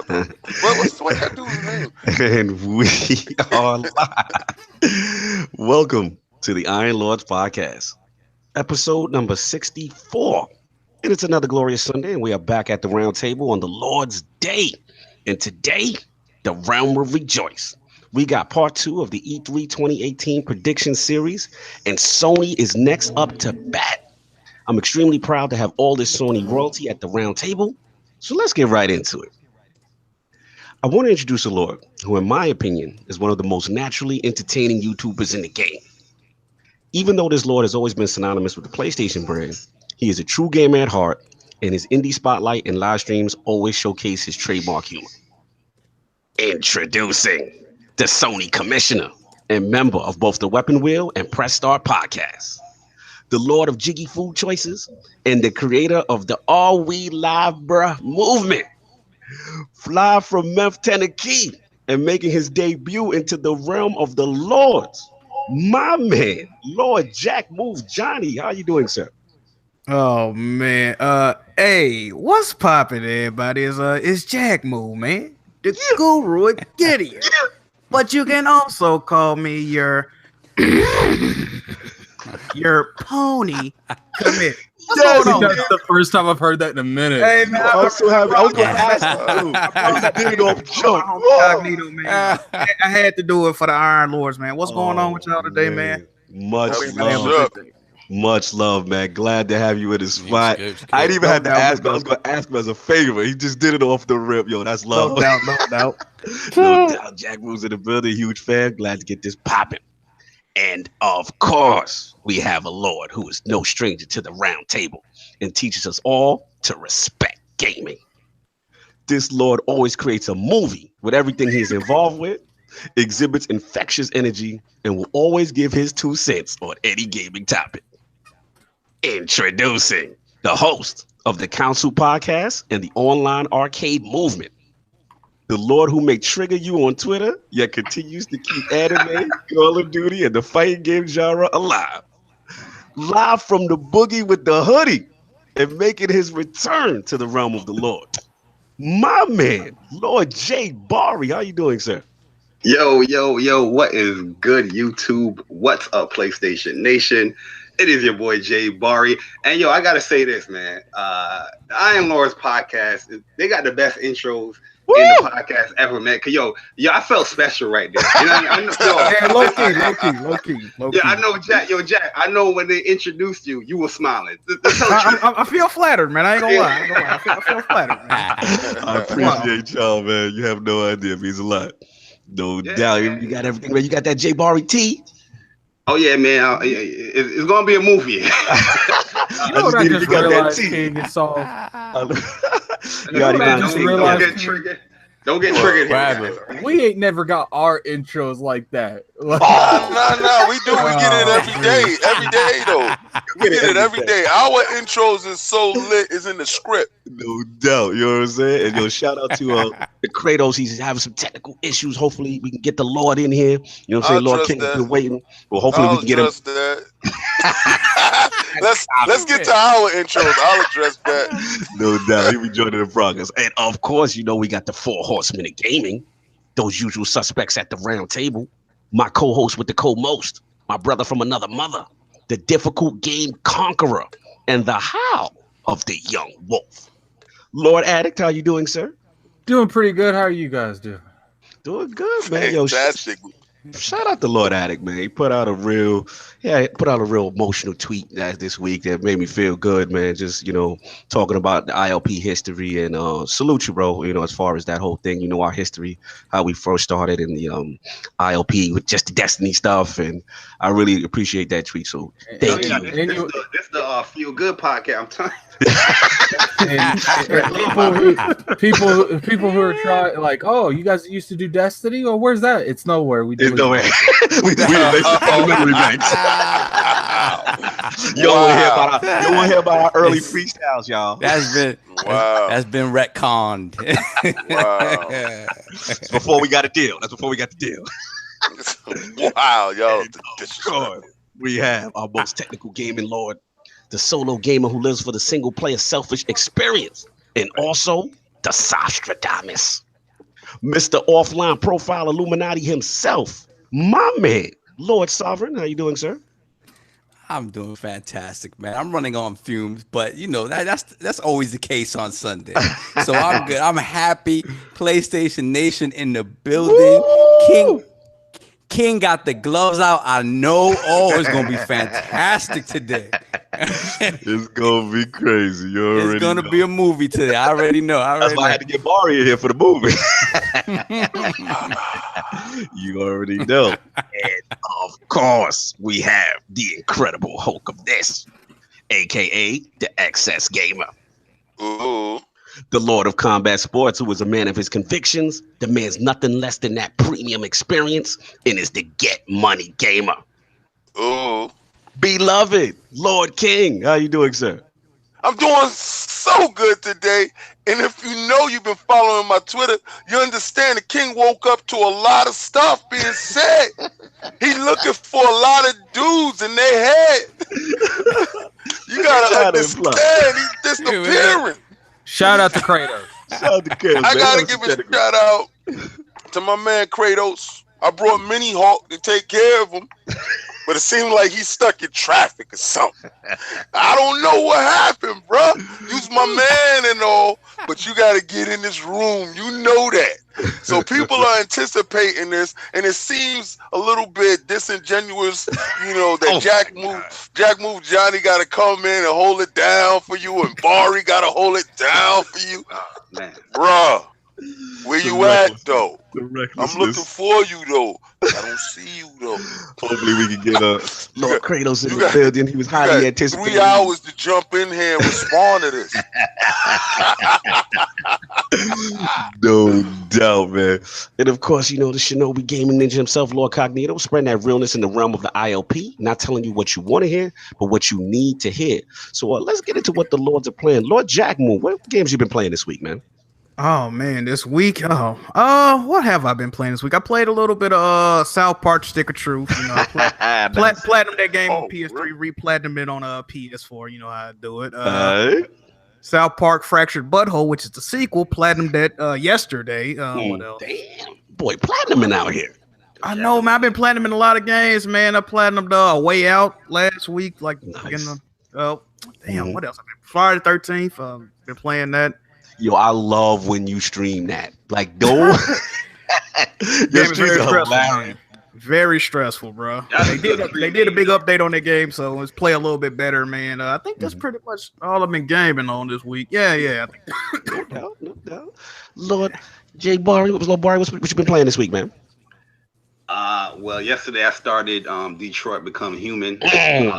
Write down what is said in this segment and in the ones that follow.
What that dude's name? And we are live. Welcome to the Iron Lords podcast, episode number 64. And it's another glorious Sunday, and we are back at the round table on the Lord's Day. And today, the realm will rejoice. We got part two of the E3 2018 prediction series, and Sony is next up to bat. I'm extremely proud to have all this Sony royalty at the round table. So let's get right into it. I want to introduce a Lord who, in my opinion, is one of the most naturally entertaining YouTubers in the game. Even though this Lord has always been synonymous with the PlayStation brand, he is a true gamer at heart, and his indie spotlight and live streams always showcase his trademark humor. Introducing the Sony commissioner and member of both the Weapon Wheel and Press Start podcasts, the Lord of Jiggy Food Choices, and the creator of the All We Live Bruh movement. Fly from Memphis, Tennessee, and making his debut into the realm of the Lords. My man, Lord Jackmovejohnny. How you doing, sir? Oh man, hey, what's poppin', everybody? It's Jack Move, man, the guru at Gideon. But you can also call me your pony commit. What's going on? That's the first time I've heard that in a minute. Hey man, I was going to ask you. I did it off jump. Incognito, man. I had to do it for the Iron Lords, man. What's going on with y'all today, man? Much love. Much love, man. Glad to have you in the spot. I didn't even have to ask him. I was going to ask him as a favor. He just did it off the rip. Yo, that's love. No doubt. No doubt. Jack moves in the building. Huge fan. Glad to get this popping. And of course, we have a Lord who is no stranger to the round table and teaches us all to respect gaming. This Lord always creates a movie with everything he's involved with, exhibits infectious energy, and will always give his 2 cents on any gaming topic. Introducing the host of the Council Podcast and the online arcade movement, the Lord who may trigger you on Twitter, yet continues to keep anime, Call of Duty, and the fighting game genre alive. Live from the boogie with the hoodie and making his return to the realm of the Lord. My man, Lord J. Bari. How you doing, sir? Yo, what is good, YouTube? What's up, PlayStation Nation? It is your boy, Jay Bari. And yo, I got to say this, man. Iron Lords podcast, they got the best intros in the podcast ever, man. Cause yo, I felt special right there. You know, I know, Low key. Yeah, I know, Jack. I know when they introduced you, you were smiling. I feel flattered, man. I ain't gonna lie. I feel flattered, man. I appreciate y'all, man. You have no idea. It means a lot. No doubt. You got everything, man. You got that J Bari T. Oh yeah, man. It's gonna be a movie. You know what I just realized, King, it's all. Don't get triggered here. We ain't never got our intros like that. No, we do. We get it every day. Every day, though. We get it every day. Our intros is so lit. Is in the script. No doubt. You know what I'm saying? And yo, shout out to the Kratos. He's having some technical issues. Hopefully, we can get the Lord in here. You know what I'm saying? Lord King has been waiting. Well, hopefully, we can get him. Let's get to our intros. I'll address that. No doubt. He'll be joining the progress. And of course, you know, we got the 4 horsemen of gaming, those usual suspects at the round table. My co-host with the co-most, my brother from another mother, the difficult game conqueror, and the howl of the young wolf. Lord Addict, how you doing, sir? Doing pretty good. How are you guys doing? Doing good, man. Yo, fantastic. Shout out to Lord Addict, man. He put out a real emotional tweet this week that made me feel good, man. Just, you know, talking about the ILP history and salute you, bro. You know, as far as that whole thing, you know, our history, how we first started in the ILP with just the Destiny stuff, and I really appreciate that tweet. So thank you. This the Feel Good podcast. I'm telling you. People who are trying, like, oh, you guys used to do Destiny, or where's that? It's nowhere. We do it's nowhere. we the memory banks. You don't want to hear about our early freestyles, y'all. That's been retconned. Wow. That's before we got a deal. Wow, yo. We have our most technical gaming lord, the solo gamer who lives for the single player selfish experience, and also the Sostradamus, Mr. Offline Profile Illuminati himself, my man, Lord Sovereign. How you doing, sir? I'm doing fantastic, man. I'm running on fumes, but you know that's always the case on Sunday. So I'm good. I'm happy. PlayStation Nation in the building. Woo! King got the gloves out. I know. Oh, it's gonna be fantastic today. It's gonna be crazy. You already It's gonna know. be a movie today. I already know. That's why I had to get Bari in here for the movie. You already know. And of course, we have the incredible Hulk of this, aka the Excess Gamer. Ooh. The Lord of Combat Sports, who is a man of his convictions, demands nothing less than that premium experience, and is the Get Money Gamer. Ooh. Beloved Lord King, how you doing, sir? I'm doing so good today. And if you know you've been following my Twitter, you understand the King woke up to a lot of stuff being said. He looking for a lot of dudes in their head. You gotta understand, he's disappearing. Shout out to Kratos. Shout out to Kratos, I man. gotta give a shout out to my man Kratos. I brought Mini Hawk to take care of him, but it seemed like he's stuck in traffic or something. I don't know what happened, bro. You's my man and all, but you gotta get in this room. You know that. So people are anticipating this, and it seems a little bit disingenuous, you know, that Jackmovejohnny got to come in and hold it down for you, and Bari got to hold it down for you. Oh, man. Bruh, where you at, though? The I'm looking for you, though. I don't see you, though. Hopefully we can get Lord Kratos in the building. He was highly anticipated. 3 hours to jump in here and respond to this. No doubt, man. And of course, you know, the Shinobi Gaming Ninja himself, Lord Cognito, spreading that realness in the realm of the ILP, not telling you what you want to hear, but what you need to hear. So let's get into what the Lords are playing. Lord Jackmove, what games you been playing this week, man? Oh man, this week. What have I been playing this week? I played a little bit of South Park Stick of Truth. You know, I platinum that game on PS3, re-platinum it on PS4. You know how I do it. South Park Fractured Butthole, which is the sequel, platinum that yesterday. What else? Damn, boy, platinuming out here. I know, man. I've been platinuming a lot of games, man. I platinumed A Way Out last week, like Nice. what else? Friday the 13th. Been playing that. Yo, I love when you stream that. Like, don't. Your streams are hilarious. Very stressful, bro. They did a big update on their game, so let's play a little bit better, man. I think that's pretty much all I've been gaming on this week. Yeah. I think No doubt. Lord J. Bari, what you been playing this week, man? Well, yesterday I started Detroit Become Human. Damn,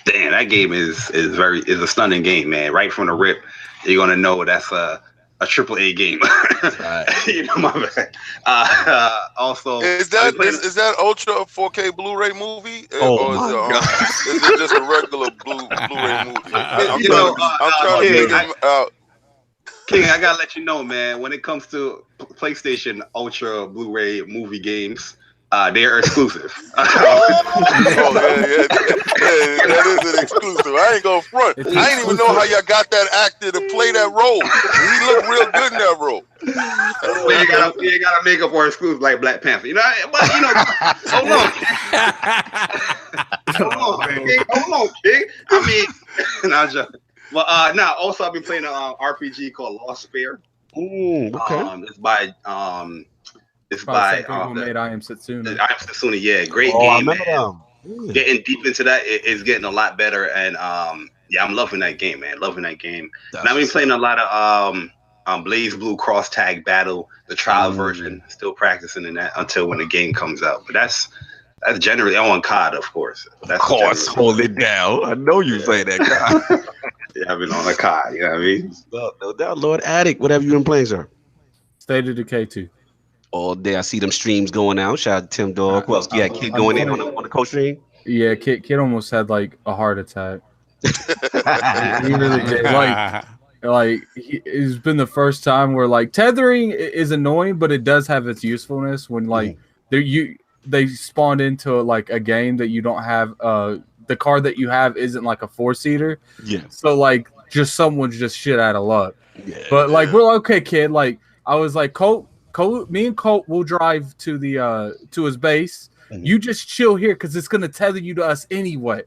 that game is a stunning game, man. Right from the rip, you're gonna know that's a AAA game. Right. You know my bad. Also, Is that Ultra 4K Blu-ray movie? Oh, my God. Is it just a regular Blu-ray movie? I'm You know, trying to figure out. King, I gotta let you know, man. When it comes to PlayStation Ultra Blu-ray movie games, they are exclusive. Yeah, that is an exclusive. I ain't gonna front. I didn't even know how y'all got that actor to play that role. He looked real good in that role. You ain't gotta make up for exclusive like Black Panther. You know, but you know, hold on, King. I mean, no, just. Well, now also I've been playing an RPG called Lost Spare. Ooh, okay. It's by who made I Am Setsuna. I Am Setsuna, yeah, great I game. remember Man. them. Getting deep into that, it's getting a lot better, and yeah, I'm loving that game, man. Loving that game. And I've been playing a lot of Blaze Blue Cross Tag Battle, the trial version. Still practicing in that until when the game comes out. But that's generally on COD, of course. Of course, hold it down. I know you play that guy. Yeah, I've been on a COD. You know what I mean? No doubt, Lord Addict. What have you been playing, sir? State of Decay 2. All day, I see them streams going out. Shout out to Tim Dog. Who else? Yeah, Kid going in on the co-stream. Yeah, Kid almost had like a heart attack. He really did. It's been the first time where like tethering is annoying, but it does have its usefulness when like they spawned into like a game that you don't have. The card that you have isn't like a 4-seater. Yeah. So like just someone's just shit out of luck. Yeah. But like we're like, okay, kid, like I was like, Colt, me and Colt will drive to the to his base. You just chill here because it's gonna tether you to us anyway.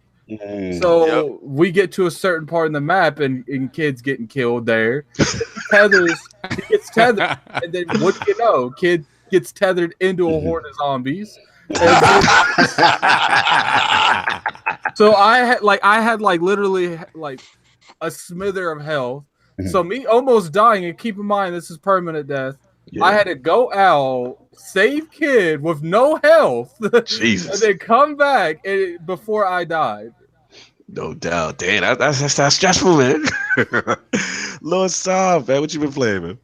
So we get to a certain part in the map and kid's getting killed there. He gets tethered, and then what do you know? Kid gets tethered into a horde of zombies. So I had literally like a smither of health. So me almost dying, and keep in mind this is permanent death. Yeah. I had to go out, save kid with no health, Jesus, and then come back before I died. No doubt, damn, that's stressful, man. Lord Saab, man, what you been playing, man?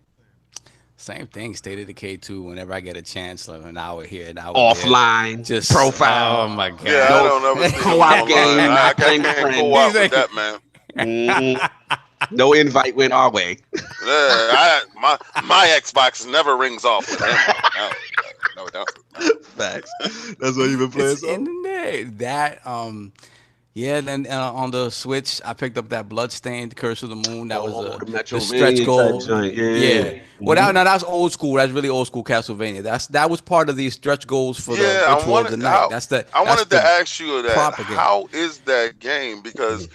Same thing, State of Decay 2. Whenever I get a chance, like an hour here, an hour offline, there. Just profile. Oh my god! Yeah, I don't ever see co-op game. I can't co-op with that, man. No invite went our way. My Xbox never rings off with him. No. Facts. That's what you've been playing. It's internet. That yeah. Then on the Switch, I picked up that Bloodstained Curse of the Moon. That was the stretch goal. Yeah. Well, that's old school. That's really old school Castlevania. That was part of the stretch goals for the Ritual of the Night. I wanted to ask you that. How is that game? Because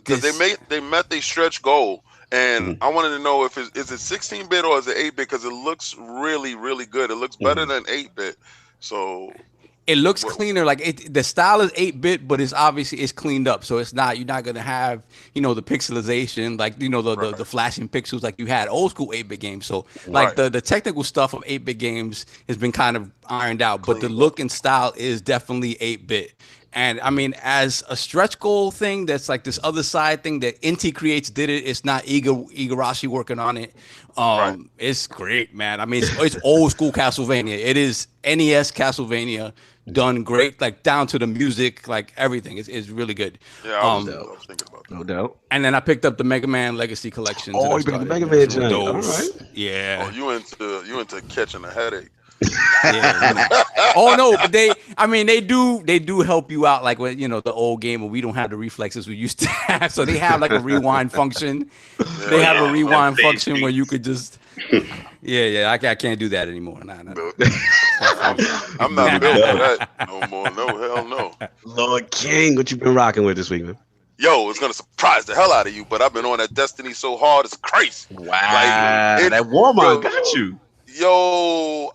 they met their stretch goal, and I wanted to know if is it 16-bit or is it 8-bit? Because it looks really, really good. It looks better than 8-bit. So it looks cleaner. Like the style is 8-bit, but it's cleaned up. So you're not gonna have the pixelization, like the flashing pixels like you had old school 8-bit games. So the technical stuff of 8-bit games has been kind of ironed out, but the look and style is definitely 8-bit. And I mean, as a stretch goal thing, that's like this other side thing that Inti Creates did it. It's not Igarashi working on it. It's great, man. I mean, it's old school Castlevania. It is NES Castlevania done great, like down to the music, like everything. It's really good. Yeah, I was thinking about that. No doubt. And then I picked up the Mega Man Legacy Collection. Oh, you picked the Mega Man joint. All right. Yeah. Oh, you into catching a headache. Yeah. Oh no, but they do help you out, like when the old game where we don't have the reflexes we used to have, so they have like a rewind function. They have a rewind function where you could just I can't do that anymore. Nah. I'm not built for that no more. No, hell no. Lord King, what you been rocking with this week, man? Yo, it's gonna surprise the hell out of you, but I've been on that Destiny so hard it's crazy. Wow, that Warmont got you. Yo,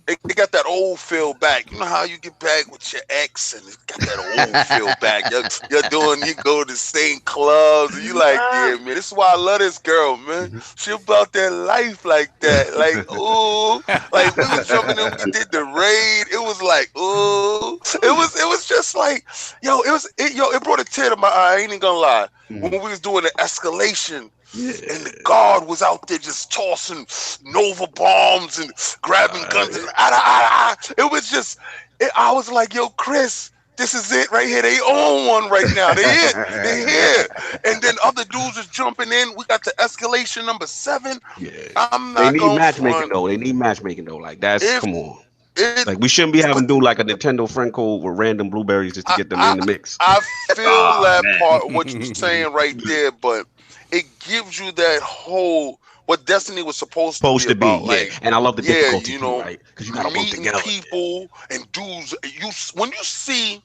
it got that old feel back. You know how you get back with your ex and it got that old feel back. You go to the same clubs and you like, yeah, man, this is why I love this girl, man. She about that life like that. Like, ooh. Like we was jumping in, we did the raid. It was like, ooh. It was just like, it brought a tear to my eye, I ain't even gonna lie. When we was doing the escalation. Yeah. And the guard was out there just tossing Nova bombs and grabbing guns. And it was just, I was like, yo, Chris, this is it right here. They own one right now. They're here. And then other dudes is jumping in. We got the escalation number 7. Yeah. They need matchmaking though. Like come on. Like we shouldn't be having do like a Nintendo friend code with random blueberries just to get them in the mix. I feel that part, what you're saying right there, but it gives you that whole what Destiny was supposed to be about. Like, and I love the difficulty, right? Because you gotta work together. People and dudes. When you see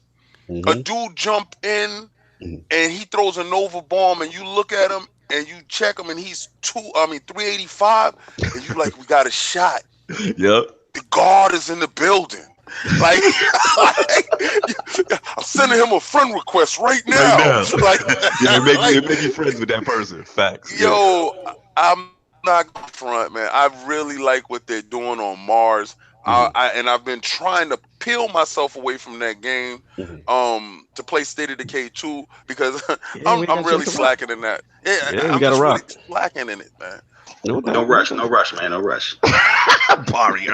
a dude jump in and he throws a Nova bomb, and you look at him and you check him, and he's 385, and you like, we got a shot. Yep. The guard is in the building. Like, I'm sending him a friend request right now. Like, make you friends with that person. Facts. Yo, I'm not gonna front, man. I really like what they're doing on Mars. And I've been trying to peel myself away from that game to play State of Decay 2 because I'm really slacking in that. You gotta rock. Really slacking in it, man. No rush, man. No rush. Bari.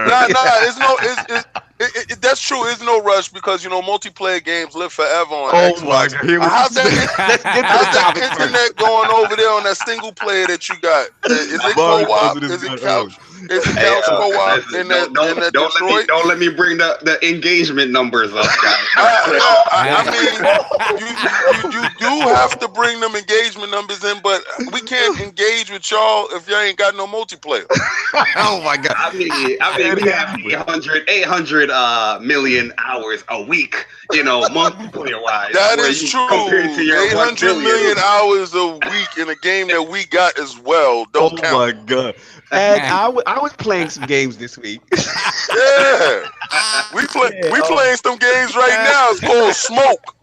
That's true. There's no rush because multiplayer games live forever on Oh Xbox. my God! How's that internet going over there on that single player that you got? Is it co-op? Is it couch? Is it couch co-op in that Detroit? Don't let me bring the engagement numbers up, guys. I mean, you do have to bring them engagement numbers in, but we can't engage with y'all if y'all ain't got no multiplayer. Oh my God! I mean, we have 800 million hours a week, multiplayer wise. That is true. Compared to your 800 million hours a week in a game that we got as well. Don't count. Oh my God! And I was playing some games this week. Yeah, we playing some games right now. It's called Smoke.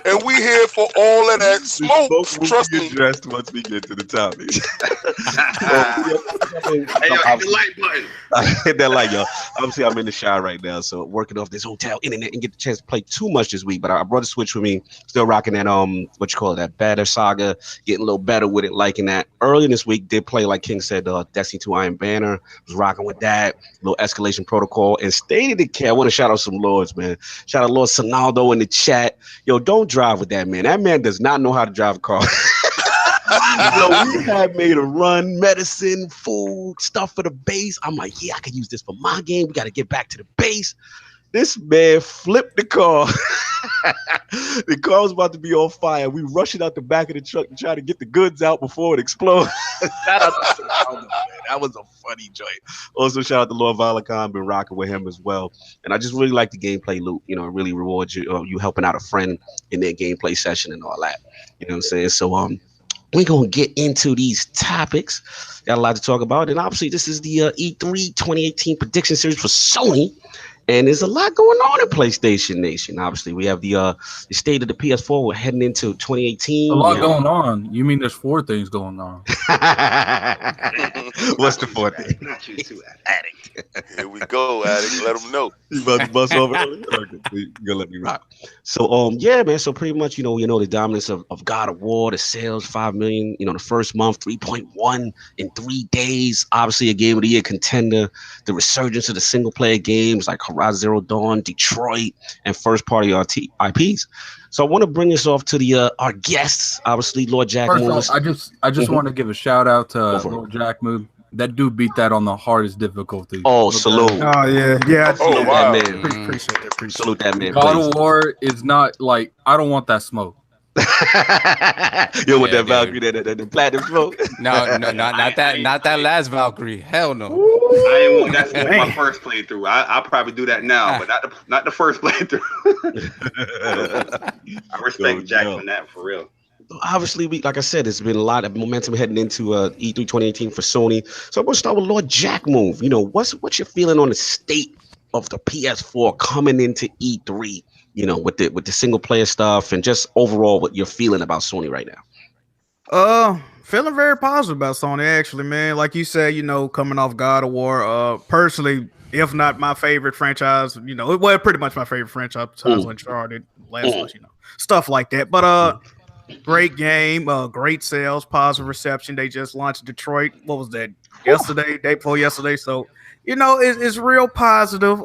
And we here for all of that smoke. Trust me. Addressed once we get to the topic. Hey, yo, hit the like button. I hit that like, y'all. Obviously, I'm in the shower right now, so working off this hotel internet and get the chance to play too much this week. But I brought a Switch with me, still rocking that that Banner Saga, getting a little better with it, liking that. Earlier this week, did play like King said, Destiny 2 Iron Banner. Was rocking with that, little Escalation Protocol, and State of Decay. I want to shout out some lords, man. Shout out Lord Sonaldo in the chat. Yo, don't drive with that man. That man does not know how to drive a car. We had made a run, medicine, food, stuff for the base. I'm like, yeah, I can use this for my game. We got to get back to the base. This man flipped the car. The car was about to be on fire. We rushing out the back of the truck and trying to get the goods out before it explodes. Shout out to Sonaldo, man. That was a funny joint. Also, shout out to Lord Valakon. Been rocking with him as well. And I just really like the gameplay loop. It really rewards you. You helping out a friend in their gameplay session and all that. You know what I'm saying? So, we're going to get into these topics. Got a lot to talk about. And obviously, this is the E3 2018 prediction series for Sony. And there's a lot going on in PlayStation Nation. Obviously, we have the state of the PS4. We're heading into 2018. A lot going on. You mean there's 4 things going on? What's the 4th thing? Not you too, Addict. Here we go, Addict. Let them know. You about to bust over? Okay, you're gonna let me rock. So, yeah, man. So pretty much, the dominance of God of War, the sales, 5 million. The first month, 3.1 in 3 days. Obviously, a Game of the Year contender. The resurgence of the single player games like Horizon Zero Dawn, Detroit, and first party IPs. So I want to bring this off to the our guests. Obviously, Lord Jack. First off, I just want to give a shout out to Lord Jackmove. That dude beat that on the hardest difficulty. Oh, salute! Oh yeah. Oh wow! That man. Appreciate that. Salute that man. God of War is not like I don't want that smoke. Yo, with that Valkyrie, that platinum smoke. No, not that last Valkyrie. Hell no. That's my first playthrough. I'll probably do that now, but not the first playthrough. I respect Jack for that, for real. Obviously, like I said, there's been a lot of momentum heading into E3 2018 for Sony. So I'm going to start with Lord Jackmove. What's your feeling on the state of the PS4 coming into E3? With the single player stuff and just overall what you're feeling about Sony right now. Feeling very positive about Sony, actually, man. Like you said, coming off God of War, personally, if not my favorite franchise, pretty much my favorite franchise besides Uncharted, Last of Us, stuff like that. But great game, great sales, positive reception. They just launched Detroit. What was that? Yesterday, day before yesterday. So, it's real positive.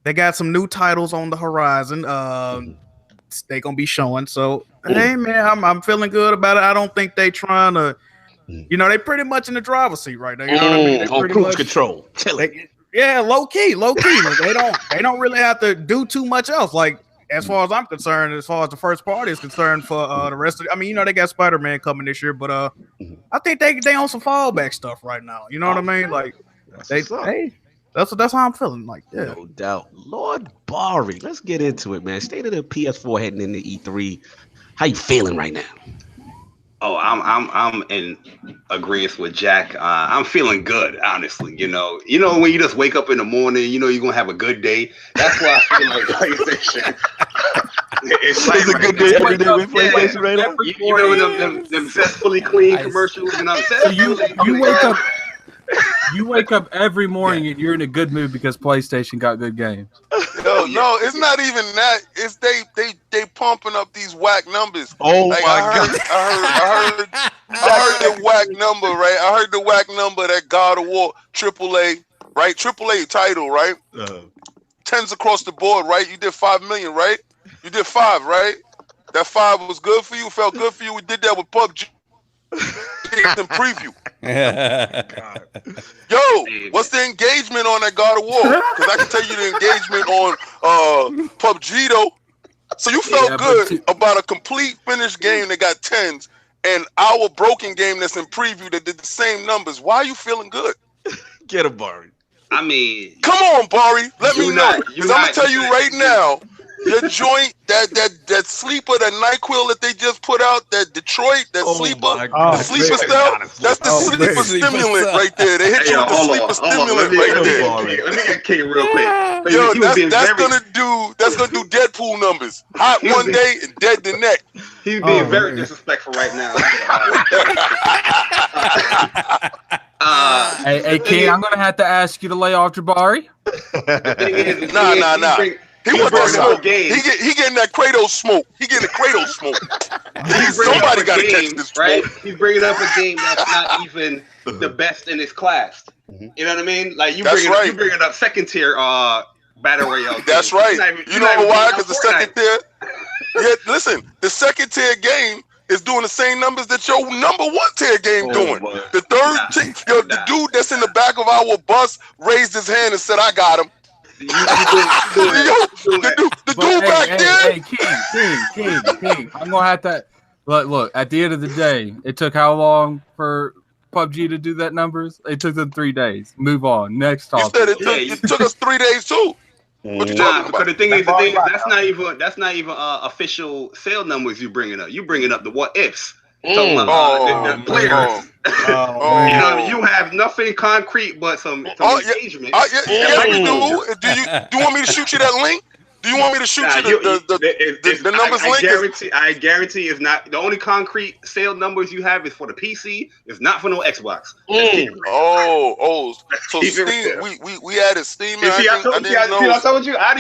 They got some new titles on the horizon. They gonna be showing. So hey man, I'm feeling good about it. I don't think they trying to, they pretty much in the driver's seat right now. You know what I mean? They on cruise control. Low key. They don't really have to do too much else. Like as far as I'm concerned, as far as the first party is concerned, for the rest of, they got Spider-Man coming this year, but I think they on some fallback stuff right now. You know what I mean? Like That's how I'm feeling. Like, yeah. No doubt. Lord Bari, let's get into it, man. State of the PS4 heading into E3. How you feeling right now? Oh, I'm in agreement with Jack. I'm feeling good, honestly. When you just wake up in the morning, you're gonna have a good day. That's why I feel like PlayStation. It's a good day every day with PlayStation right now. You know them zestfully clean commercials, and I'm so you wake up every morning and you're in a good mood because PlayStation got good games. No, it's not even that. It's they pumping up these whack numbers. Oh like, my God! I heard the whack number, right? I heard the whack number that God of War AAA, right? AAA title, right? Tens across the board, right? You did 5 million, right? You did 5, right? That 5 was good for you. Felt good for you. We did that with PUBG. In preview. Yo, what's the engagement on that God of War? Because I can tell you the engagement on PUBG though. So you felt good about a complete finished game that got 10s and our broken game that's in preview that did the same numbers. Why are you feeling good? Get him, Bari. I mean, come on, Bari. Let me know. Because I'm gonna tell you right now. Your joint, that sleeper, that NyQuil that they just put out, that Detroit, that sleeper, the sleeper stuff, that's the sleeper stimulant right there. They hit you with the sleeper stimulant right there. Let me get King real quick. Yo, that's gonna do Deadpool numbers. Hot one day and dead the next. He's being very disrespectful right now. Hey, King, I'm gonna have to ask you to lay off Jabari. Nah. He want that smoke. He getting that Kratos smoke. He getting the Kratos smoke. Somebody got to catch this, right? He's bringing up a game that's not even the best in its class. You know what I mean? Like you bringing up second tier battle royale. That's right. You know why? Because the second tier. Yeah, listen, the second tier game is doing the same numbers that your number 1 tier game doing. The third, the dude that's in the back of our bus raised his hand and said, "I got him." The dude back there. Hey, King. I'm gonna have to look. At the end of the day, it took how long for PUBG to do that numbers? It took them 3 days. Move on. Next topic. You said it took us 3 days too. What you talking about? Because the thing is, that's not even official sale numbers you bringing up. You bringing up the what ifs. Talking about the players. You have nothing concrete but some engagement. Yeah, you do. Do you want me to shoot you that link? Do you want me to shoot you the numbers link? I guarantee it's not the only concrete sale numbers you have is for the PC. It's not for no Xbox. So Steam. We added Steam. I told you. I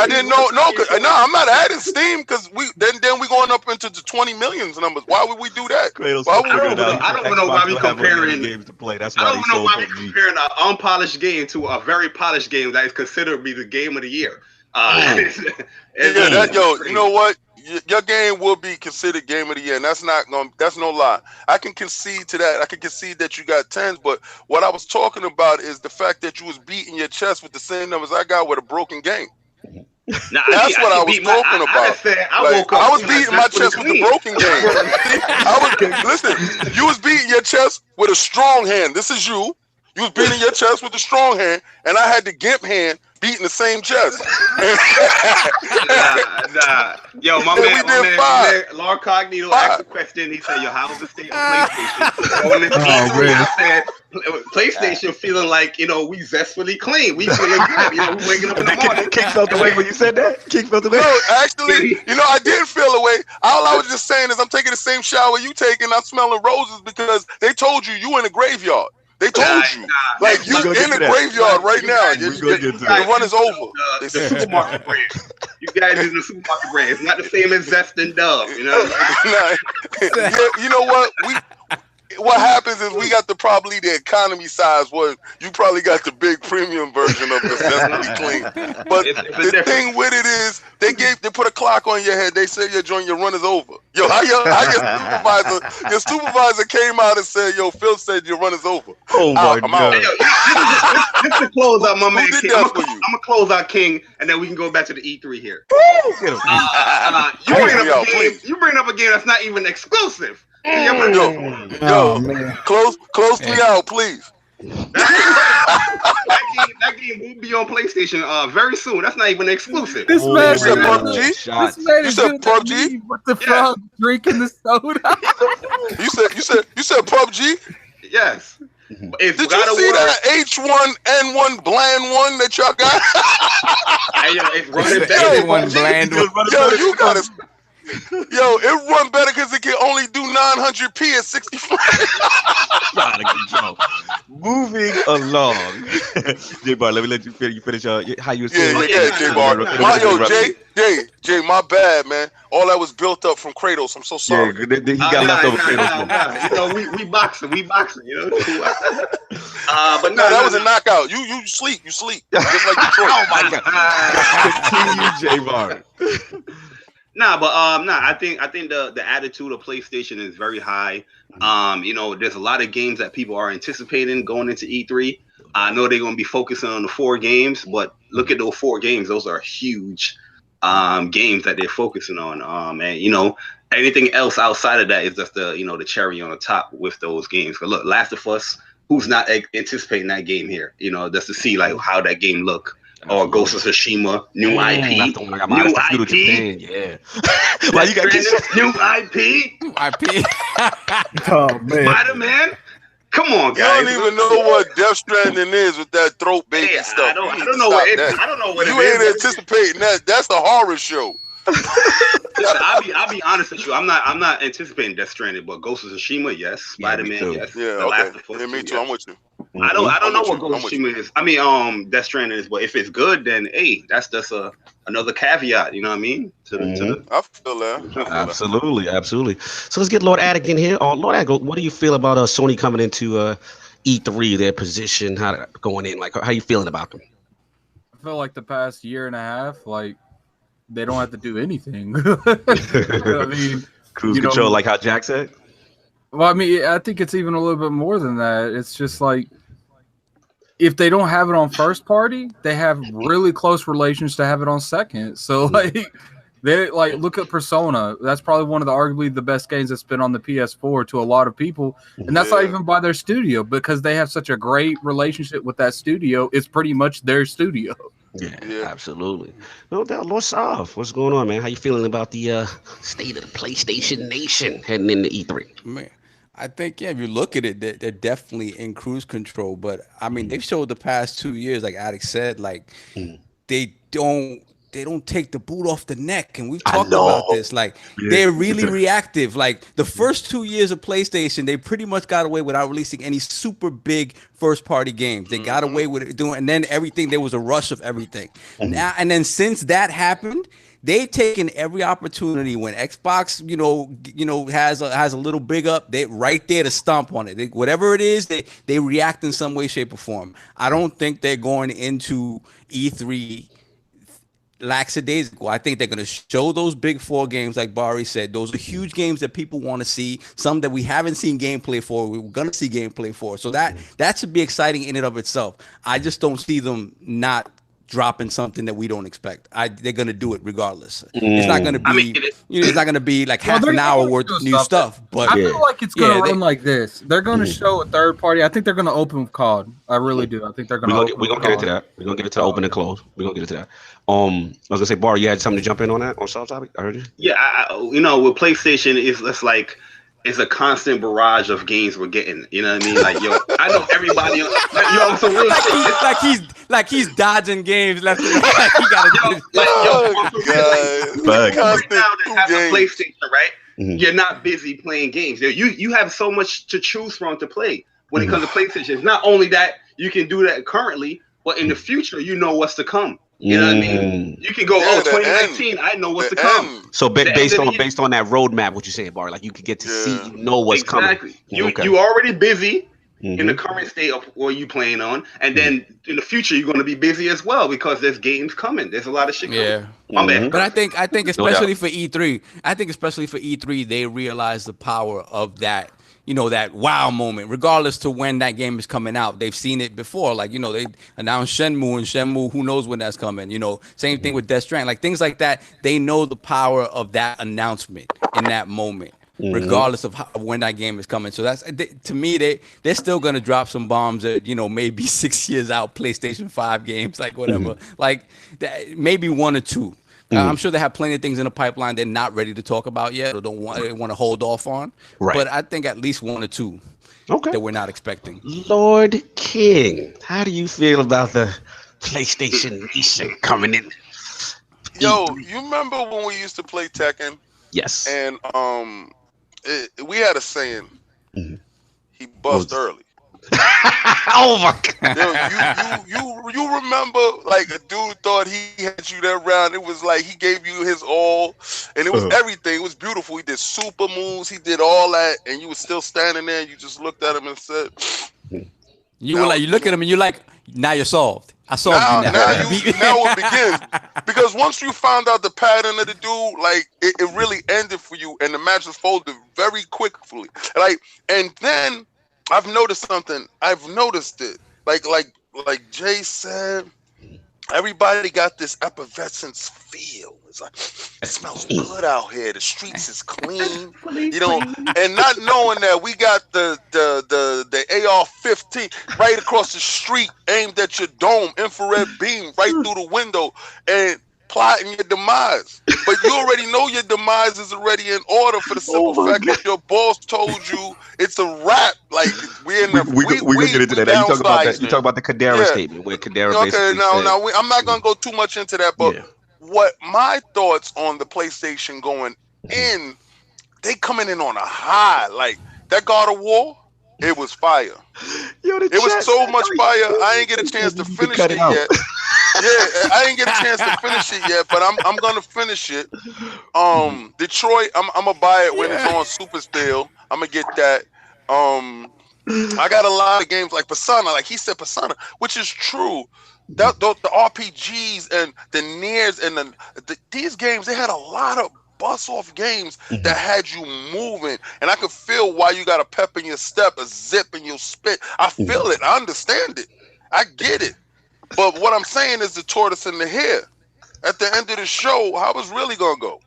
didn't know. No, I'm not adding Steam because then we going up into the 20 millions numbers. Why would we do that? I don't know why we comparing games to play. That's why I don't know why we comparing an unpolished game to a very polished game that is considered to be the game of the year. You know what? Your game will be considered game of the year, and that's no lie. I can concede to that. I can concede that you got 10s, but what I was talking about is the fact that you was beating your chest with the same numbers I got with a broken game. That's what I was talking about. I was beating my chest with the broken game. Listen, you was beating your chest with a strong hand. This is you. You was beating your chest with the strong hand, and I had the gimp hand beating the same chest. Yo, my man, Lord Cognito asked a question. He said, "Yo, how's the state of PlayStation?" I said, "PlayStation feeling like we zestfully clean. We feeling good. We waking up in the morning." King felt the way when you said that. King felt the way. No, actually, I did feel the way. All I was just saying is I'm taking the same shower you taking. I'm smelling roses because they told you in the graveyard. They told you, like you in the graveyard right now. The run is over. The supermarket brand. You guys is the supermarket brand. It's not the same as Zest and Dove. You know what? What happens is we got probably the economy size one. You probably got the big premium version of this. That's really clean. But the thing with it is they put a clock on your head. They said your run is over. Yo, how your supervisor came out and said, "Yo, Phil said your run is over." Oh my God! Just to close out, my man King. I'm gonna close out King, and then we can go back to the E3 here. You bring up a game that's not even exclusive. Yo, man. Close me out, please. That game will be on PlayStation very soon. That's not even exclusive. This man you said PUBG? You said PUBG? What the frog drinking the soda? You said PUBG? Yes. Did you see that H1N1 bland one that y'all got? Hey, yo, it's running back. H1 bland one. Yo, you got it. Yo, it run better because it can only do 900p at 60 frames. Out of control. Moving along. J-Bar, let me let you finish how you were saying. Yeah, J-Bar. Jay, my bad, man. All that was built up from Kratos. I'm so sorry. Yeah, he got left over Kratos. You know, we boxing, you know. But no, that was a knockout. You sleep. Just like Detroit. Oh my God. Continue, J-Bar. I think the attitude of PlayStation is very high. You know, there's a lot of games that people are anticipating going into E3. I know they're going to be focusing on the 4 games, but look at those 4 games; those are huge games that they're focusing on. And you know, anything else outside of that is just the cherry on the top with those games. But look, Last of Us, who's not anticipating that game here? You know, just to see like how that game look. Or Ghost of Tsushima, new IP. Oh my God, new IP. Yeah. Well, you got new IP. IP. Oh man. Spider-Man. Come on, You guys. don't even know what Death Stranding is with that throat baby stuff. I don't know what it is. I don't know what you it ain't is. anticipating that. That's a horror show. Listen, I'll be honest with you. I'm not anticipating Death Stranding, but Ghost of Tsushima, yes. Spider-Man, yes. Yeah, The Last of Us, yeah, me too. yes. I'm with you. I don't know what Ghost of Tsushima is. I mean, Death Stranding is, but if it's good, then hey, that's just another caveat. You know what I mean? I feel that. Absolutely. So let's get Lord Attic in here. Lord Attic, what do you feel about Sony coming into E3, their position, how going in? Like, how you feeling about them? I feel like the past year and a half, like they don't have to do anything. I mean, cruise control, like how Jack said. Well, I mean, I think it's even a little bit more than that. It's just like if they don't have it on first party, they have really close relations to have it on second. So like they look at Persona. That's probably one of arguably the best games that's been on the PS4 to a lot of people. And that's not even by their studio because they have such a great relationship with that studio. It's pretty much their studio. Yeah, absolutely. No doubt. Lord Soft, what's going on, man? How you feeling about the state of the PlayStation Nation heading into E3? Man, I think if you look at it, they're definitely in cruise control. But I mean, they've showed the past 2 years, like Attic said, like they don't take the boot off the neck, and we've talked about this. Like they're really reactive. Like the first 2 years of PlayStation, they pretty much got away without releasing any super big first party games. They got away with it doing, and then everything there was a rush of everything. Now and then since that happened, they've taken every opportunity when Xbox, has a little big up, they right there to stomp on it. Whatever it is, they react in some way, shape, or form. I don't think they're going into E3 lackadaisical. I think they're going to show those big 4 games, like Bari said. Those are huge games that people want to see. Some that we haven't seen gameplay for. We're going to see gameplay for. So that should be exciting in and of itself. I just don't see them not dropping something that we don't expect. They're going to do it regardless. It's not going to be. It's not going to be like half an hour worth of new stuff. But I feel like it's going to run like this. They're going to show a third party. I think they're going to open with COD. I really do. I think they're going to. We're going to get into that. We're going to get into open and close. We're going to get into that. I was going to say, Bar, you had something to jump in on that on South Topic? I heard you. Yeah, with PlayStation, it's a constant barrage of games we're getting. You know what I mean? Like, yo, I know everybody. So real like he's dodging games left and right. He got constant now that have a PlayStation, right? You're not busy playing games. You have so much to choose from to play when it comes to PlayStation. It's not only that you can do that currently, but in the future, you know what's to come. You know what I mean? You can go, 2019, I know what's to come. So based on that roadmap, what you're saying, Bar, like you could get to see, what's coming. Exactly. You already busy in the current state of what you playing on, and then in the future you're going to be busy as well because there's games coming. There's a lot of shit coming. Yeah. My bad. But I think especially for E3, they realize the power of that. That wow moment, regardless to when that game is coming out. They've seen it before. Like, they announced Shenmue, who knows when that's coming. Same thing with Death Stranding. Like, things like that, they know the power of that announcement in that moment, regardless of when that game is coming. So that's, to me, they're still going to drop some bombs at, maybe 6 years out, PlayStation 5 games, like whatever. Like, maybe 1 or 2. I'm sure they have plenty of things in the pipeline they're not ready to talk about yet or they want to hold off on. Right. But I think at least 1 or 2 that we're not expecting. Lord King, how do you feel about the PlayStation Nation coming in? Yo, you remember when we used to play Tekken? Yes. And we had a saying. Mhm. He bust early. Oh my God. You remember like a dude thought he had you that round. It was like he gave you his all, and it was everything. It was beautiful. He did super moves. He did all that, and you were still standing there. And you just looked at him and said, You were like, you look at him and you're like, now you're solved. I solved you now. Now it begins. Because once you found out the pattern of the dude, like it really ended for you, and the match was folded very quickly. Like, and then I've noticed something. I've noticed it. Like Jay said, everybody got this effervescence feel. It's like it smells good out here. The streets is clean, you know. And not knowing that we got the AR-15 right across the street, aimed at your dome, infrared beam right through the window, and plotting your demise. But you already know your demise is already in order for the simple fact that your boss told you it's a wrap. Like we're gonna get into that. You talk about that. You talk about the Kadara statement where Kadara basically said, I'm not gonna go too much into that, but what my thoughts on the PlayStation going in, they coming in on a high. Like that God of War, it was fire. It was so much fire. I ain't get a chance to finish it yet. Yeah, I ain't get a chance to finish it yet, but I'm gonna finish it. Detroit, I'm gonna buy it when it's on Super Steel. I'm gonna get that. I got a lot of games like Persona, like he said Persona, which is true. The RPGs and the Niers and these games, they had a lot of bust off games that had you moving, and I could feel why you got a pep in your step, a zip in your spit. I feel it. I understand it. I get it. But what I'm saying is the tortoise and the hare. At the end of the show, how it's really gonna go?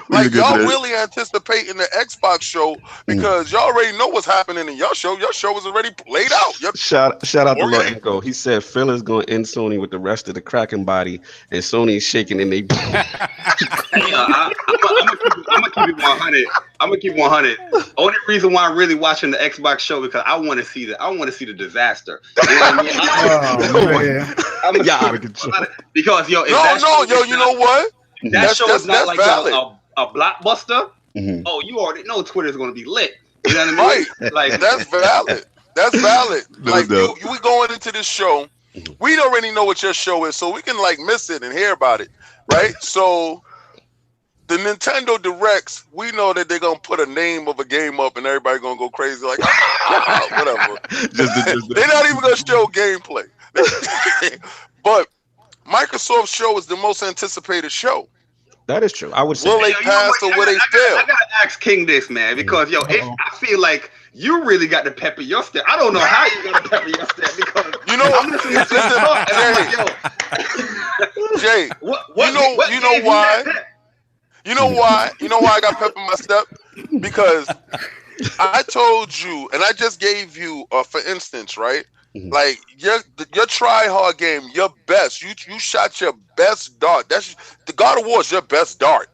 Like y'all really anticipating the Xbox show because y'all already know what's happening in your show. Your show was already laid out. Shout out to Lord Echo. He said Phil is going to end Sony with the rest of the Kraken body, and Sony is shaking in they. I'm gonna keep it 100. I'm gonna keep 100. Only reason why I'm really watching the Xbox show because I want to see the disaster. You know what I mean? I'm because you know what? That show is not like a blockbuster. Oh, you already know Twitter's gonna be lit. You know what I mean? Right. Like that's valid. That's valid. Like we going into this show, we already know what your show is, so we can like miss it and hear about it, right? So the Nintendo Directs, we know that they're gonna put a name of a game up and everybody gonna go crazy, like whatever. They're not even gonna show gameplay. But Microsoft's show is the most anticipated show. That is true. I would say. Will they pass or will they fail? I gotta ask King this, man, because I feel like you really got to pepper your step. I don't know how you got to pepper your step because I'm listening to this talk and I'm like, Jay, you know why? You know why I got pepper my step? Because I told you, and I just gave you, for instance, right? Like your try hard game, your best. You shot your best dart. That's the God of War is your best dart.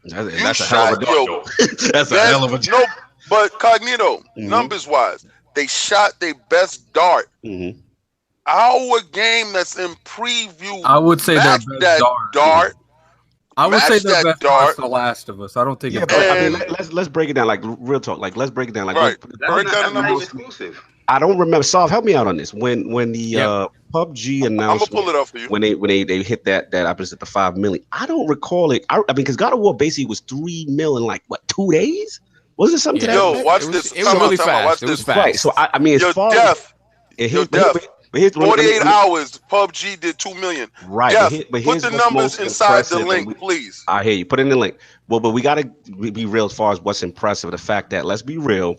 That's a hell of a dart. That's a hell of a dart. No, but Cognito, numbers wise, they shot their best dart. Our game that's in preview, I would say their best dart. I would say their best dart is The Last of Us. I don't think. Let's break it down. Like real talk. Like let's break it down. Like right. That's not exclusive. I don't remember. Solve, help me out on this. When the PUBG announcement, I'm gonna pull it up for you. When they hit that opposite the 5 million, I don't recall it. I mean, because God of War basically was 3 million in like what 2 days? Was it something? Watch this. It was really fast. It was fast. Right. So I mean, as far as 48 hours, PUBG did 2 million. Right. Put the numbers inside the link, please. I hear you. Put in the link. Well, but we gotta be real as far as what's impressive. The fact that, let's be real,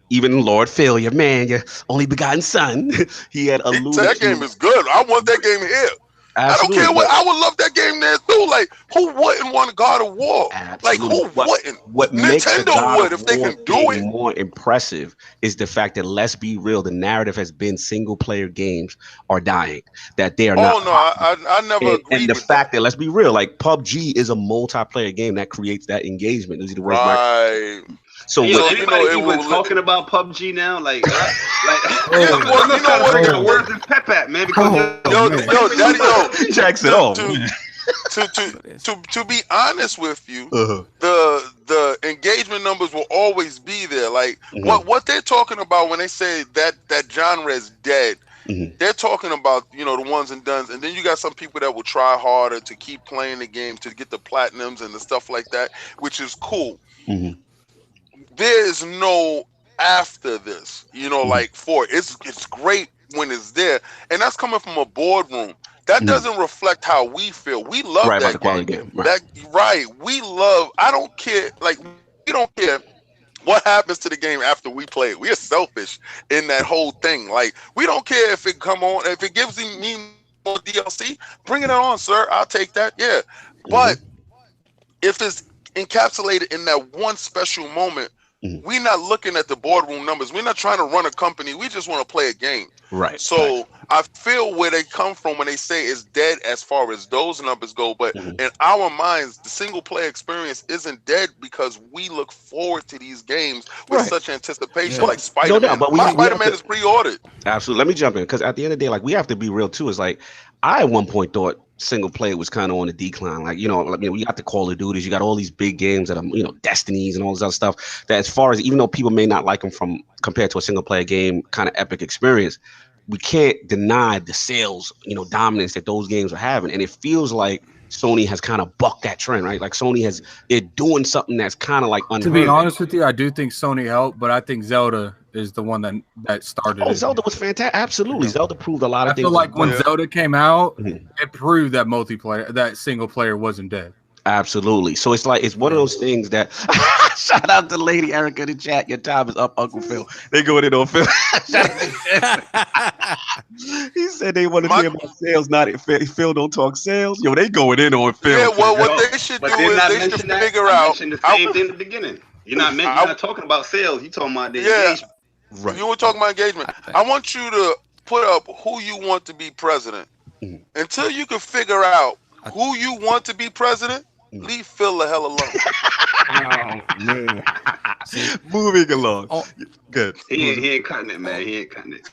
even Lord Phil, your man, your only begotten son, he had alluded to that game is good. I want that game here. Absolutely. I don't care what. I would love that game there too. Like, who wouldn't want God of War? Absolutely. Like, who wouldn't? What makes Nintendo would if they can do it. More impressive is the fact that, let's be real, the narrative has been single player games are dying. That they are not. Oh no, I never agreed. And the fact that, let's be real, like PUBG is a multiplayer game that creates that engagement. Is the word right? So anybody even talking about PUBG now? Like where's the pep at, man? Because Jacks it off. To be honest with you, the engagement numbers will always be there. Like what they're talking about when they say that genre is dead. They're talking about, the ones and dones, and then you got some people that will try harder to keep playing the game to get the platinums and the stuff like that, which is cool. There is no after this, like for it's great when it's there, and that's coming from a boardroom. That doesn't reflect how we feel. We love that game. We love. I don't care. Like, we don't care what happens to the game after we play it. We are selfish in that whole thing. Like, we don't care if it come on, if it gives me more DLC, bring it on, sir. I'll take that. Yeah. But if it's encapsulated in that one special moment, we're not looking at the boardroom numbers. We're not trying to run a company. We just want to play a game. Right. So I feel where they come from when they say it's dead as far as those numbers go. But in our minds, the single player experience isn't dead because we look forward to these games with such anticipation. Like Spider-Man. No, but Spider-Man is pre-ordered. Absolutely. Let me jump in, because at the end of the day, like, we have to be real too. It's like, I at one point thought single player was kind of on the decline. Like, you got the Call of Duties, you got all these big games that are, Destinies and all this other stuff, that as far as, even though people may not like them from compared to a single player game kind of epic experience, we can't deny the sales, dominance that those games are having. And it feels like Sony has kind of bucked that trend, right? Like, they're doing something that's kind of like unheard. To be honest with you, I do think Sony helped, but I think Zelda is the one that started it. Zelda was fantastic. Absolutely. Zelda proved a lot of things. I feel like when Zelda came out, it proved that that single player wasn't dead. Absolutely. So it's one of those things that shout out to Lady Erica in the chat. Your time is up, Uncle Phil. They going in on Phil. He said they want to hear about sales, not Phil don't talk sales. Yo, they going in on Phil. Yeah, well, what they should do is they should figure out. I mentioned the same thing in the beginning. You're not talking about sales. You're talking about the engagement. Right. You were talking about engagement. I want you to put up who you want to be president. Until you can figure out who you want to be president, leave Phil the hell alone. Oh, man. Moving along. Good. He ain't cutting it, man. He ain't cutting it.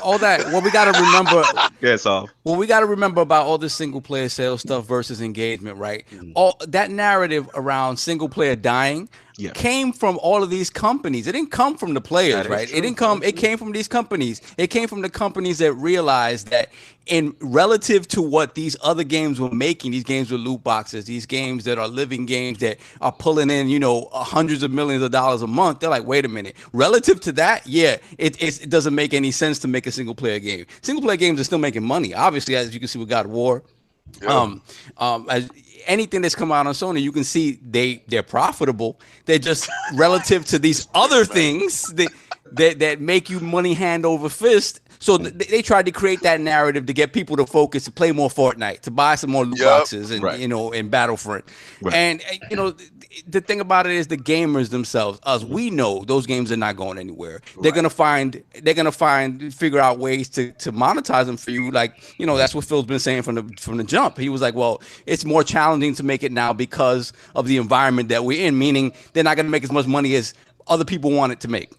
All that. What we got to remember. Yes, all. What we got to remember about all this single player sales stuff versus engagement, right? All that narrative around single player dying came from all of these companies. It didn't come from the players, right? It didn't come. It came from these companies. It came from the companies that realized that, in relative to what these other games were making, these games with loot boxes, these games that are living games that are pulling in, hundreds of millions of dollars a month, they're like, wait a minute. Relative to that, it doesn't make any sense to make a single player game. Single player games are still making money, obviously, as you can see with God of War. As anything that's come out on Sony, you can see they're profitable. They're just relative to these other things that make you money hand over fist. So they tried to create that narrative to get people to focus, to play more Fortnite, to buy some more loot boxes, and in Battlefront. And the thing about it is, the gamers themselves, we know those games are not going anywhere. They're gonna figure out ways to monetize them for you. Like, that's what Phil's been saying from the jump. He was like, well, it's more challenging to make it now because of the environment that we're in, meaning they're not gonna make as much money as other people want it to make.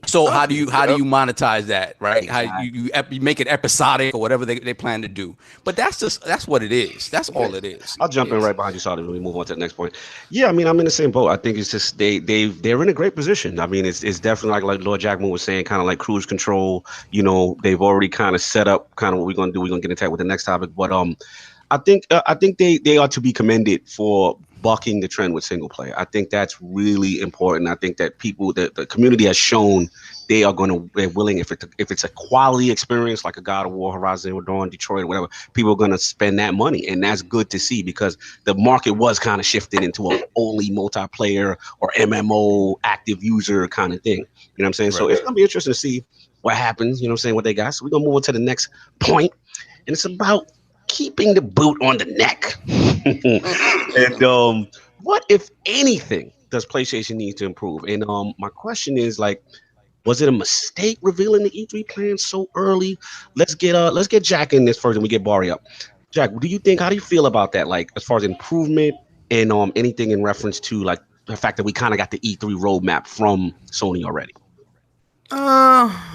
So how do you monetize that, right? Exactly. How you make it episodic or whatever they plan to do. But that's what it is. That's all it is. I'll jump in right behind you, Saudi, when we move on to the next point. Yeah, I mean, I'm in the same boat. I think it's just they're in a great position. I mean, it's definitely like Lord Jackmove was saying, kind of like cruise control. They've already kind of set up kind of what we're gonna do. We're gonna get into that with the next topic. But I think they are to be commended for bucking the trend with single player. I think that's really important. I think that the community has shown they're willing, if it's a quality experience like a God of War, Horizon Zero Dawn, Detroit, or whatever, people are going to spend that money. And that's good to see, because the market was kind of shifted into an only multiplayer or MMO active user kind of thing. You know what I'm saying? Right. So it's going to be interesting to see what happens, what they got. So we're going to move on to the next point, and it's about keeping the boot on the neck. And what, if anything, does PlayStation need to improve? And my question is, like, was it a mistake revealing the E3 plan so early? Let's get Jack in this first, and we get Bari up. Jack, how do you feel about that? Like, as far as improvement and anything in reference to like the fact that we kind of got the E3 roadmap from Sony already?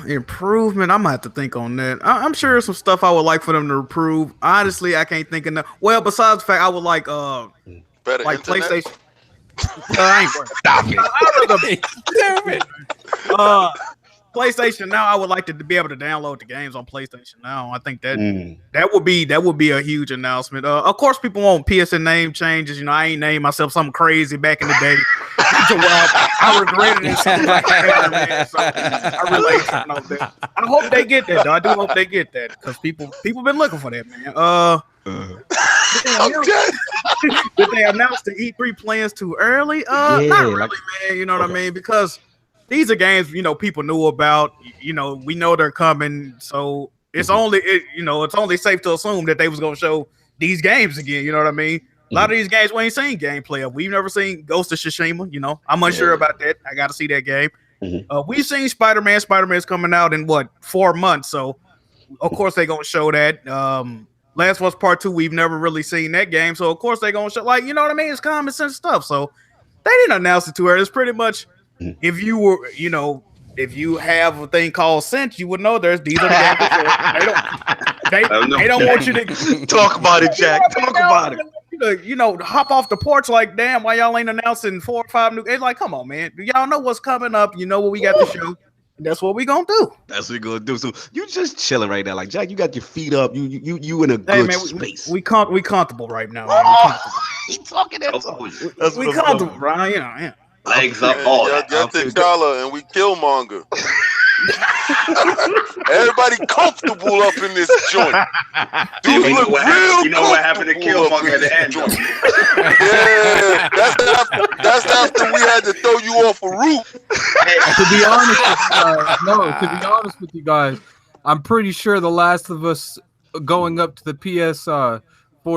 Improvement. I'm gonna have to think on that. I'm sure there's some stuff I would like for them to improve. Honestly, I can't think of enough. Well, besides the fact I would like Better like internet? PlayStation. I ain't worried. Stop it. PlayStation Now. I would like to be able to download the games on PlayStation Now. I think that would be a huge announcement. Of course, people want PSN name changes. You know, I ain't named myself something crazy back in the day. I regretted it. So I relate to that. I hope they get that. Though. I do hope they get that because people been looking for that, man. Did they announce the E3 plans too early? Not really, man. You know what I mean? Because these are games, you know, people knew about. You know, we know they're coming, so it's it's only safe to assume that they was gonna show these games again. You know what I mean? A lot of these games we ain't seen gameplay of. We've never seen Ghost of Tsushima. You know, I'm unsure about that. I got to see that game. We've seen Spider-Man. Spider-Man's coming out in 4 months, so of course they're gonna show that. Last of Us Part 2, we've never really seen that game, so of course they're gonna show. Like, you know what I mean? It's common sense stuff. So they didn't announce it too early. It's pretty much. If you were, you know, if you have a thing called Cinch, you would know these are the games. They don't want you to talk about it, Jack. Talk about it. You know, hop off the porch like, damn, why y'all ain't announcing 4 or 5 new? It's like, come on, man. Y'all know what's coming up. You know what we got to show. That's what we gonna do. That's what we gonna do. So you just chilling right now, like Jack. You got your feet up. You in a good space. We comfortable right now. Man. He talking that. We comfortable, Brian. Yeah. Legs up, all that. Get the collar and we Killmonger. Everybody comfortable up in this joint. Dude, you know what happened to Killmonger at the end. Yeah, that's after we had to throw you off a roof. To be honest with you guys, I'm pretty sure The Last of Us going up to the PS4,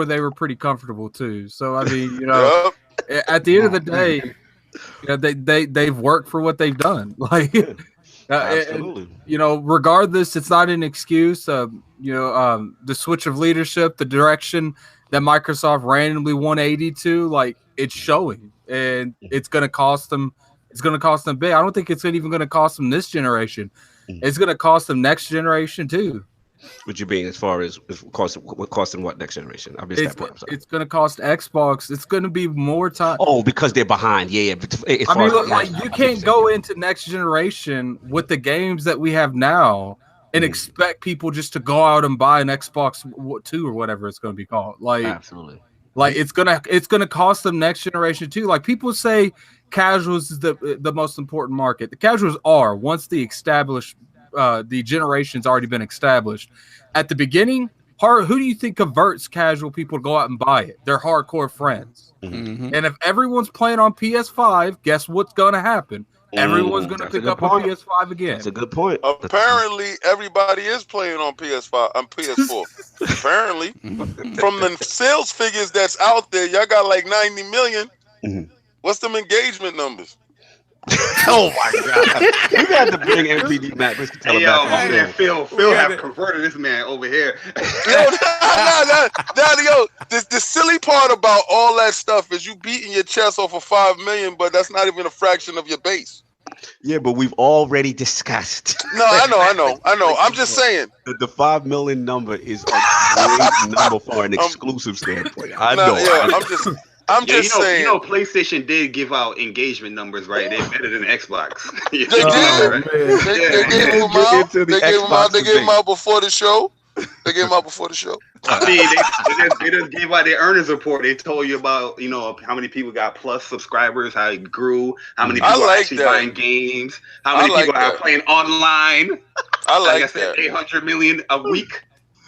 they were pretty comfortable too. So I mean, you know, at the end of the day. Yeah, they've worked for what they've done. Like, absolutely. And, you know, regardless, it's not an excuse. You know, the switch of leadership, the direction that Microsoft randomly 180 to, like, it's showing, and it's going to cost them. It's going to cost them big. I don't think it's even going to cost them this generation. It's going to cost them next generation too. What you mean as far as costing what next generation? I missed that part. It's going to cost Xbox. It's going to be more time. Oh, because they're behind. Yeah. I mean, look, like you can't go into next generation with the games that we have now and expect people just to go out and buy an Xbox 2 or whatever it's going to be called. Like, absolutely. Like it's gonna cost them next generation too. Like people say, casuals is the most important market. The casuals are once the generation's already been established. At the beginning, who do you think converts casual people to go out and buy it? They're hardcore friends. And if everyone's playing on PS5, guess what's going to happen? Everyone's going to pick up a PS5 again. That's a good point. Apparently, everybody is playing on PS5 on PS4. Apparently, from the sales figures that's out there, y'all got like 90 million. What's them engagement numbers? Oh my God! You got to bring MPD back. Hey, yo, my man Phil have converted this man over here. Yo, the silly part about all that stuff is you beating your chest off of 5 million, but that's not even a fraction of your base. Yeah, but we've already discussed. No, I know. I'm just saying the 5 million number is a great number for an exclusive standpoint. I know. I'm just saying. You know, PlayStation did give out engagement numbers, right? They're better than Xbox. They did. They gave them out. They gave them out before the show. I mean, they just gave out their earnings report. They told you about, you know, how many people got plus subscribers, how it grew, how many people are actually buying games, how many people are playing online. I said, 800 million a week.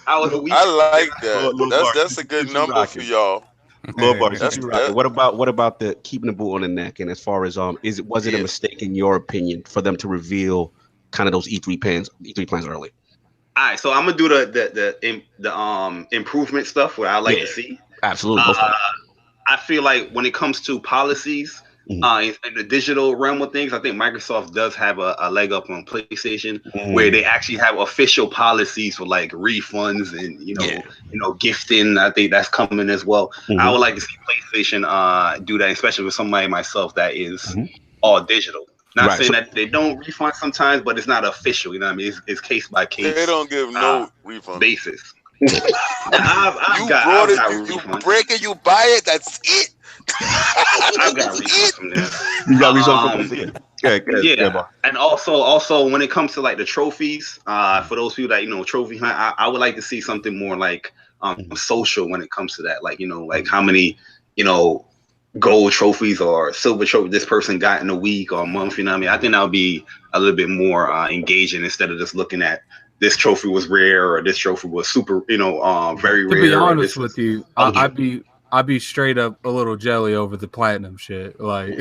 Hours a week. I like that. That's a good number for y'all. What about the keeping the boot on the neck? And as far as was it a mistake in your opinion for them to reveal kind of those E3 plans early? All right, so I'm gonna do the improvement stuff what I like to see. Absolutely. I feel like when it comes to policies in the digital realm of things, I think Microsoft does have a leg up on PlayStation, where they actually have official policies for like refunds and you know gifting. I think that's coming as well. I would like to see PlayStation do that, especially with somebody myself that is all digital. Not saying that they don't refund sometimes, but it's not official. You know what I mean? It's case by case. They don't give no refund basis. I've got you break it, you buy it. That's it. I've got refunds from there. You got refunds from there. Yeah. And also when it comes to like the trophies, for those people that trophy hunt, I would like to see something more like social when it comes to that. Like like how many gold trophies or silver trophy this person got in a week or a month. You know what I mean? I think that would be a little bit more engaging instead of just looking at this trophy was rare or this trophy was super, very rare. To be honest with you, I'd be straight up a little jelly over the platinum shit. Like,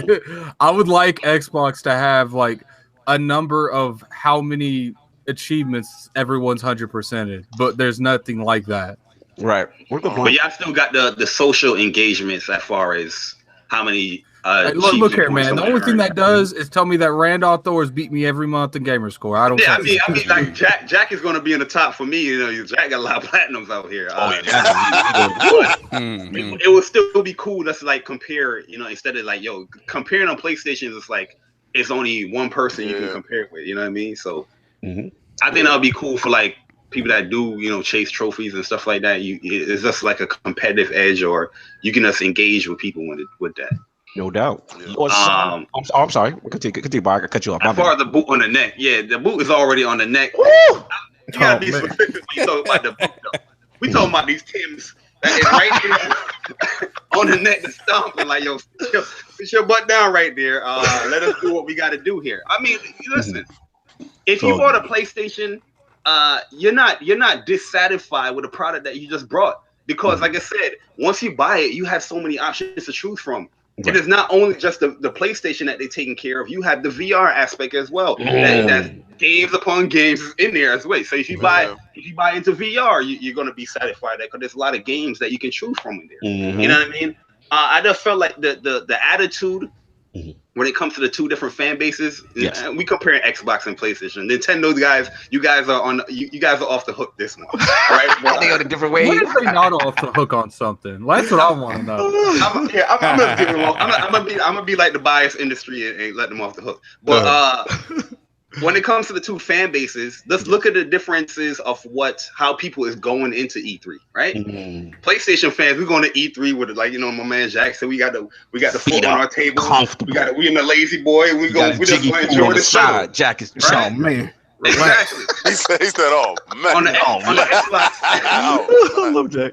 I would like Xbox to have like a number of how many achievements everyone's 100%ed, but there's nothing like that. Right. But y'all still got the social engagements as far as how many. Look here, man. The only thing that does is tell me that Randolph Thor's beat me every month in gamer score. I don't. Yeah, I mean, like Jack is going to be in the top for me. Jack got a lot of platinums out here. It would still be cool just like compare. Instead of like comparing on PlayStation is like it's only one person you can compare it with. You know what I mean? So I think that would be cool for like people that do chase trophies and stuff like that. It's just like a competitive edge, or you can just engage with people with that. No doubt. I'm sorry. Continue, Bari. I cut you off. As far as the boot on the neck, the boot is already on the neck. You gotta be specific when you talk about the boot, though. We talking about these Timbs that is right there on the neck to stomp and like, put your butt down right there. Let us do what we got to do here. I mean, listen, if you bought a PlayStation, you're not dissatisfied with the product that you just brought because, like I said, once you buy it, you have so many options to choose from. It is not only just the PlayStation that they're taking care of. You have the VR aspect as well. That's games upon games in there as well. So if you buy into VR, you're going to be satisfied because there's a lot of games that you can choose from in there. You know what I mean? I just felt like the attitude when it comes to the two different fan bases. We comparing Xbox and PlayStation. Nintendo guys, you guys are off the hook this month, right? They go a different way. When are they not off the hook on something? That's what I want to know. I'm gonna be like the biased industry and let them off the hook. But when it comes to the two fan bases, let's look at the differences of how people is going into E3, right? PlayStation fans, we're going to E3 with my man Jack said we got the foot on our table. We in the lazy boy. We just want to enjoy the show. Jack is right? Oh man. Exactly. He said, "Oh man." On the Xbox, I love Jack.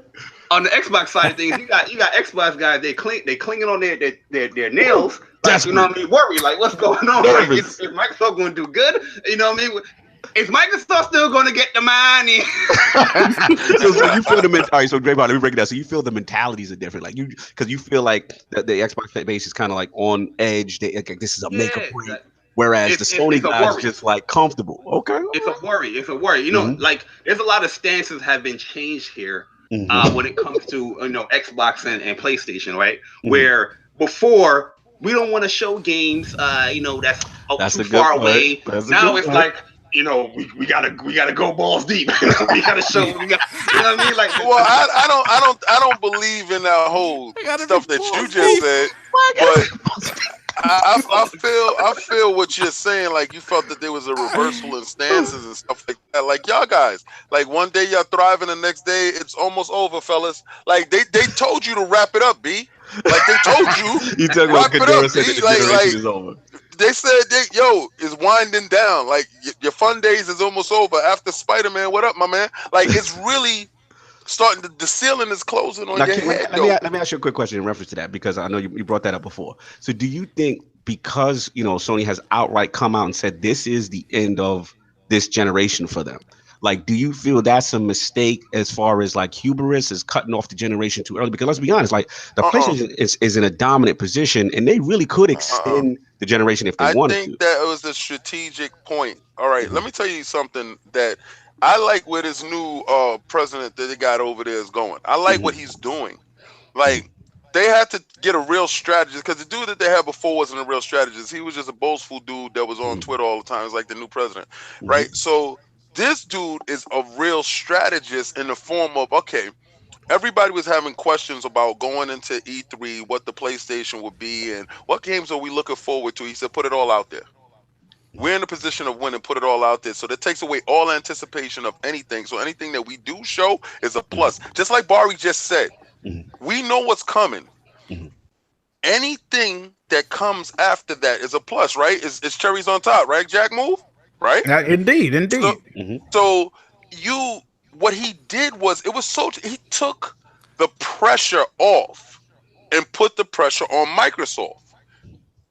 On the Xbox side of things, you got Xbox guys. They clinging on their nails. Like, you know what I mean? Worry, like what's going on? Like, is Microsoft going to do good? You know what I mean? Is Microsoft still going to get the money? so you feel the mentality. All right, so Draymond, let me break it down. So you feel the mentalities are different, like because you feel like the Xbox base is kind of like on edge. This is a make or break. Whereas the Sony guys just like comfortable. Okay. It's a worry. Like there's a lot of stances have been changed here when it comes to Xbox and PlayStation, right? Where before we don't want to show games, that's too far away. Now it's like we gotta go balls deep. We gotta show. You know what I mean? Like, well, I don't believe in that whole stuff that you just said, but. I feel what you're saying. Like you felt that there was a reversal in stances and stuff like that. Like y'all guys, like one day y'all thriving, the next day it's almost over, fellas. Like they told you to wrap it up, B. Like they told you. You talking about Kadura said the generation is over. They said, it's winding down. Like your fun days is almost over. After Spider-Man, what up, my man? Like it's really. Starting the ceiling is closing on your head. Let me ask you a quick question in reference to that because I know you brought that up before. So do you think because Sony has outright come out and said this is the end of this generation for them, like do you feel that's a mistake as far as like hubris is cutting off the generation too early? Because let's be honest, like the PlayStation is in a dominant position and they really could extend the generation if they wanted to. I think that was a strategic point. All right, let me tell you something that I like where this new president that they got over there is going. I like what he's doing. Like, they had to get a real strategist because the dude that they had before wasn't a real strategist. He was just a boastful dude that was on Twitter all the time. It's like the new president, right? So this dude is a real strategist in the form of, okay, everybody was having questions about going into E3, what the PlayStation would be, and what games are we looking forward to. He said, put it all out there. We're in a position of winning, put it all out there. So that takes away all anticipation of anything. So anything that we do show is a plus. Just like Bari just said, we know what's coming. Anything that comes after that is a plus, right? It's cherries on top, right, Jack Move? Right? Indeed. So what he did was, he took the pressure off and put the pressure on Microsoft.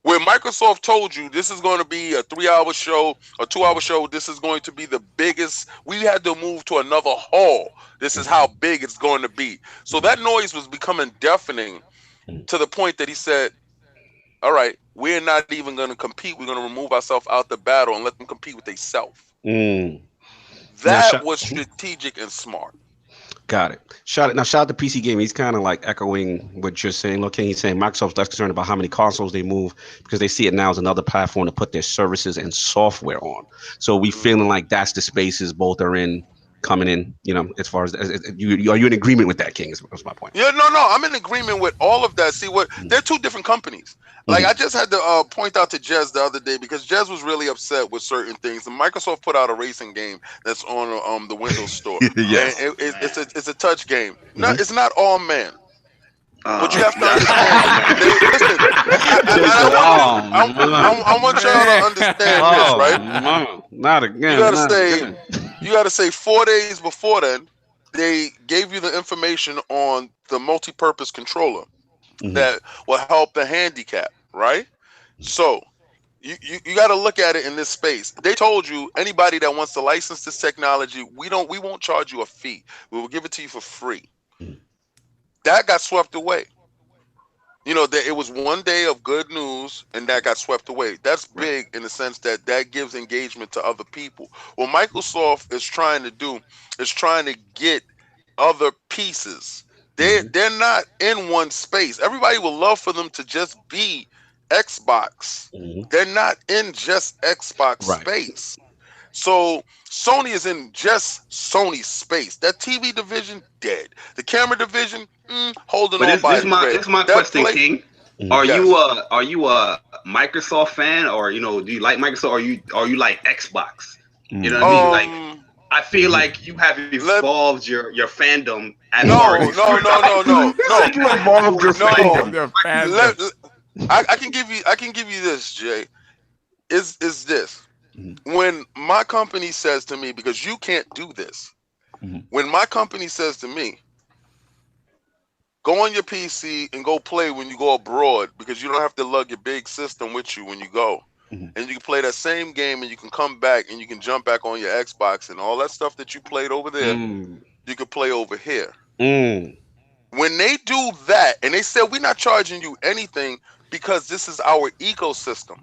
Where Microsoft told you this is going to be a 3-hour show, a 2-hour show, this is going to be the biggest. We had to move to another hall. This is how big it's going to be. So that noise was becoming deafening to the point that he said, all right, we're not even going to compete. We're going to remove ourselves out the battle and let them compete with themselves. That was strategic and smart. Got it. Shout out to PC Gaming. He's kind of like echoing what you're saying. Look, he's saying Microsoft's less concerned about how many consoles they move because they see it now as another platform to put their services and software on. So we feeling like that's the spaces both are in, coming in, as far as are you in agreement with that, King? Is my point. Yeah, no, I'm in agreement with all of that. See, they're two different companies. Like I just had to point out to Jez the other day because Jez was really upset with certain things. And Microsoft put out a racing game that's on the Windows Store. Yes. And it's a touch game. It's not all man. But you have to understand. Listen, I want y'all to understand this, right? Not again. You gotta say 4 days before then, they gave you the information on the multi-purpose controller that will help the handicap, right? So you got to look at it in this space. They told you anybody that wants to license this technology, we won't charge you a fee. We will give it to you for free. That got swept away. It was 1 day of good news and that got swept away. That's big in the sense that gives engagement to other people. What Microsoft is trying to do is trying to get other pieces. They're not in one space. Everybody would love for them to just be Xbox. They're not in just Xbox space. So Sony is in just Sony space. That TV division dead. The camera division holding on by the thread. This is my question, King. Are you a Microsoft fan, or do you like Microsoft, or you like Xbox? You know what I mean? Like, I feel like you have evolved your fandom. No. You evolved your fandom. I can give you this, Jay. Is this when my company says to me, because you can't do this, when my company says to me, go on your PC and go play when you go abroad, because you don't have to lug your big system with you when you go. And you can play that same game and you can come back and you can jump back on your Xbox and all that stuff that you played over there, you can play over here. When they do that and they said, we're not charging you anything because this is our ecosystem,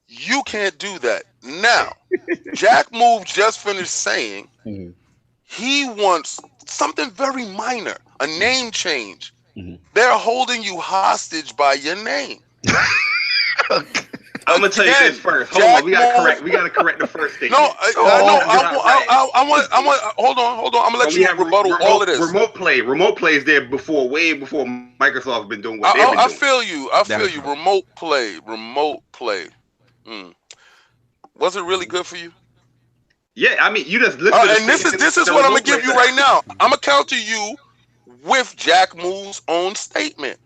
you can't do that. Now, Jack Move just finished saying he wants something very minor, a name change. They're holding you hostage by your name. I'm gonna tell you this first. Hold on, we gotta correct the first thing. No, I want. Hold on. I'm gonna let you rebuttal all of this. Remote play is there way before Microsoft been doing what they've been doing. I feel you. Remote play. Was it really good for you? Yeah, I mean, you just listen. And this is what I'm gonna give you right now. I'm gonna counter you with Jack Move's own statement.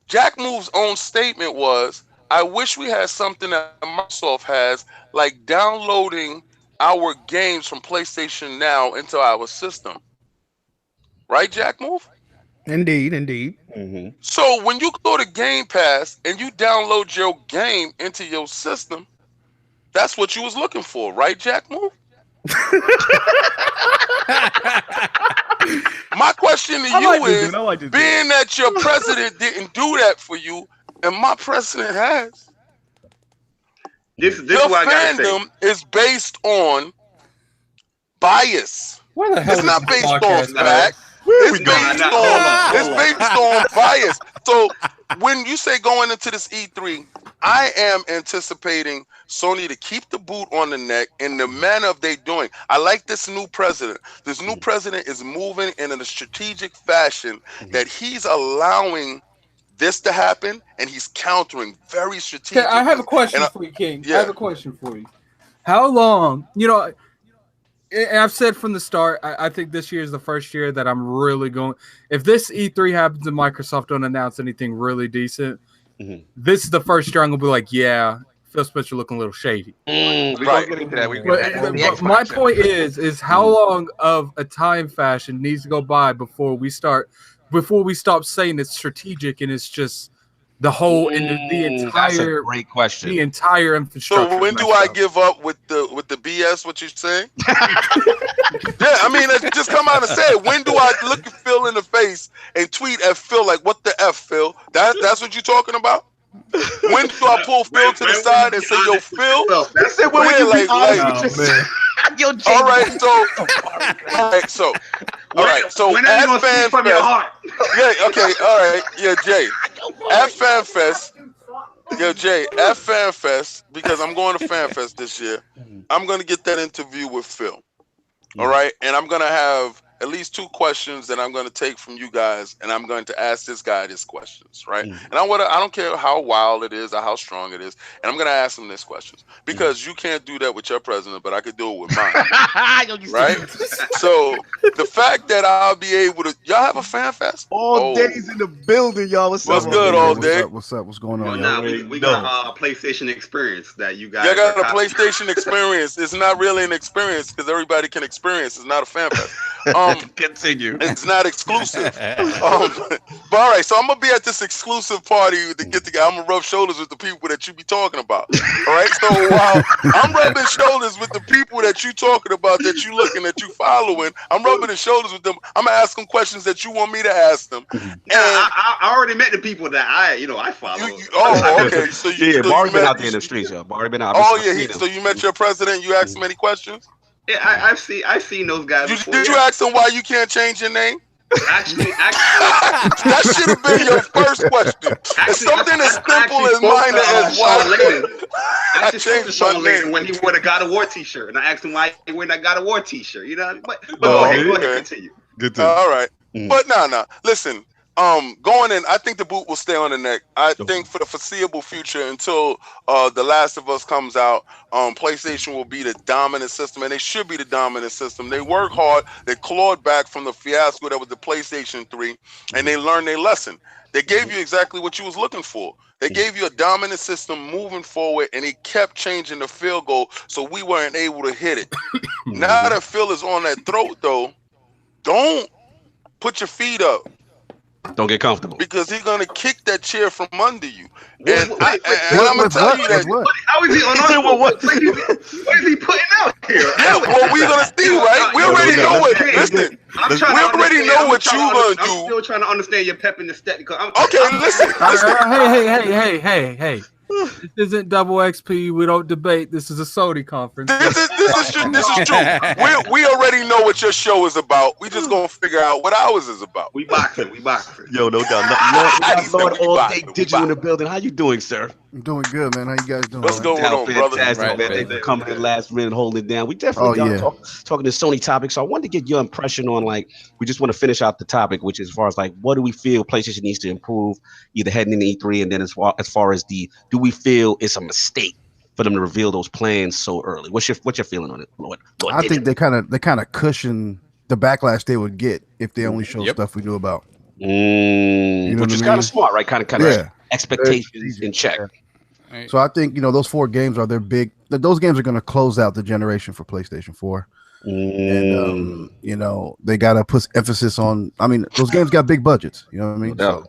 Jack Move's own statement was, I wish we had something that Microsoft has, like downloading our games from PlayStation Now into our system. Right, Jack Move? Indeed. So when you go to Game Pass and you download your game into your system, that's what you was looking for, right, Jack Move? My question to you is, being that your president didn't do that for you, and my president has, this your fandom is based on bias. It's not based on fact. It's based on bias. So when you say going into this E3, I am anticipating Sony to keep the boot on the neck in the manner of they doing. I like this new president. This new president is moving in a strategic fashion that he's allowing this to happen, and he's countering very strategically. Okay, I have a question for you, King. Yeah. I have a question for you. How long, and I've said from the start, I think this year is the first year that I'm really going. If this E3 happens and Microsoft don't announce anything really decent, this is the first year I'm going to be like, yeah, Phil Spencer looking a little shady. We're going to get into that. But my point is how long of a time fashion needs to go by before we stop saying it's strategic and it's just the whole the entire that's a great question. The entire infrastructure. So when do I give up with the BS? What you're saying? Yeah, I mean, just come out and say it. When do I look at Phil in the face and tweet at Phil like, "What the F, Phil?" That's what you're talking about. When do I pull Phil to the side and say, "Yo, Phil"? They said, "When would you be honest with Yo, all right, so when are you gonna speak from your heart? Yeah, okay, all right, yeah, Jay. At FanFest, Jay, at FanFest, because I'm going to FanFest this year, I'm gonna get that interview with Phil. All right, and I'm gonna have at least 2 questions that I'm going to take from you guys, and I'm going to ask this guy these questions, right? And I don't care how wild it is or how strong it is, and I'm going to ask him these questions because you can't do that with your president, but I could do it with mine, right? So the fact that I'll be able to, y'all have a fan fest? All Day's in the building, y'all. What's good, All Day? What's up? What's going on? Now we got a PlayStation experience that you guys. Y'all got a PlayStation experience. It's not really an experience because everybody can experience. It's not a fan fest. Continue. It's not exclusive. But all right, so I'm gonna be at this exclusive party to get together. I'm gonna rub shoulders with the people that you be talking about. All right, so while I'm rubbing shoulders with the people that you talking about, that you looking, that you following, I'm rubbing the shoulders with them. I'm gonna ask them questions that you want me to ask them. And I already met the people that I follow. Okay. So Bari been out there in the streets, yo. Bari been out. So you met your president. You asked him any questions? Yeah, I've seen those guys. Did you ask them why you can't change your name? Actually, that should have been your first question. It's something as simple as minor as why I changed Sean Layden when he wore the God of War T-shirt, and I asked him why he wore that God of War T-shirt. You know, but go ahead, continue. Good. All right, but no. Listen. Going in, I think the boot will stay on the neck. I think for the foreseeable future, until The Last of Us comes out, PlayStation will be the dominant system, and they should be the dominant system. They work hard. They clawed back from the fiasco that was the PlayStation 3, and they learned their lesson. They gave you exactly what you was looking for. They gave you a dominant system moving forward, and he kept changing the field goal, so we weren't able to hit it. Now that Phil is on that throat, though, don't put your feet up. Don't get comfortable. Because he's going to kick that chair from under you. And I'm going to tell you that. How is he on what is he putting out here? Yeah, well, we're going to see, right? We already know what. Listen, we already know what you're going to do. I'm still trying to understand your pep in the step. Okay, listen. Hey. This isn't double XP. We don't debate. This is a Sony conference. This is true. We already know what your show is about. We just gonna figure out what ours is about. We boxing. Yo, no doubt. Lord All Day Digital in the building. How you doing, sir? I'm doing good, man. How you guys doing? What's going on, brother? Fantastic, man. Thanks for coming in last minute and holding it down. We definitely talking to Sony topics. So I wanted to get your impression on, like, we just want to finish out the topic, which is as far as like, what do we feel PlayStation needs to improve, either heading into E3, and then as far as do we feel it's a mistake for them to reveal those plans so early? What's your feeling on it, Lord? I think they kind of cushion the backlash they would get if they only show stuff we knew about. You know, which is kind of smart, right? Kind of expectations in check. Right. So I think those 4 games are their big. Those games are going to close out the generation for PlayStation 4, and they got to put emphasis on. I mean, those games got big budgets. You know what I mean? So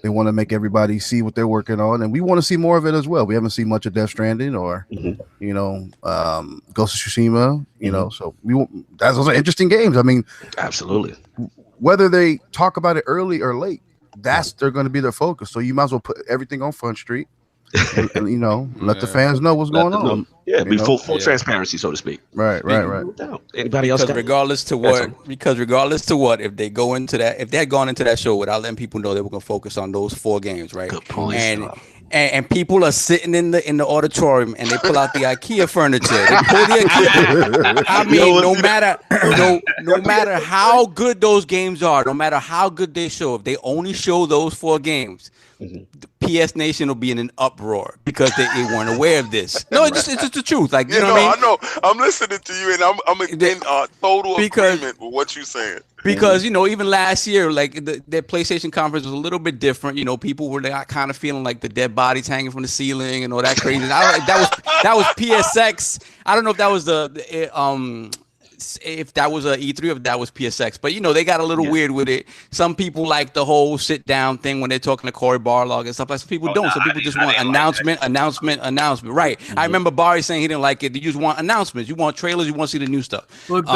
they want to make everybody see what they're working on, and we want to see more of it as well. We haven't seen much of Death Stranding or Ghost of Tsushima. So those are interesting games. I mean, absolutely. Whether they talk about it early or late, they're going to be their focus. So you might as well put everything on Front Street. and let the fans know what's going on. Be full transparency, so to speak. Right. Anybody else? Regardless to what, if they go into that, if they had gone into that show without letting people know they were going to focus on those 4 games, right? Good point. And people are sitting in the auditorium and they pull out the IKEA furniture. They pull the IKEA. I mean, no matter how good those games are, no matter how good they show, if they only show those 4 games, PS Nation will be in an uproar because they weren't aware of this. No, it's just the truth. Like, you know what I mean? I know. I'm listening to you, and I'm in total agreement with what you're saying. Because, even last year, like their PlayStation conference was a little bit different. People were kind of feeling like the dead bodies hanging from the ceiling and all that crazy. That was PSX. I don't know if that was if that was a E3 or if that was PSX, but they got a little weird with it. Some people like the whole sit down thing when they're talking to Corey Barlog and stuff. Like some people don't. Some people just want announcement. Right. I remember Bari saying he didn't like it. You just want announcements. You want trailers. You want to see the new stuff. Look,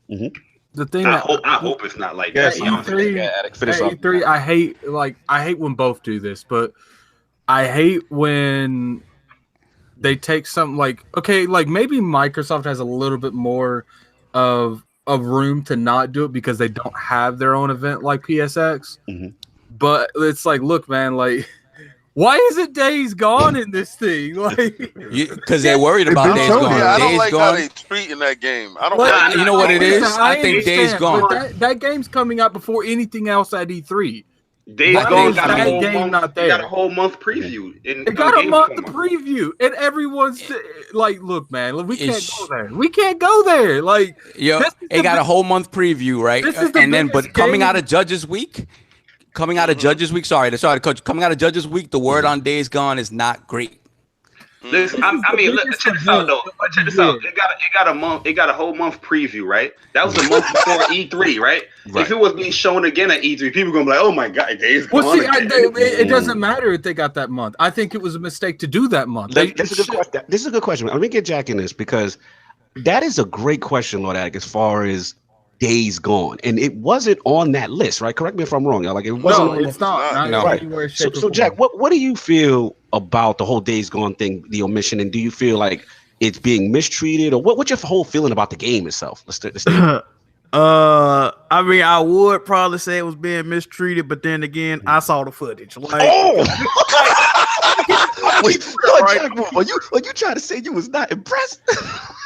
the thing I hope it's not like that. E3, I hate when both do this, but I hate when they take something like maybe Microsoft has a little bit more of room to not do it because they don't have their own event like PSX. But it's like, look, man, like, why is it Days Gone in this thing? Like, because they're worried about Days Gone. Yeah, I don't like how Gone. they treat in that game. I don't. Like, you know what it is? I think Days Gone. That game's coming out before anything else at E3. Days Gone got a whole month preview. It got a month preview, and everyone's like, "Look, man, we can't go there. We can't go there." Like, it got a whole month preview, right? And then, but coming out of Judges Week, coming out of Judges Week, coming out of Judges Week, the word on Days Gone is not great. Listen, check this out though. Check this out. It got a whole month preview, right? That was a month before E3, right? If it was being shown again at E3, people gonna be like, "Oh my god, Days Gone." Well, see, it doesn't matter if they got that month. I think it was a mistake to do that month. This is a good question. Let me get Jack in this because that is a great question, Lord Attic, as far as Days Gone, and it wasn't on that list, right? Correct me if I'm wrong. Like, it wasn't. No, it's not. Right. So Jack, what do you feel about the whole Days Gone thing, the omission, and do you feel like it's being mistreated, or what's your whole feeling about the game itself? I would probably say it was being mistreated, but then again, I saw the footage. Like, wait, are you trying to say you was not impressed?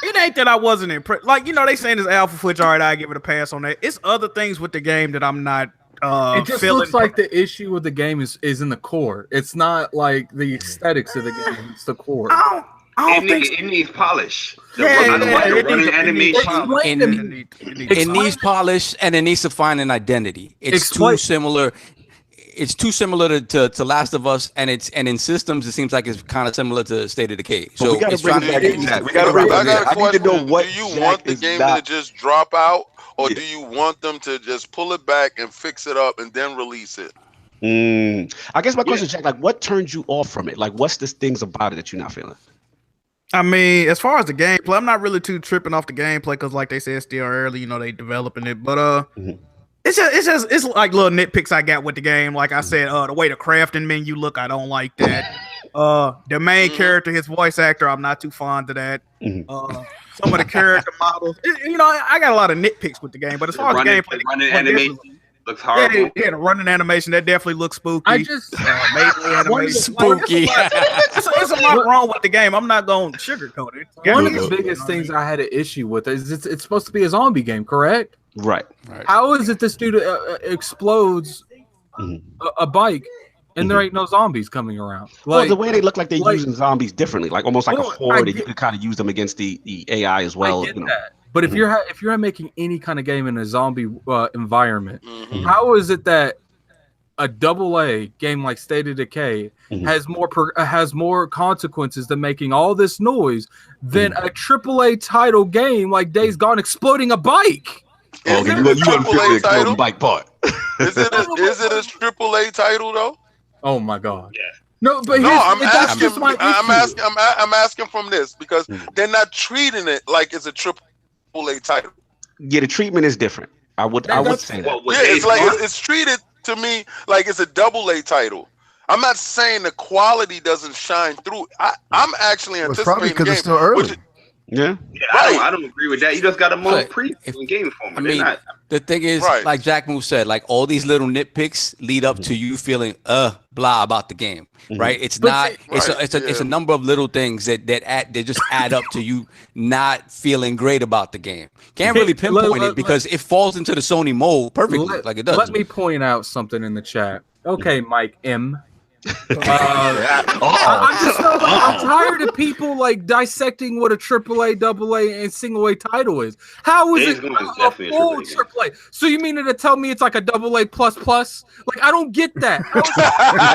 It ain't that I wasn't impressed. Like, they saying this alpha footage. All right, I give it a pass on that. It's other things with the game that I'm not. It just looks like the issue with the game is in the core. It's not like the aesthetics of the game. It's the core. It needs polish. It needs polish, and it needs to find an identity. It's too similar. It's too similar to Last of Us, and in systems it seems like it's kind of similar to State of Decay. So we got to bring it back. I got a question. Do you want the game to just drop out, or do you want them to just pull it back and fix it up and then release it? I guess my question is, Jack, like, what turns you off from it? Like, what's the things about it that you're not feeling? I mean, as far as the gameplay, I'm not really too tripping off the gameplay because, like they said, it's still early. They developing it, but it's like little nitpicks I got with the game. Like I said, the way the crafting menu look, I don't like that. The main character, his voice actor, I'm not too fond of that. Some of the character models, I got a lot of nitpicks with the game. But as far as the gameplay, running animation looks horrible. Yeah, the running animation that definitely looks spooky. I just spooky. There's a lot wrong with the game. I'm not going to sugarcoat it. One of the biggest things I had an issue with is it's supposed to be a zombie game, correct? Right. How is it this dude explodes a bike and there ain't no zombies coming around? Like, the way they look like they're using zombies differently, like almost like a horde, and you can kind of use them against the AI as well. I get that. But if you're making any kind of game in a zombie environment, how is it that a AA game like State of Decay has more consequences than making all this noise than a AAA title game like Days Gone exploding a bike? Is it a AAA title? Bike part. Is it a AAA title though? Oh my god! Yeah. No, but I'm asking from this because they're not treating it like it's a AAA title. Yeah, the treatment is different. I would say that. It's like it's treated to me like it's a AA title. I'm not saying the quality doesn't shine through. I'm actually anticipating. It's probably because it's still early. Yeah. I don't agree with that. You just got a month preview in game format. The thing is, like Jack Move said, like all these little nitpicks lead up to you feeling blah about the game, right? It's not. It's a number of little things that just add up to you not feeling great about the game. Can't really pinpoint it because it falls into the Sony mold perfectly, like it does. Let me point out something in the chat. Okay, Mike M. I'm tired of people like dissecting what a AAA, AA, and single A title is. How is it a full AAA? So you mean to tell me it's like a AA plus plus? Like I don't get that.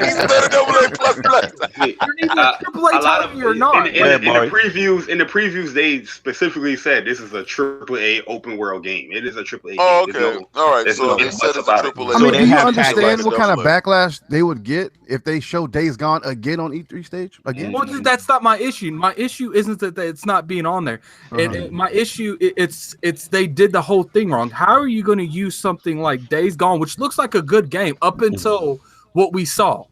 He's better AA plus plus. You're neither a AAA title or not. In the previews, they specifically said this is a AAA open world game. It is a AAA. Oh, okay. All right. So they said it's a AAA. I mean, do you understand what kind of backlash they would get if they show Days Gone again on E3 stage again? Well, that's not my issue. My issue isn't that it's not being on there. My issue it's they did the whole thing wrong. How are you going to use something like Days Gone, which looks like a good game up until what we saw?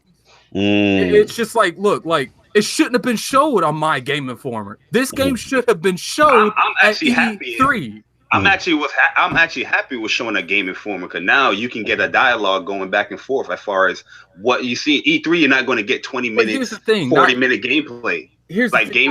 It's just like, look, like it shouldn't have been showed on My Game Informer. This game should have been showed at E3. I'm actually happy with showing a Game Informer because now you can get a dialogue going back and forth as far as what you see. E3, you're not going to get 20 minutes, 40-minute gameplay. Here's the thing,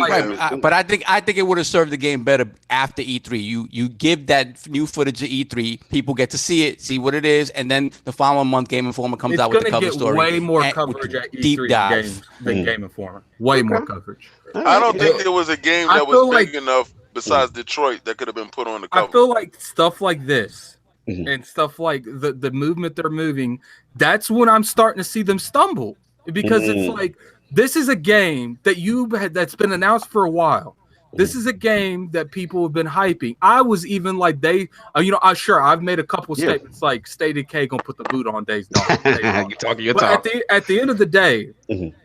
but I think it would have served the game better after E3. You give that new footage of E3, people get to see it, see what it is, and then the following month, Game Informer comes out with the cover story. Way more coverage at E3 than Game Informer. Way more coverage. I don't think there was a game that was big enough besides Detroit that could have been put on the cover. I feel like stuff like this and stuff like the movement they're moving, that's when I'm starting to see them stumble because it's like this is a game that's been announced for a while. This is a game that people have been hyping. I was even like I've made a couple statements like State of K gonna put the boot on Days Gone. You're talking. At the end of the day,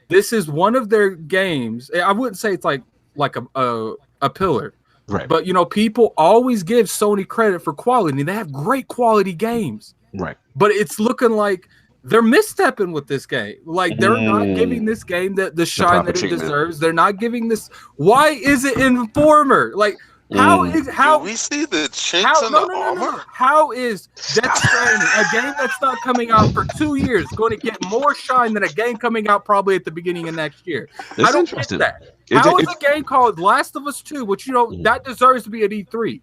this is one of their games. I wouldn't say it's like a pillar. Right. But people always give Sony credit for quality. They have great quality games. Right. But it's looking like they're misstepping with this game. Like they're not giving this game the shine that it deserves. They're not giving this. Why is it Informer? Like how Do we see the chinks in the armor? How is Death Stranding, a game that's not coming out for 2 years, going to get more shine than a game coming out probably at the beginning of next year? I don't get that. How is a game called Last of Us 2, which that deserves to be at E3,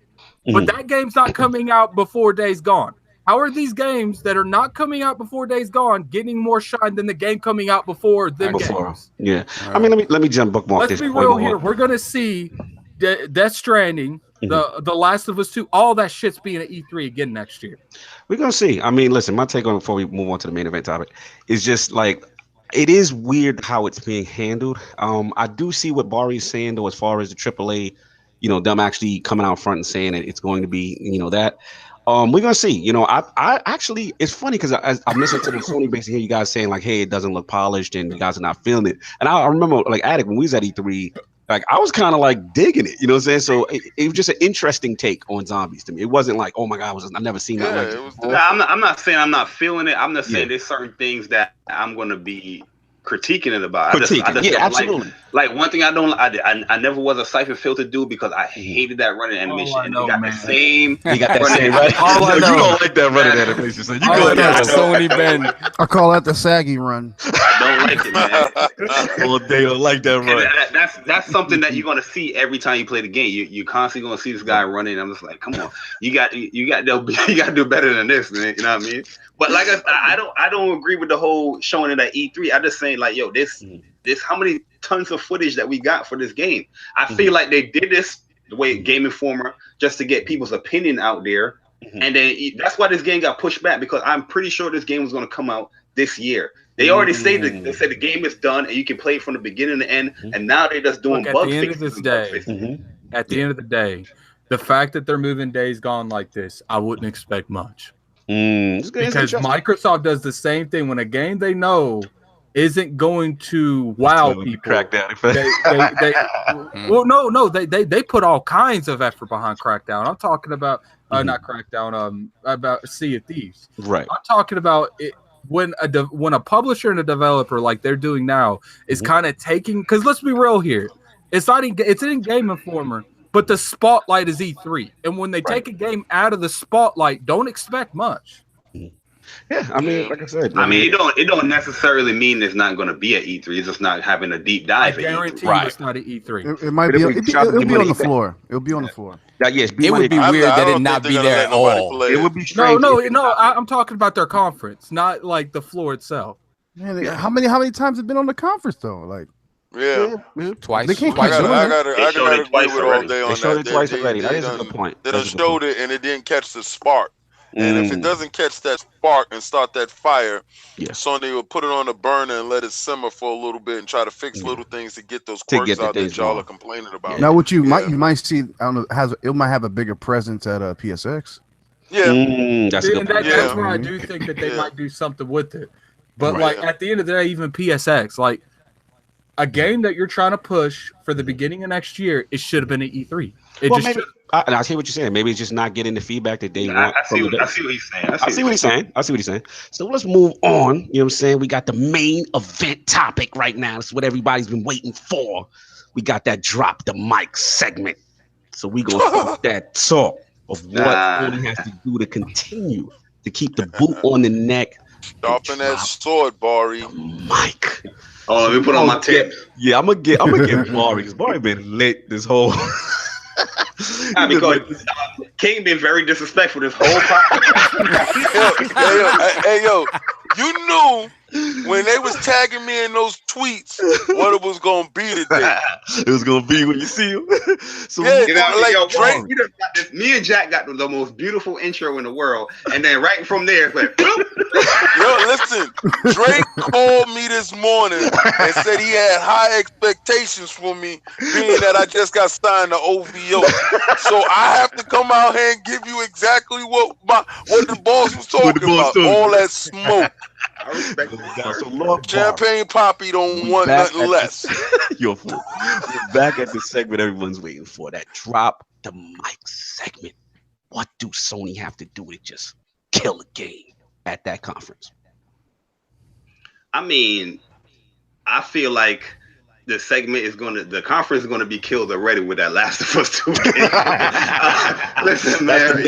but that game's not coming out before Days Gone? How are these games that are not coming out before Days Gone getting more shine than the game coming out before them games? Yeah, I mean, let me jump bookmark this. Let's be real here. We're gonna see Death Stranding, the Last of Us 2, all that shit's being at E3 again next year. We're gonna see. I mean, listen, my take on it before we move on to the main event topic is just like it is weird how it's being handled. I do see what Bari is saying though, as far as the AAA, them actually coming out front and saying that it's going to be, that. We're gonna see. I actually, it's funny because I'm listening to the Sony base and hear you guys saying like, "Hey, it doesn't look polished," and you guys are not feeling it. And I remember like Attic when we was at E3, like I was kind of like digging it. You know what I'm saying? So it was just an interesting take on zombies to me. It wasn't like, "Oh my God, I've never seen that." I'm not saying I'm not feeling it. I'm not saying there's certain things that I'm gonna be critiquing it about. I just absolutely. Like one thing I never was a Cypher Filter dude because I hated that running animation. I know, got man. the same. You got that same right. You don't like that running animation, so you go that Sony Ben. I call that the saggy run. I don't like it, man. Well, they don't like that run. That's something that you're gonna see every time you play the game. You constantly gonna see this guy running. I'm just like, come on, you got to do better than this, man. You know what I mean? But like I don't agree with the whole showing it at E3. I just saying like, yo, this how many tons of footage that we got for this game? I feel like they did this the way Game Informer just to get people's opinion out there, and then that's why this game got pushed back because I'm pretty sure this game was going to come out this year. They already said the game is done and you can play it from the beginning to end, and now they're just doing bug fixes. At the end of the day, the fact that they're moving Days Gone like this, I wouldn't expect much. Because Microsoft does the same thing when a game they know isn't going to wow people. Crackdown. They put all kinds of effort behind Crackdown. I'm talking about not Crackdown. About Sea of Thieves. Right. I'm talking about it when a publisher and a developer like they're doing now is kind of taking. Because let's be real here, it's in Game Informer. but the spotlight is E3. And when they take a game out of the spotlight, don't expect much. Yeah, I mean, like I said, it don't necessarily mean it's not going to be at E3. It's just not having a deep dive. I guarantee at E3. it's not at E3. It might be. It'll be on the floor. It'll be on the floor. Yes, it would be weird that it not be there at all. It would be strange. No. I'm talking about their conference, not like the floor itself. Man, how many times have been on the conference though? Like, twice. They can't I gotta agree with all day on They showed it that. twice already. That is a good point. They done showed it and it didn't catch the spark. And if it doesn't catch that spark and start that fire, Sony will put it on the burner and let it simmer for a little bit and try to fix little things to get those quirks out that y'all are complaining about. Now, what you might see, I don't know, it might have a bigger presence at PSX. Yeah, that's where I do think that they might do something with it. But like at the end of the day, even PSX, like a game that you're trying to push for the beginning of next year, it should have been at E3. I see what you're saying. Maybe it's just not getting the feedback that they want. I see what he's saying. I see what he's saying. So let's move on. You know what I'm saying? We got the main event topic right now. It's what everybody's been waiting for. We got that drop the mic segment. So we gonna start that talk of what Sony has to do to continue to keep the boot on the neck. Sharpen that sword, Bari. Mike. Oh, let me put on my tips. Yeah, I'm gonna get Bari because Bari been lit this whole. Because King been very disrespectful this whole time. hey, yo, you knew when they was tagging me in those tweets what it was gonna be today. It was gonna be when you see him. So Drake. Me and Jack got the most beautiful intro in the world, and then right from there, it's like, yo, listen, Drake called me this morning and said he had high expectations for me, being that I just got signed to OVO. So I have to come out here and give you exactly what the boss was talking about. All that smoke. I respect that. So Champagne Poppy don't want nothing less. You're fool. We're back at the segment everyone's waiting for. That drop the mic segment. What do Sony have to do to just kill a game at that conference? I mean, I feel like the conference is gonna be killed already with that Last of Us 2 game. Listen, man,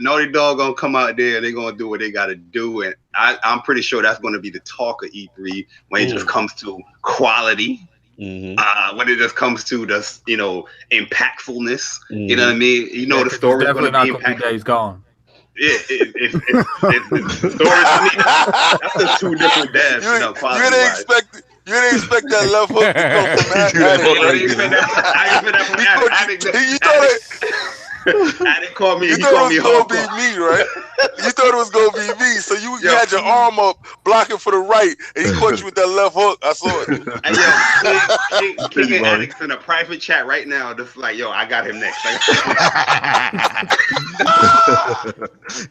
Naughty Dog gonna come out there and they're gonna do what they gotta do, and I'm pretty sure that's gonna be the talk of E3 when it just comes to quality. When it just comes to the impactfulness, you know what I mean. The story is gonna be impactful. Days gone. It's story. I mean, that's just two different devs. You didn't expect that left hook to come from Addict called me. You thought it was gonna be me, right? You thought it was gonna be me. So you had your arm up blocking for the right, and he caught you with that left hook. I saw it. And King and Addict's in a private chat right now, just like, yo, I got him next.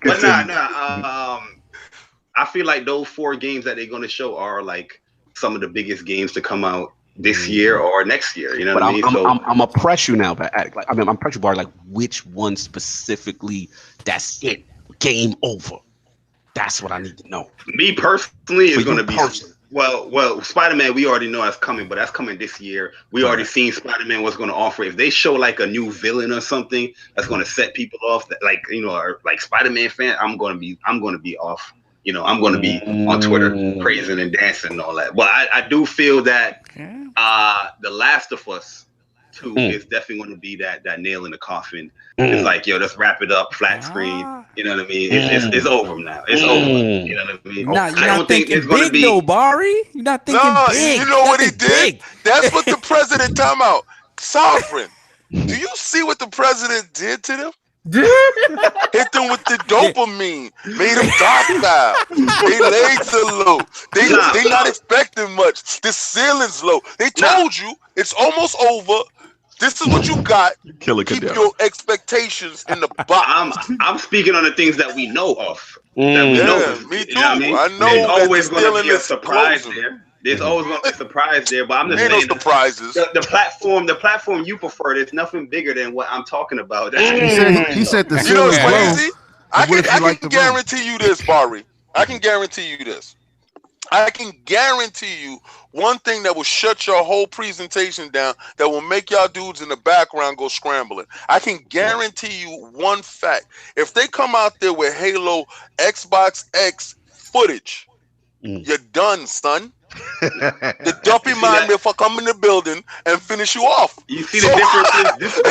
But I feel like those 4 games that they're gonna show are like some of the biggest games to come out this year or next year. You know what I mean? I'm gonna press you now, but I'm press you, Bari. Like, which one specifically? That's it. Game over. That's what I need to know. Me personally is going to be well. Spider-Man, we already know that's coming, but that's coming this year. We already seen Spider-Man what's going to offer. If they show like a new villain or something that's going to set people off, that like Spider-Man fan, I'm going to be off. I'm going to be on Twitter praising and dancing and all that. But I do feel that The Last of Us 2 is definitely going to be that nail in the coffin. It's like, yo, let's wrap it up, flat screen. You know what I mean? It's over now. It's over. You know what I mean? You're not thinking big, though, Bari. You're not thinking big. You know what he did? That's what the president talking about. Sovereign. Do you see what the president did to them? Hit them with the dopamine, made them docile. Their legs are low. They not expecting much. The ceiling's low. They told you it's almost over. This is what you got. Keep your expectations in the box. I'm speaking on the things that we know of. Me too. I know there's always going to be a surprise there. There's always going to be a surprise there, but I'm just saying no surprises. The platform you prefer, there's nothing bigger than what I'm talking about. He said the you know what's crazy? I can guarantee you this, Bari. I can guarantee you this. I can guarantee you one thing that will shut your whole presentation down, that will make y'all dudes in the background go scrambling. I can guarantee you one fact. If they come out there with Halo Xbox X footage, you're done, son. The dumpy mind if I come in the building and finish you off. You see the difference? This is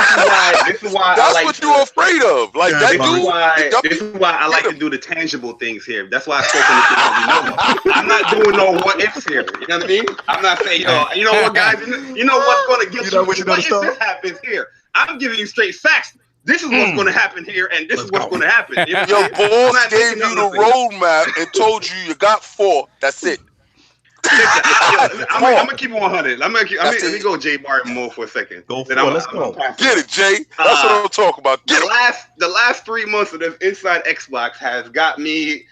why that's I like what you're afraid of. Like that dude. This is why I like to do the tangible things here. That's why I spoke on this. I'm not doing no what ifs here. You know what I mean? I'm not saying, you know what, guys? You know what's going to get you? What if this happens here? I'm giving you straight facts. This is what's going to happen here, and this is what's going to happen. Your boss gave you the roadmap and told you got 4. That's it. I'm gonna keep it 100. Let me go Jay Barton more for a second. Go for it. Let's go. Get it, Jay. That's what I'm talking about. The last 3 months of this Inside Xbox has got me.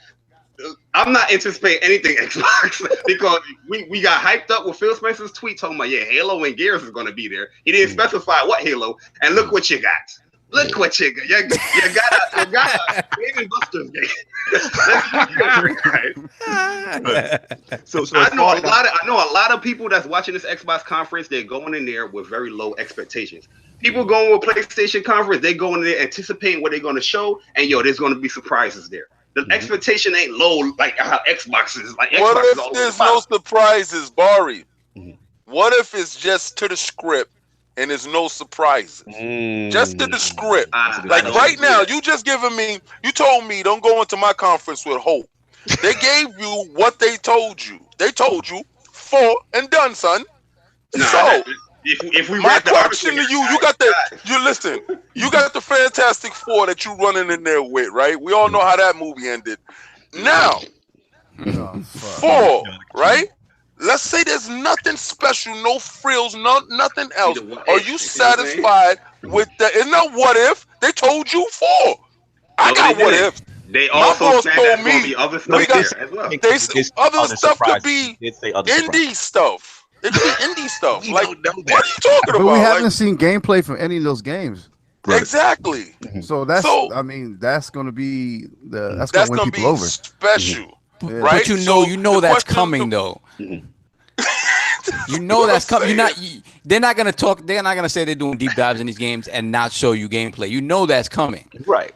I'm not anticipating anything Xbox because we got hyped up with Phil Spencer's tweet talking about Halo and Gears is gonna be there. He didn't specify what Halo, and look what you got. Look what you got. You got a Dave & Buster's game. So I know a lot of people that's watching this Xbox conference, they're going in there with very low expectations. People going with PlayStation conference, they go in there anticipating what they're going to show, and there's going to be surprises there. The expectation ain't low like how Xbox is. Like, what if there's no surprises, Bari? What if it's just to the script? And there's no surprises. Just to the script. Like right now, you just giving me, you told me don't go into my conference with hope. They gave you what they told you. They told you 4 and done, son. So if we my question to you got the Fantastic Four that you running in there with, right? We all know how that movie ended. Now, 4, right? Let's say there's nothing special, no frills, nothing else. Are you satisfied with that? Isn't that what if? They told you 4. I got what if. They also said there's going to be other stuff there as well. Other stuff could be indie stuff. It could be indie stuff. Like, what are you talking about? But we haven't seen gameplay from any of those games. Right. Exactly. So that's going to be that's going to win people over. Special. Right? But you know that's coming though. You know that's coming. They're not gonna talk. They're not gonna say they're doing deep dives in these games and not show you gameplay. You know that's coming. Right.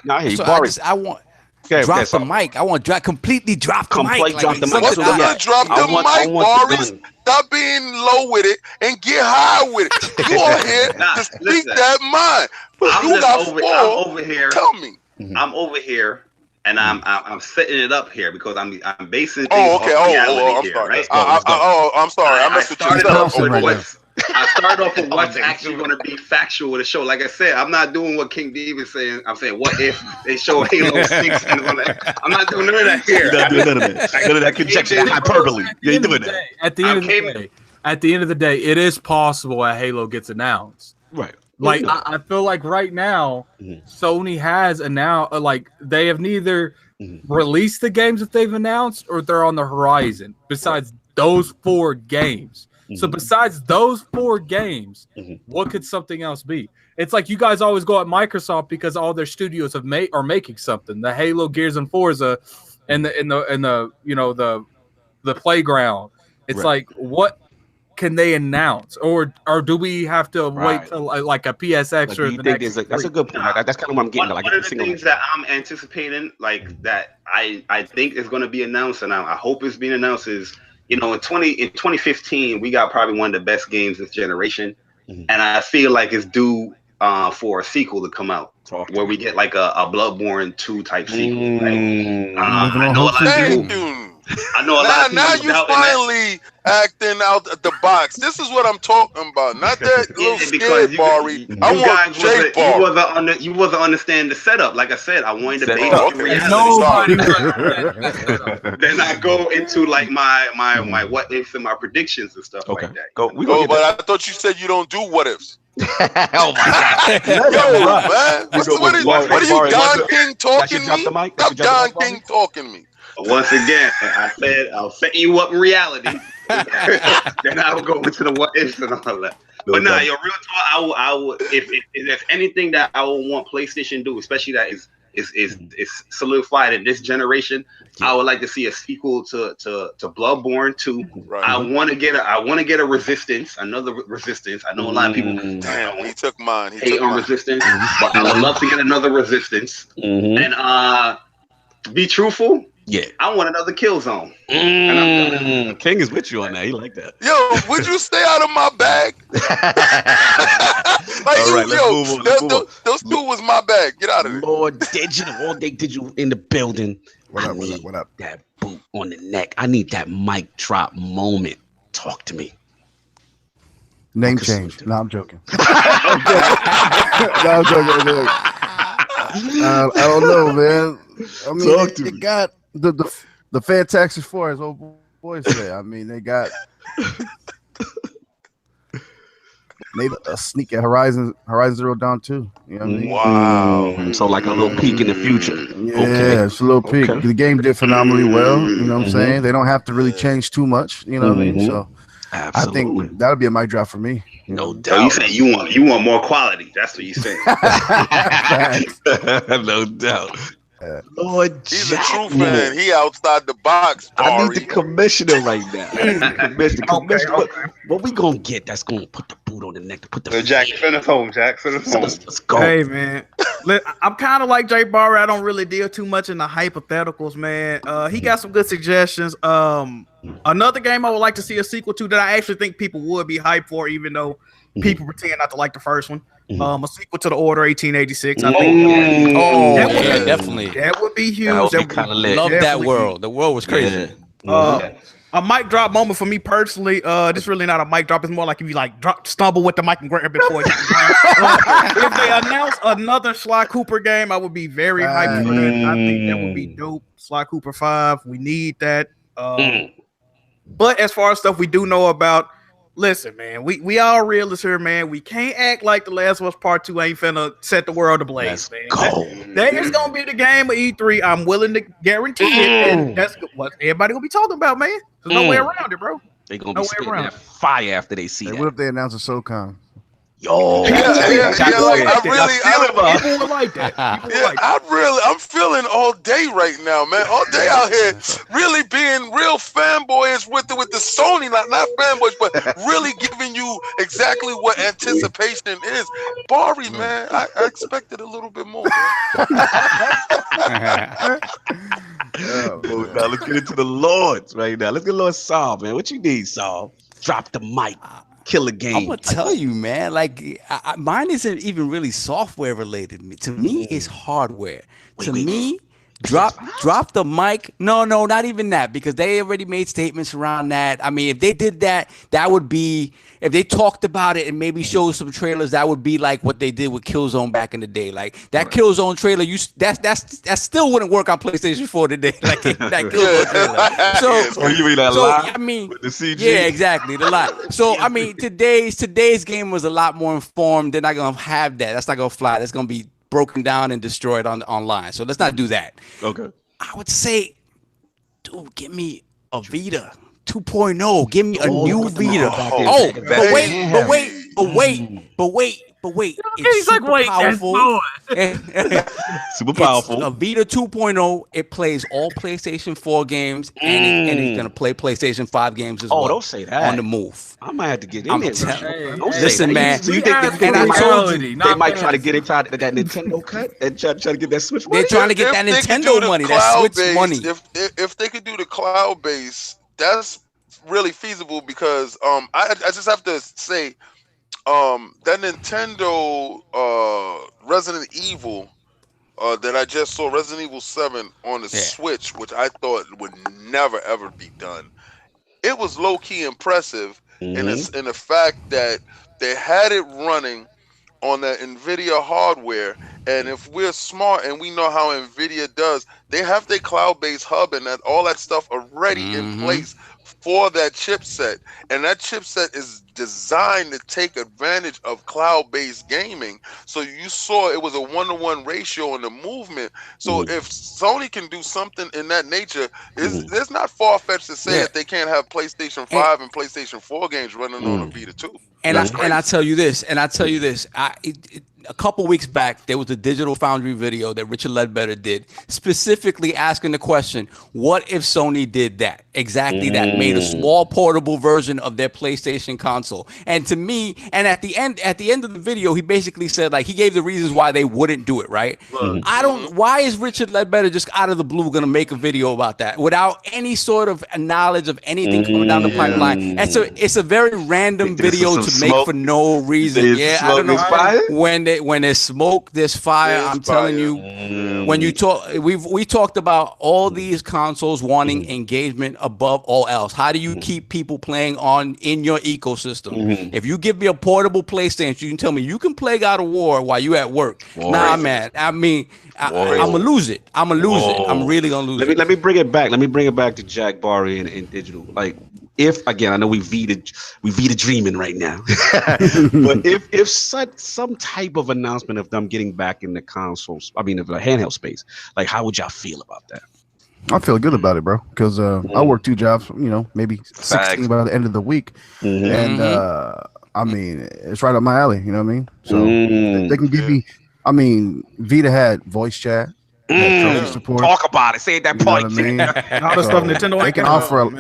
Now here, so I want drop the mic. I want completely drop the mic. Drop the mic, Bari. Stop being low with it and get high with it. You on here to speak that mind. But you got 4. I'm over here. Tell me. I'm over here. And I'm setting it up here because I'm basing things on reality here, right? I'm sorry. I messed with you. I started off with what's actually going to be factual with the show. Like I said, I'm not doing what King D was saying. I'm saying, what if they show Halo 6? I'm not doing none of that here. You're not doing none of that. None of that conjecture, that hyperbole. You ain't doing that. At the end of the day, it is possible that Halo gets announced. Right. Like I feel like right now, Sony has announced, like they have neither released the games that they've announced or they're on the horizon. Besides those 4 games, so besides those 4 games, what could something else be? It's like you guys always go at Microsoft because all their studios are making something. The Halo, Gears, and Forza, and the playground. It's like what can they announce, or do we have to wait till like a PSX or the next? That's a good point. That's kind of what I'm getting. One of the things that I'm anticipating, that I think is going to be announced, and I hope it's being announced, is in 2015 we got probably one of the best games this generation, and I feel like it's due for a sequel to come out where we get like a Bloodborne 2 type sequel. Right? I know a lot of people. Now you finally acting out the box. This is what I'm talking about. Not that little scared Bari. I want J Bari. You wasn't understanding the setup. Like I said, I wanted to base reality. Then I go into like my what ifs and my predictions and stuff like that. But I thought you said you don't do what ifs. Oh my God! Yo, man, what are you, Don King talking me? Stop Don King talking me. Once again, I said I'll set you up in reality. Then I'll go into the what ifs and all that. But nah, real talk, I will if there's anything that I will want PlayStation to do, especially that is is solidified in this generation. I would like to see a sequel to Bloodborne 2. Right. I want to get a Resistance, another Resistance. I know a lot of people Damn, he took mine. hate on Resistance, but I would love to get another Resistance. And to be truthful, I want another Killzone. King is with you on that. He like that. Yo, would you stay out of my bag? Like, all right, let's move on. Those two was my bag. Get out of there. Lord Digital, all day Digital in the building. What up? That boot on the neck. I need that mic drop moment. Talk to me. Name change. No, I'm joking. I'm joking. I don't know, man. I mean, they got the Fantastic Four, as old boys say. I mean, they got maybe a sneak at Horizon Zero Dawn 2. You know what I mean? Wow. So like a little peek in the future. Yeah, it's a little peek. Okay. The game did phenomenally well. You know what I'm saying? They don't have to really change too much. You know what I mean? So absolutely. I think that'll be a mic drop for me. No So doubt. you saying you want more quality? That's what you saying. No doubt. Lord, He's a true fan. He outside the box. I need Bari. the commissioner right now. Commissioner. What we gonna get that's gonna put the boot on the neck to put the So Jack, send us home, Jack. Send us home. let's go. Hey man, I'm kind of like Jay Bari. I don't really deal too much in the hypotheticals, man. He got some good suggestions. Another game I would like to see a sequel to that I actually think people would be hyped for, even though people pretend not to like the first one. A sequel to the Order 1886. I think. Definitely. That would be huge. That would be kind of lit. Love that world. The world was crazy. A mic drop moment for me personally. This really not a mic drop. It's more like if you like stumble with the mic and grab it before it hits the ground. If they announce another Sly Cooper game, I would be very hyped for that. I think that would be dope. Sly Cooper 5. We need that. But as far as stuff we do know about, listen, man, we all realists here, man. We can't act like The Last of Us Part 2 ain't finna set the world ablaze, man. That is gonna be the game of E3. I'm willing to guarantee it, and that's what everybody gonna be talking about, man. There's no way around it, bro. They gonna be spitting that fire after they see that. What if they announce a SOCON? Yo, People would like that. I'm feeling all day right now, man. All day out here, really being real fanboys with the Sony, not fanboys, but really giving you exactly what anticipation is. Bari, man, I expected a little bit more. Now let's get into the Lords right now. Let's get Lord Saul, man. What you need, Saul? Drop the mic. Kill a game. I'm gonna tell you, man. Like, mine isn't even really software related. To me, it's hardware. Drop the mic. No, not even that, because they already made statements around that. I mean, if they did that, that would be, if they talked about it and maybe showed some trailers, that would be like what they did with Killzone back in the day. Like that Killzone trailer, that still wouldn't work on PlayStation 4 today. Like that Killzone trailer. So you mean that lie? I mean, with the CG? Yeah, exactly, the lie. So I mean, today's game was a lot more informed. They're not gonna have that. That's not gonna fly. That's gonna be broken down and destroyed online. So let's not do that. Okay. I would say, dude, give me a Vita 2.0. Give me a new Vita. But wait. It's like, wait, powerful. Super powerful. A Vita 2.0. It plays all PlayStation 4 games and it's gonna play PlayStation 5 games as well. Oh, don't say that. On the move. I might have to get in there. Listen, man. So you think they might try to get inside that Nintendo cut and try to get that Switch money? They're trying to get that Nintendo money, that Switch money. If they could do the cloud base, that's really feasible, because I just have to say that Nintendo Resident Evil that I just saw, Resident Evil 7 on the Switch, which I thought would never ever be done. It was low key impressive in the fact that they had it running on the NVIDIA hardware, and if we're smart and we know how NVIDIA does, they have their cloud-based hub and all that stuff already in place for that chipset, and that chipset is designed to take advantage of cloud-based gaming. So you saw it was a 1-to-1 ratio in the movement. So if Sony can do something in that nature, it's not far-fetched to say that they can't have PlayStation 5 and PlayStation 4 games running on a Vita too. And I tell you this, a couple weeks back, there was a Digital Foundry video that Richard Ledbetter did, specifically asking the question, what if Sony did that? Exactly that, made a small portable version of their PlayStation console. And to me, and at the end of the video, he basically said, like, he gave the reasons why they wouldn't do it, right? Why is Richard Ledbetter just out of the blue going to make a video about that without any sort of knowledge of anything coming down the pipeline? And so it's a very random video to make for no reason. Yeah, I don't know. When there's smoke, there's fire. I'm telling you, when you talk, we talked about all these consoles wanting engagement above all else. How do you keep people playing in your ecosystem? If you give me a portable PlayStation, you can tell me you can play God of War while you at work. Nah, man. I mean, I'm gonna lose it. I'm really gonna lose it. Let me bring it back. Let me bring it back to Jack, Bari, and digital. Like, if again, I know we Vita dreaming right now, but if some type of announcement of them getting back in the consoles, I mean, the handheld space, like, how would y'all feel about that? I feel good about it, bro, because I work 2 jobs, maybe 16 by the end of the week, and I mean, it's right up my alley. You know what I mean? So they can give me. I mean, Vita had voice chat. Support. Talk about it. Say that point. You know what I mean? All the stuff Nintendo they can offer.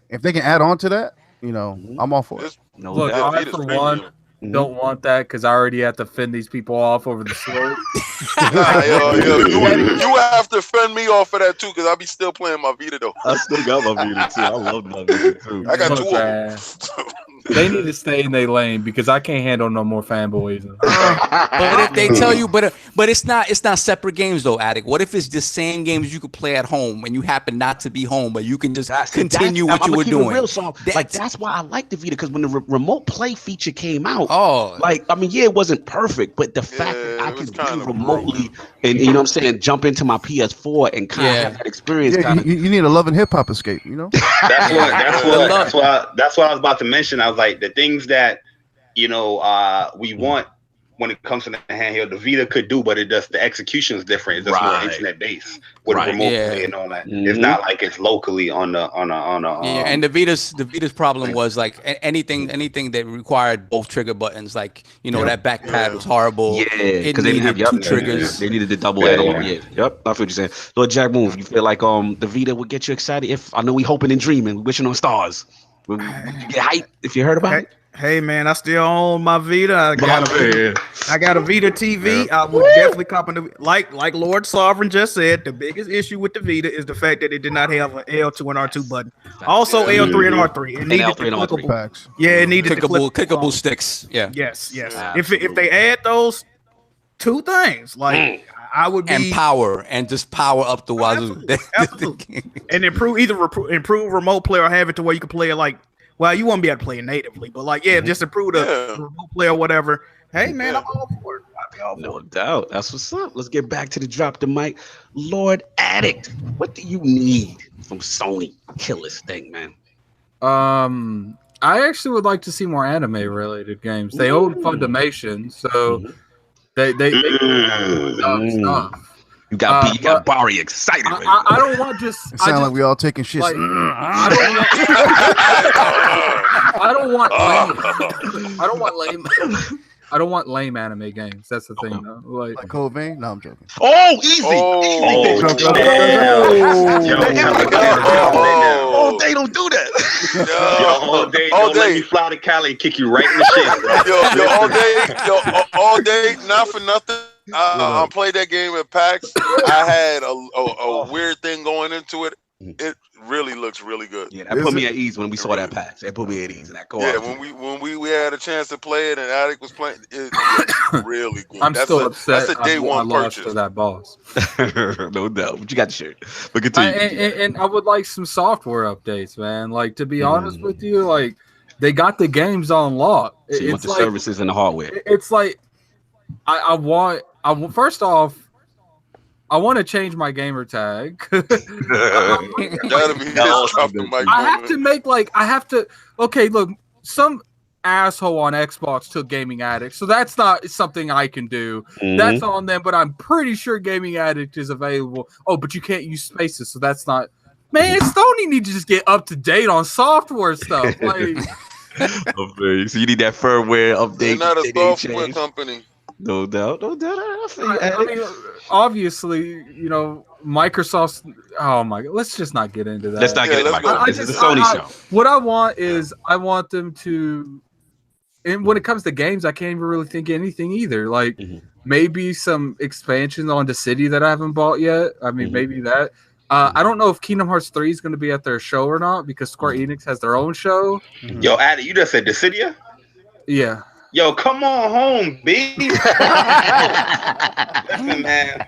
If they can add on to that, I'm all for it. Look, I for one don't want that because I already have to fend these people off over the slope. You have to fend me off for that too, because I'll be still playing my Vita though. I still got my Vita too. I love my Vita too. I got 2 of them. They need to stay in their lane because I can't handle no more fanboys. But if they tell you, but it's not separate games though, Addict. What if it's the same games you could play at home and you happen not to be home, but you can just continue what you were doing? That's why I like the Vita, because when the remote play feature came out, it wasn't perfect, but the fact that I could do remotely and you know what I'm saying, jump into my PS4 and kind of have that experience. You need a Love and Hip Hop escape, That's what I was about to mention. I was like, the things that we want when it comes to the handheld, the Vita could do, but the execution is different. It's just more internet based with a remote play and all that. It's not like it's locally on a. And the Vita's problem was like anything that required both trigger buttons. Like that back pad was horrible. Yeah, because they didn't have 2 triggers. They needed the double analog. Yeah. Yep. That's what you're saying. Lord Jack Move, you feel like the Vita would get you excited? If I know we hoping and dreaming, we wishing on stars. Would you get hyped if you heard about it? Hey man, I still own my Vita. I got a Vita TV. I would definitely cop into like Lord Sovereign just said. The biggest issue with the Vita is the fact that it did not have an L2 and R2 button. Also L3 and R3. It needed the clickable packs. Yeah, it needed clickable sticks. Yeah. Yes. If they add those 2 things, like I would be power up the wazoo. Absolutely. And improve remote play or have it to where you can play it like. Well, you won't be able to play it natively, but just improve the remote play or whatever. Hey, man, I'm all for it. No doubt. That's what's up. Let's get back to the drop the mic. Lord Addict, what do you need from Sony? Kill this thing, man. I actually would like to see more anime-related games. They own Funimation, so they stuff. You got Bari excited. I don't want just. It sounds like we all taking shit. Like, I don't want lame anime games. That's the thing, though. Like Code Vein? No, I'm joking. Oh, easy. They don't do that. All day. Don't let me fly to Cali and kick you right in the shit. All day, not for nothing. I played that game at PAX. I had a weird thing going into it. It really looks really good. Yeah, that put me at ease when we saw that PAX. It put me at ease. And when we had a chance to play it and Attic was playing, it was really good. I'm still upset. That's a day one purchase. To that boss. No doubt. But you got the shirt. But continue. And I would like some software updates, man. Like, to be honest with you, like, they got the games on lock. So you want the services and the hardware. It's like I want first off, I want to change my gamer tag. I have to. Okay, look, some asshole on Xbox took Gaming Addict, so that's not something I can do. That's on them, but I'm pretty sure Gaming Addict is available. Oh, but you can't use spaces, so that's not. Man, Sony need to just get up to date on software stuff. Like, so you need that firmware update. They're not a software company. No doubt. I mean, obviously, Microsoft's. Oh my God, let's just not get into that. Let's not get into Microsoft. This is a Sony show. What I want is I want them to. And when it comes to games, I can't even really think of anything either. Like maybe some expansions on the city that I haven't bought yet. I mean, maybe that. I don't know if Kingdom Hearts 3 is going to be at their show or not because Square Enix has their own show. Yo, Addy, you just said Dissidia? Yeah. Yo, come on home, B. Listen, man.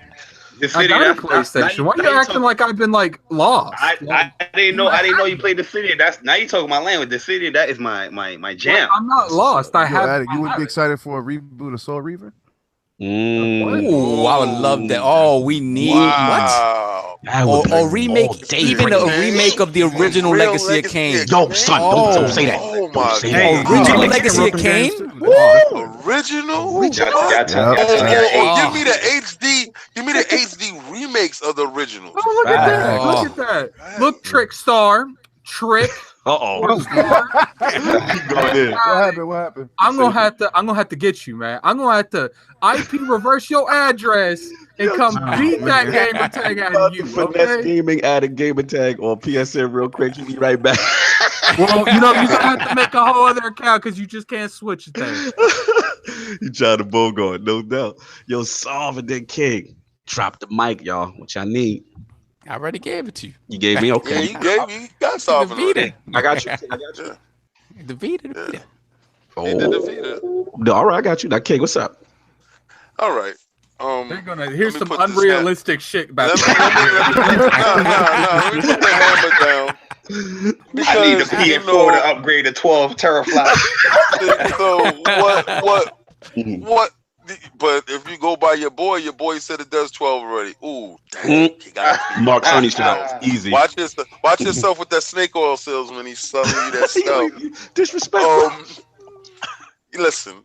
I got a PlayStation. Why are you acting like I've been like lost? I didn't know you played Dissidia. That's now you talking my language. Dissidia, that is my jam. I'm not lost. Addy, you wouldn't be excited for a reboot of Soul Reaver? Ooh, I would love that. Oh, we need what? Or remake, even a remake of the original Legacy of Kain. Yo, son, don't say that. Oh my God! Original Legacy of Kain. Original. Oh, give me the HD. Give me the HD remakes of the originals. Oh, look at that! Look at that! Look, Trickstar. Uh-oh. What happened? I'm gonna have to get you, man. I'm gonna have to IP reverse your address and come beat that gamer tag out of you. Okay? Gaming added gamer tag on PSN real quick. You be right back. Well, you're gonna have to make a whole other account because you just can't switch it there. You trying to bogart, no doubt. Yo, Solve and then King. Drop the mic, y'all. What y'all need? I already gave it to you. You gave me? Okay. Yeah, you got Solve. I got you. The Vita. All right, I got you. Now, King, what's up? All right. They're gonna here's some unrealistic shit about let me put the hammer down. Because, I need the PS4 to upgrade to 12 teraflops. So what? But if you go by your boy said it does 12 already. Ooh, dang. Mark Sony stuff. Easy. Watch yourself with that snake oil salesman. He's selling you that stuff. Disrespectful. Listen.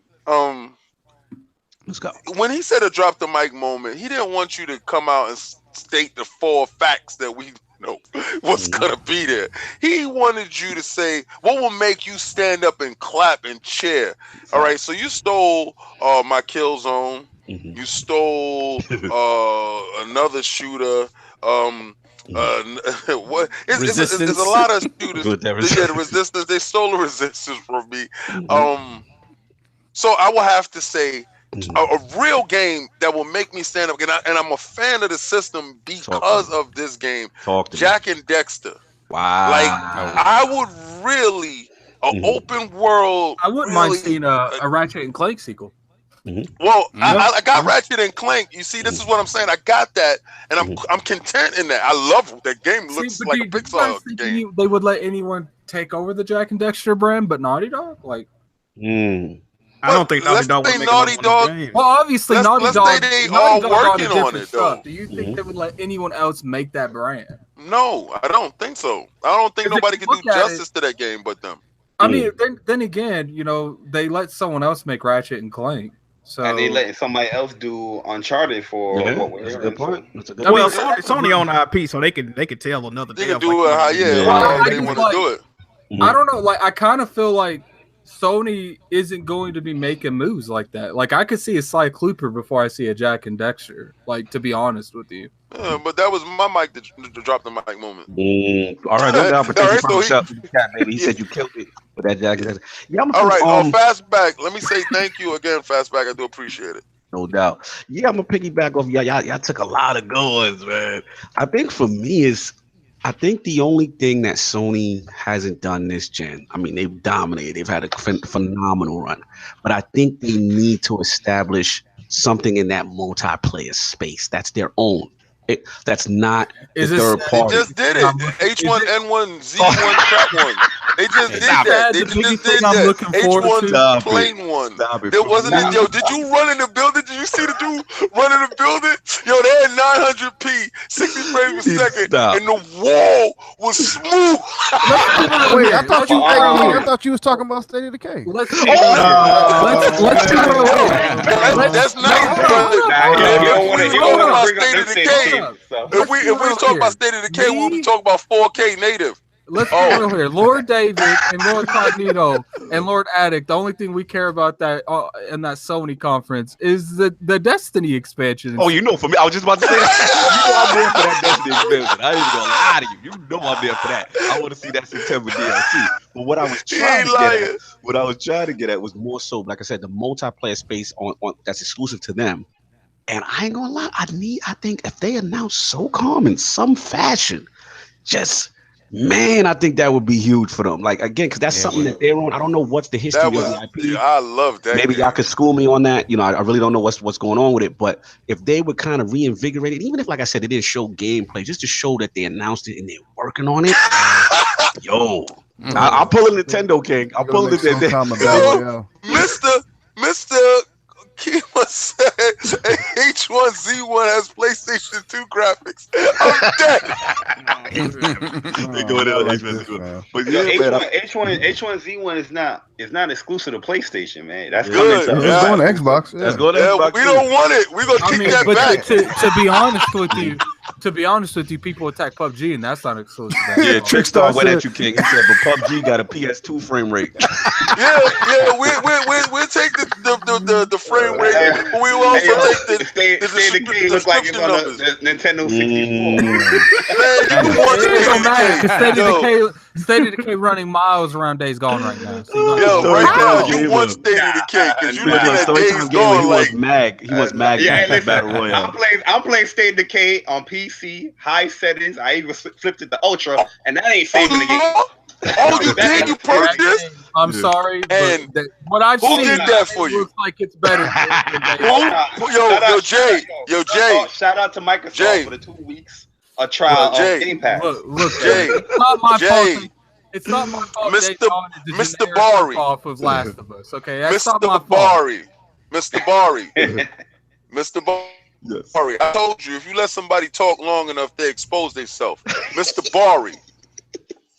Let's go. When he said a drop the mic moment, he didn't want you to come out and state the 4 facts that we know what's gonna be there. He wanted you to say what will make you stand up and clap and cheer. All right, so you stole my kill zone. You stole another shooter. What? There's a lot of shooters. The resistance. They stole the resistance from me. So I will have to say a real game that will make me stand up, and I'm a fan of the system because of this game. Jack and Dexter. Wow. Like I would really open world. I wouldn't mind seeing a Ratchet and Clank sequel. Well, I got Ratchet and Clank. You see, this is what I'm saying. I got that, and I'm content in that. I love that game. Looks like a Pixar game. They would let anyone take over the Jack and Dexter brand, but Naughty Dog, like. I don't think Naughty Dog would make Naughty Dog. Well, obviously, Naughty Dog. They all working on it, though. Do you think they would let anyone else make that brand? No, I don't think so. I don't think nobody can do justice to that game but them. I mean, then again, they let someone else make Ratchet and Clank. So and they letting somebody else do Uncharted for what we're hearing. Good point. Well, Sony on IP, so they could tell another. They can do it how they want to do it. I don't know. Like, I kind of feel like Sony isn't going to be making moves like that. Like, I could see a Sly Cooper before I see a Jack and Dexter. Like, to be honest with you. Yeah, but that was my mic to drop the mic moment. All right, no doubt. But thank you for baby. He said you killed it with that Jack and Dexter. Yeah, all right, Fastback. Let me say thank you again, Fastback. I do appreciate it. No doubt. Yeah, I'm gonna piggyback off y'all took a lot of good ones, man. I think for me I think the only thing that Sony hasn't done this gen, I mean, they've dominated. They've had a phenomenal run. But I think they need to establish something in that multiplayer space that's their own. That's not the third party. They just did it. H1N1, Z1, Trap 1. They just did that. They just did that. H1 plain one. There wasn't it. Yo, did you run in the building? Did you see the dude run in the building? Yo, they had 900p, 60 frames a second, and the wall was smooth. Wait, I thought you was talking about State of Decay. Let's That's nice, brother. If we talk about State of Decay, if we talk about State of Decay, we'll be talking about 4K native. let's be real here. Lord David and Lord Cognito and Lord Addict. The only thing we care about that in that Sony conference is the Destiny expansion. Oh, for me, I was just about to say that. I'm there for that Destiny expansion. I ain't even gonna lie to you. You know I'm there for that. I want to see that September DLC. But what I was trying to get at was more so, like I said, the multiplayer space on that's exclusive to them. And I ain't gonna lie, I think if they announce SOCOM in some fashion, I think that would be huge for them. Like, again, because that's something that they're on. I don't know what's the history of the IP. I love that. Maybe y'all could school me on that. I really don't know what's going on with it. But if they would kind of reinvigorate it, even if, like I said, they didn't show gameplay, just to show that they announced it and they're working on it. I'll pull a Nintendo King. I'll pull it. Mr. Kima said H1Z1 has PlayStation 2 graphics. I'm dead. H1Z1 is not exclusive to PlayStation, man. That's good. It's going to Xbox. That's going to Xbox. We don't want it. We're gonna kick that back. To be honest with you, people attack PUBG, and that's not exclusive. Yeah, Trickstar went at you, King. He said, but PUBG got a PS2 frame rate. We'll take the frame rate. But we will also take the State of Decay looks like it's on the Nintendo 64. State of Decay running miles around Days Gone right now. Right now you want State of Decay because you looking at Days Gone like he was mag. Battle Royale. I'm playing State of Decay on PC, high settings. I even flipped it to Ultra, and that ain't saving the game. Oh, you did? You purchased? I'm sorry, and but what I've seen did that for you? Looks like it's better. Jay. Shout out to Microsoft for the 2 weeks a trial of Game Pass. Look, Jay. It's not my fault. It's not my fault. Mr. Bari. Off of Last of Us. Okay, that's Mr. not my Bari. Mr. Bari. Yes. Bari. I told you, if you let somebody talk long enough, they expose themselves. Mr. Bari.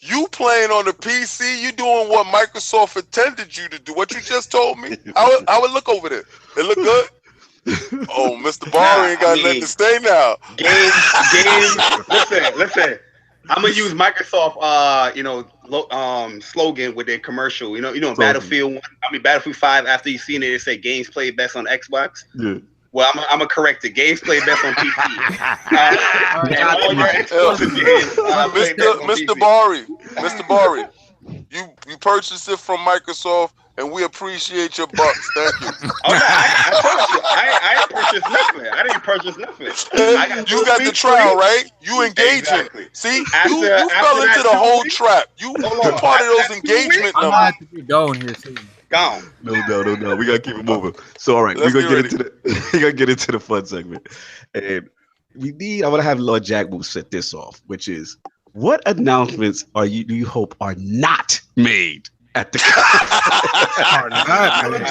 You playing on the PC, you doing what Microsoft intended you to do. What you just told me. I would look over there. It look good? Oh, Mr. Bari ain't got nothing to say now. Game. Listen. I'm gonna use Microsoft slogan with their commercial. Battlefield 1, Battlefield 5, after you seen it, they say games played best on Xbox. Yeah. Well, I'm gonna correct it. Games played best on PC. And all your exclusive games. Mr. Bari, you purchased it from Microsoft, and we appreciate your bucks. Thank you. I didn't purchase nothing. You got the trial, right? You engaging. Exactly. See, you fell into the whole trap. You part of those engagement numbers. I'm gonna have to be going here soon. Gone. No. We gotta keep it moving. So, all right, we're gonna get into the fun segment, and I'm gonna have Lord Jackmove set this off, which is, what announcements do you hope are not made at the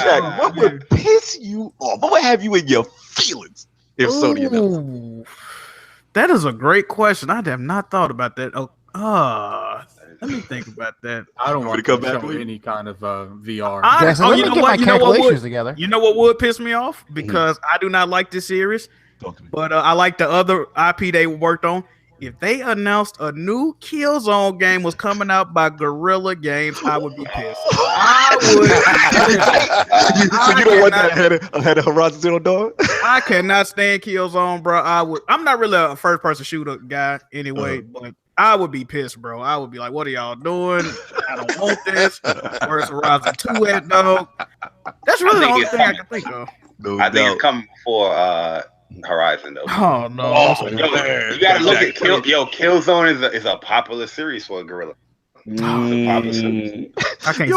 Jack, what would piss you off? What would have you in your feelings if Sony announced? That is a great question. I have not thought about that. Let me think about that. I don't want to come back with any kind of VR. You know what would piss me off? Because I do not like this series, but I like the other IP they worked on. If they announced a new Killzone game was coming out by Guerrilla Games, I would be pissed. I would. So you don't want that ahead of Horizon Zero Dawn? I cannot stand Killzone, bro. I'm not really a first-person shooter guy anyway, but I would be pissed, bro. I would be like, what are y'all doing? I don't want this. Where's Horizon 2 at, though? That's really the only thing I can think of. I think it's coming before Horizon, though. Oh, no. You gotta look at Killzone is a popular series for a Guerrilla. It's a popular series. I can't say it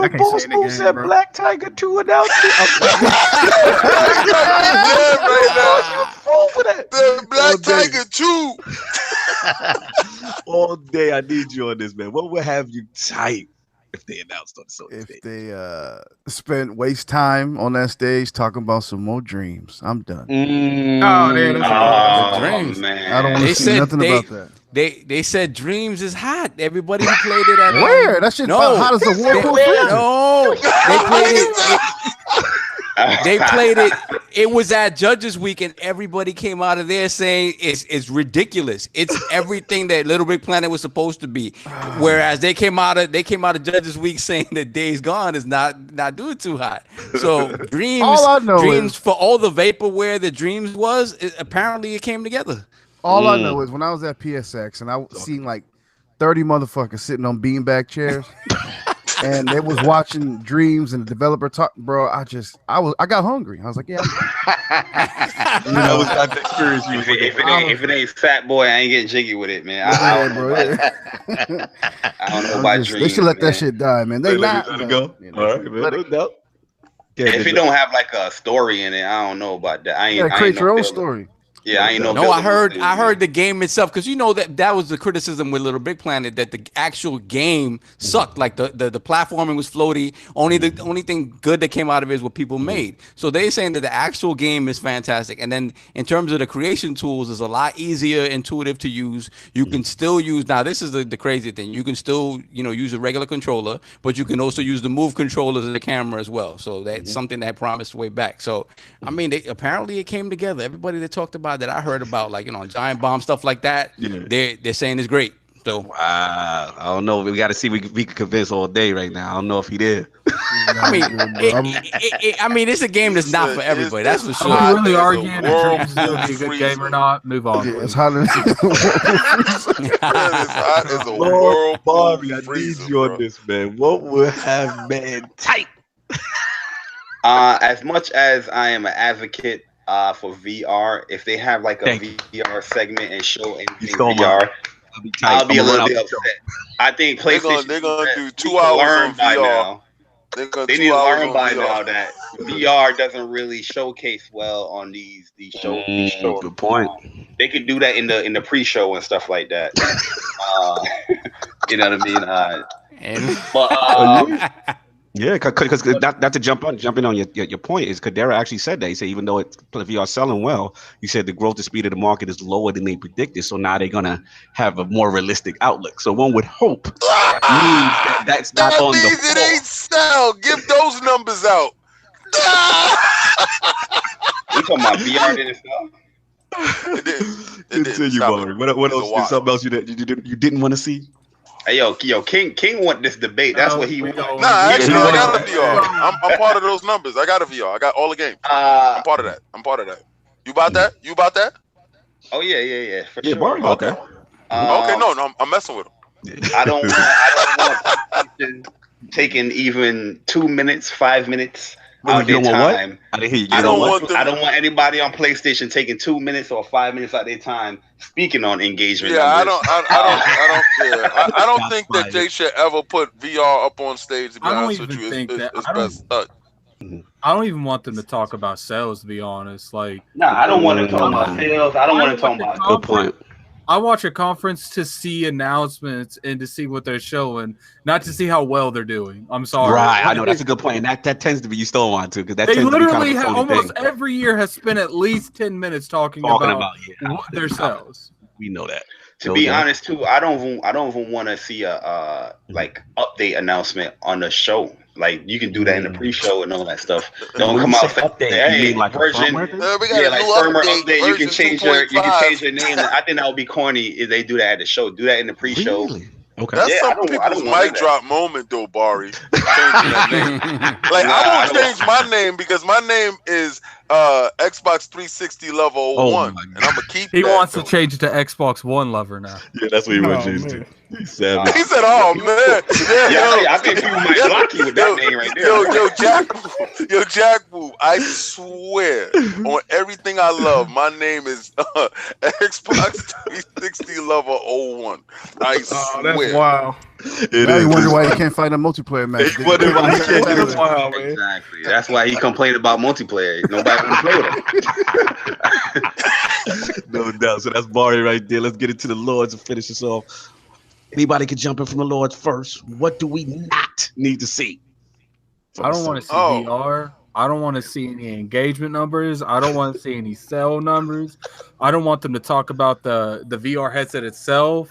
again, said bro. Black Tiger 2 announcement. The Black Tiger 2. All day, I need you on this, man. What would have you tight if they announced on Sony? If they waste time on that stage talking about some more dreams, I'm done. Dreams, man. I don't want to see nothing about that. They said Dreams is hot. Everybody who played it at where? That shit hot as the war. No, they played it. They played it It was at Judges Week, and everybody came out of there saying it's ridiculous. It's everything that Little Big Planet was supposed to be. Whereas they came out of Judges Week saying that Days Gone is not doing too hot. So Dreams, All I know Dreams is- for all the vaporware that Dreams was, apparently it came together. All I know is when I was at PSX and I seen like 30 motherfuckers sitting on beanbag chairs. And they was watching Dreams and the developer talk, bro. I got hungry. I was like, yeah. That was not the experience you was looking for. If it ain't Fat Boy, I ain't getting jiggy with it, man. I don't know about Dreams. They should let that shit die, man. They not let it go. You All right, man. No doubt. If it don't have like a story in it, I don't know about that. You gotta create your own story. Yeah, I ain't know. No, I heard the game itself, because you know that was the criticism with Little Big Planet, that the actual game sucked. Like the platforming was floaty. The only thing good that came out of it is what people made. So they're saying that the actual game is fantastic. And then in terms of the creation tools, it's a lot easier, intuitive to use. You can still use, now this is the crazy thing. You can still, use a regular controller, but you can also use the Move controllers and the camera as well. So that's something that promised way back. So I mean, apparently it came together. Everybody that talked about that I heard about, like Giant Bomb, stuff like that, they're saying it's great. So wow, I don't know. We got to see. We can convince all day right now. I don't know if he did. I mean, it's a game that's not for everybody. That's for sure. Are we really arguing if Dreams is going to be a good game or not? Move on. Yeah, it's hot as It's a world. Bobby, I need you on this, man. What would have man tight? As much as I am an advocate for VR, if they have like a VR segment and show anything VR, I'll be a little bit upset. I think PlayStation they're gonna do 2 hours on VR. They need to learn by now that VR doesn't really showcase well on these shows. Good point. They could do that in the pre-show and stuff like that. You know what I mean? Yeah, because not to jump in on your point is Kadera actually said that. He said even though VR selling well, he said the growth and speed of the market is lower than they predicted. So now they're gonna have a more realistic outlook. So one would hope that that's not on the means it ain't sell. Give those numbers out. We talking about VR didn't sell. Continue, Bari. What else? Is something else you didn't want to see? Hey, yo, King want this debate. That's what he wants. Nah, actually, I got a VR. I'm part of those numbers. I got a VR. I got all the games. I'm part of that. You about that? Oh yeah. For sure. Bari, okay. Okay, no, I'm messing with him. I don't want taking even 2 minutes, 5 minutes out of their time. I didn't hear you. I don't want anybody on PlayStation taking 2 minutes or 5 minutes out of their time speaking on engagement. Yeah, numbers. I don't think that they should ever put VR up on stage. To be honest with you, I don't even want them to talk about sales. To be honest, I don't want to talk about sales. I don't want to talk about. Good point. I watch a conference to see announcements and to see what they're showing, not to see how well they're doing. I'm sorry. Right, I know that's a good point. And that tends to be, you still want to, because that they tends literally to be kind of almost every year has spent at least 10 minutes talking about their sales. We know that. To be honest, too, I don't even want to see a update announcement on the show. Like you can do that in the pre-show and all that stuff. Don't come out update. Hey, like version, like firmware update. You can change your name. I think that would be corny if they do that at the show. Do that in the pre-show. Really? Okay. That's some people's mic drop moment, though, Bari. Changing that name. I won't change my name because my name is Xbox 360 Level 01, and I'm gonna keep. He wants to change it to Xbox One Lover now. Yeah, that's what he wants to change to. He said, "Oh man, I think people might block you with that name right there." Yo, Jackmove, I swear on everything I love, my name is Xbox 360 Level 01. I swear. That's wild. Now you wonder why you can't find a multiplayer match. That's wild, man. Exactly. That's why he complained about multiplayer. Nobody want to play with him. No doubt. So that's Bari right there. Let's get into the Lords and finish this off. Anybody can jump in from the Lords first. What do we not need to see? I don't want to see VR. I don't want to see any engagement numbers. I don't want to see any sell numbers. I don't want them to talk about the VR headset itself.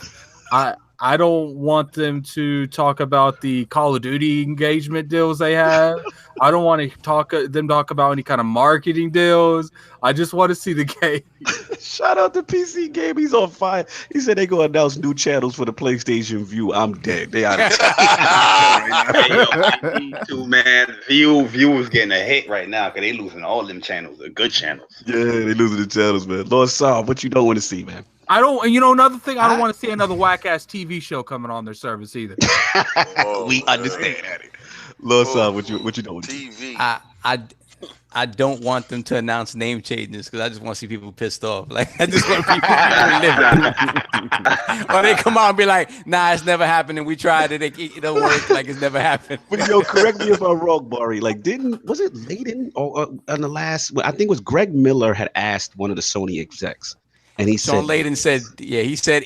I don't want them to talk about the Call of Duty engagement deals they have. I don't want to talk about any kind of marketing deals. I just want to see the game. Shout out to PC Game. He's on fire. He said they gonna announce new channels for the PlayStation View. I'm dead. They out of too, man. Viewers getting a hit right now because they losing all them channels, the good channels. Yeah, they losing the channels, man. Lord Saul, what you don't want to see, man? I don't. Another thing, I don't want to see another whack ass TV show coming on their service either. We understand that. Lord Saul, what you don't want to see? TV. I don't want them to announce name changes because I just want to see people pissed off. Like I just want people living. Or they come out and be like, "Nah, it's never happened, and we tried it. It don't work. Like it's never happened." But yo, correct me if I'm wrong, Bari. Like, was it Layden or on the last? I think it was Greg Miller had asked one of the Sony execs, and he Sean Layden said, "Yeah, he said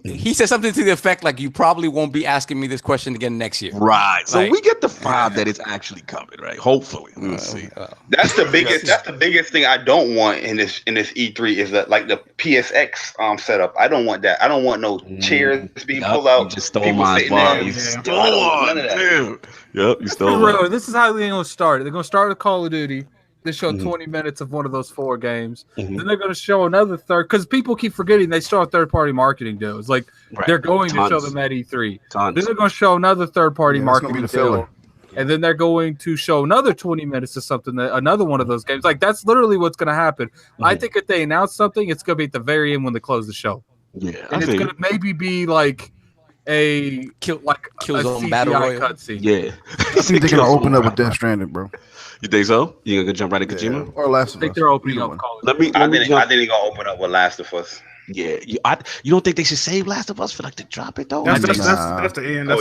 He said something to the effect like, "You probably won't be asking me this question again next year." Right. So we get the vibe that it's actually coming, right? Hopefully. Let's see. That's the biggest. That's the biggest thing I don't want in this E3 is that like the PSX setup. I don't want that. I don't want no chairs being pulled out. You just stole mine, Bari. You stole none of that. Yep, you stole mine. This is how they're gonna start. They're gonna start with Call of Duty. They show 20 minutes of one of those 4 games. Then they're going to show another third, because people keep forgetting they show third-party marketing deals. Like they're going to show them at E3. Then they're going to show another third-party marketing deal, and then they're going to show another 20 minutes of something, another one of those games. Like that's literally what's going to happen. I think if they announce something, it's going to be at the very end when they close the show. Yeah, and it's going to maybe be like a Killzone battle royale cutscene. Yeah, I think they're gonna open up with Death Stranding, bro. You think so? You gonna jump right at Kojima? Or Last of Us? I think they're opening up. I think they're gonna open up with Last of Us. Yeah, you don't think they should save Last of Us for like to drop it though? That's the end.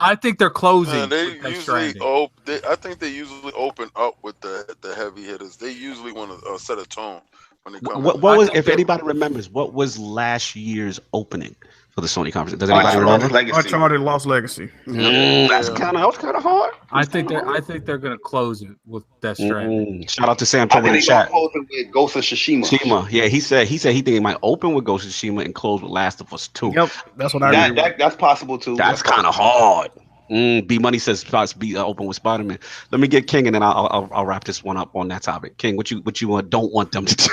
I think they're closing. I think they usually open up with the heavy hitters. They usually want to set a tone when they come. What was, if anybody remembers, what was last year's opening for the Sony conference? Does anybody remember? Uncharted Lost Legacy. That's kind of hard. I think they're gonna close it with Death Stranding. Shout out to Sam Trevor in the chat. Close it with Ghost of Tsushima. Yeah, he said he think it might open with Ghost of Tsushima and close with Last of Us 2. Yep, that's what I read. That's possible too. That's kind of hard. B Money says be open with Spider-Man. Let me get King and then I'll wrap this one up on that topic. King, what you don't want them to do?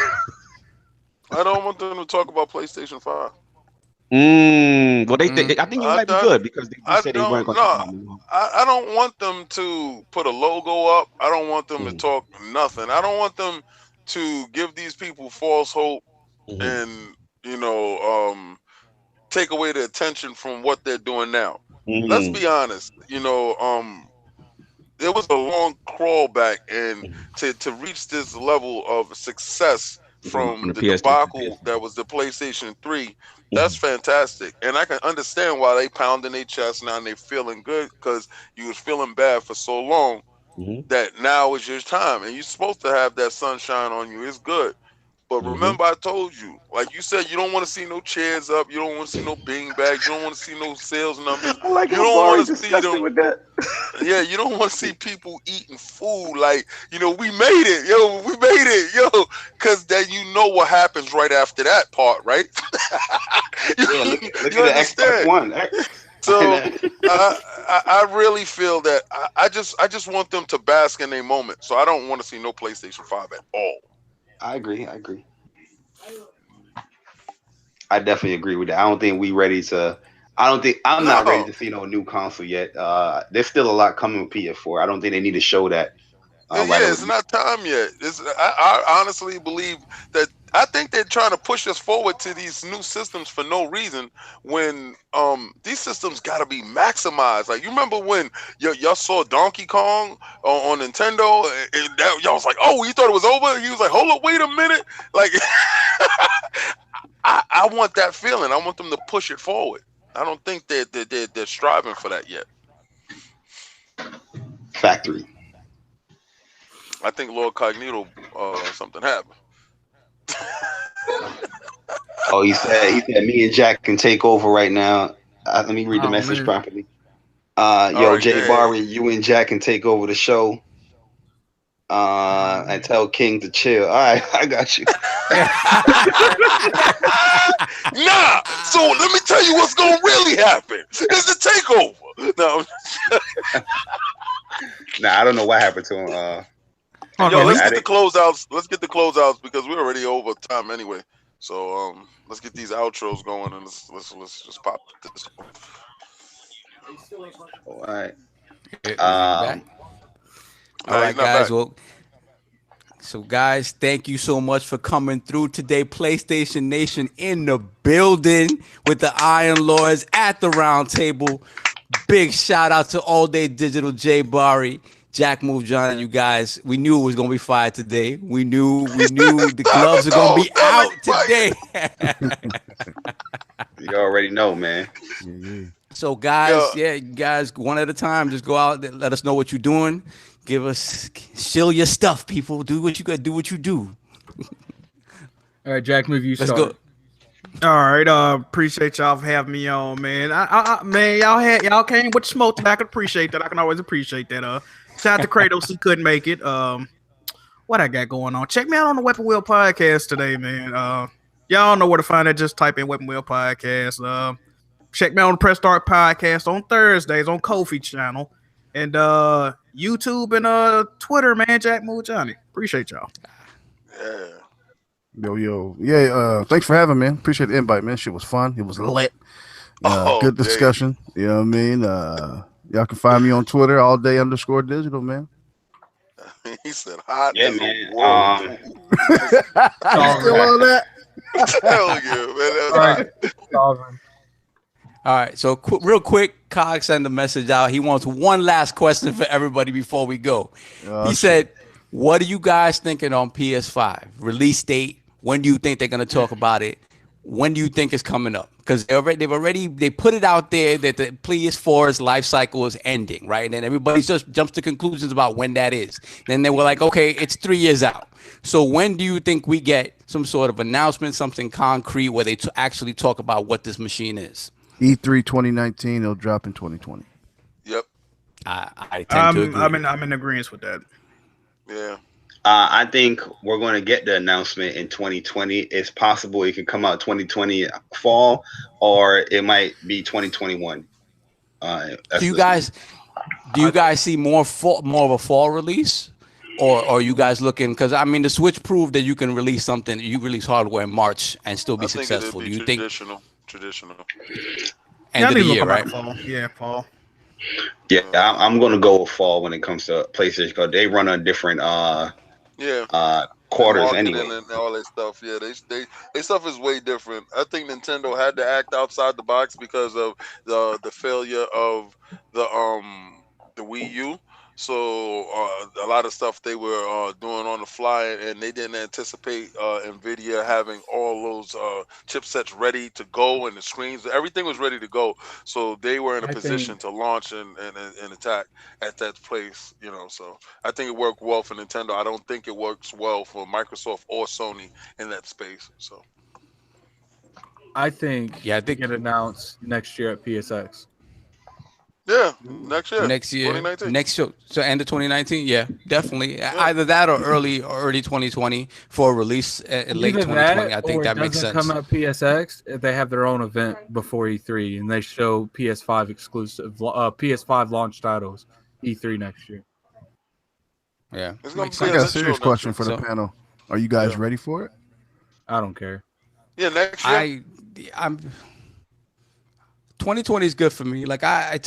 I don't want them to talk about PlayStation 5. Well, I think it might be good because they said they weren't going to. I don't want them to put a logo up. I don't want them to talk nothing. I don't want them to give these people false hope and take away the attention from what they're doing now. Let's be honest. There was a long crawl back, and to reach this level of success from the debacle that was the PlayStation 3. That's fantastic, and I can understand why they pounding their chest now and they feeling good because you was feeling bad for so long that now is your time, and you're supposed to have that sunshine on you. It's good, but remember I told you, like you said, you don't want to see no chairs up, you don't want to see no bean bags, you don't want to see no sales numbers. You don't want to see them. With that. Yeah, you don't want to see people eating food like we made it, because then what happens right after that part, right? Look at the Xbox One. So I really feel that I just want them to bask in their moment. So I don't want to see no PlayStation 5 at all. I agree. I definitely agree with that. I don't think we ready to. I'm not ready to see no new console yet. There's still a lot coming with PS4. I don't think they need to show that. It's not time yet. I honestly believe that. I think they're trying to push us forward to these new systems for no reason when these systems got to be maximized. Like, you remember when y'all saw Donkey Kong on Nintendo? And y'all was like, oh, you thought it was over? He was like, hold up, wait a minute. Like, I want that feeling. I want them to push it forward. I don't think they're striving for that yet. Factory. I think Lord Cognito, something happened. Oh, he said me and Jack can take over right now. Let me read the message properly. Jay Bari, you and Jack can take over the show. And tell King to chill. All right, I got you. Nah. So let me tell you what's gonna really happen. It's the takeover. No. Nah, I don't know what happened to him. Yo, let's get the closeouts. Let's get the closeouts because we're already over time anyway. So let's get these outros going and let's just pop this. All right. All right, guys. Well, so guys, thank you so much for coming through today. PlayStation Nation in the building with the Iron Lords at the round table. Big shout out to All Day Digital, J Bari, Jackmovejohnny, you guys. We knew it was gonna be fire today. We knew the gloves are gonna be out today. You already know, man. So guys, you guys, one at a time, just go out and let us know what you're doing. Shill your stuff, people. Do what you got. Do what you do. All right, Jack, move you. Let's go. All right, appreciate y'all for having me on, man. Man, y'all came with smoke today. I can appreciate that. I can always appreciate that. Shout out to Kratos, he couldn't make it. What I got going on? Check me out on the Weapon Wheel Podcast today, man. Y'all know where to find it. Just type in Weapon Wheel Podcast. Check me out on the Press Start Podcast on Thursdays on Ko-fi channel and YouTube and Twitter, man. Jackmovejohnny. Appreciate y'all. Yo. Yeah, thanks for having me, man. Appreciate the invite, man. Shit was fun. It was lit. Good discussion. You know what I mean? Y'all can find me on Twitter, allday_digital, man. He said hot. Yeah, man. Still on that? Hell yeah, man. All right, so real quick, Cog sent a message out. He wants one last question for everybody before we go. He said, what are you guys thinking on PS5? Release date? When do you think they're going to talk about it? When do you think it's coming up? Because they put it out there that the PS4's life cycle is ending, right? And then everybody just jumps to conclusions about when that is. Then they were like, okay, it's 3 years out. So when do you think we get some sort of announcement, something concrete where they actually talk about what this machine is? E3 2019, it'll drop in 2020. Yep. I tend to agree. I'm in agreement with that. Yeah. I think we're going to get the announcement in 2020. It's possible it could come out 2020 fall, or it might be 2021. Do you guys see more of a fall release, or are you guys looking? Because I mean, the Switch proved that you can release something. You release hardware in March and still be successful. Do you think traditional? End of the year, right? Fall. Yeah, fall. Yeah, I'm going to go with fall when it comes to PlayStation because they run on different quarters anyway. And all that stuff. Yeah, they stuff is way different. I think Nintendo had to act outside the box because of the failure of the Wii U. So a lot of stuff they were doing on the fly, and they didn't anticipate NVIDIA having all those chipsets ready to go, and the screens, everything was ready to go. So they were in a position to launch and attack at that place, you know. So I think it worked well for Nintendo. I don't think it works well for Microsoft or Sony in that space. So I think it get announced next year at PSX. Yeah, next year, 2019. Next year, so end of 2019. Yeah, definitely. Yeah. Either that or early 2020 for a release late 2020. I think that makes sense. Come out PSX, they have their own event before E3, and they show PS5 exclusive, PS5 launch titles E3 next year. Yeah, I got a serious question for the panel. Are you guys ready for it? I don't care. Yeah, next year. I'm. 2020 is good for me. Like I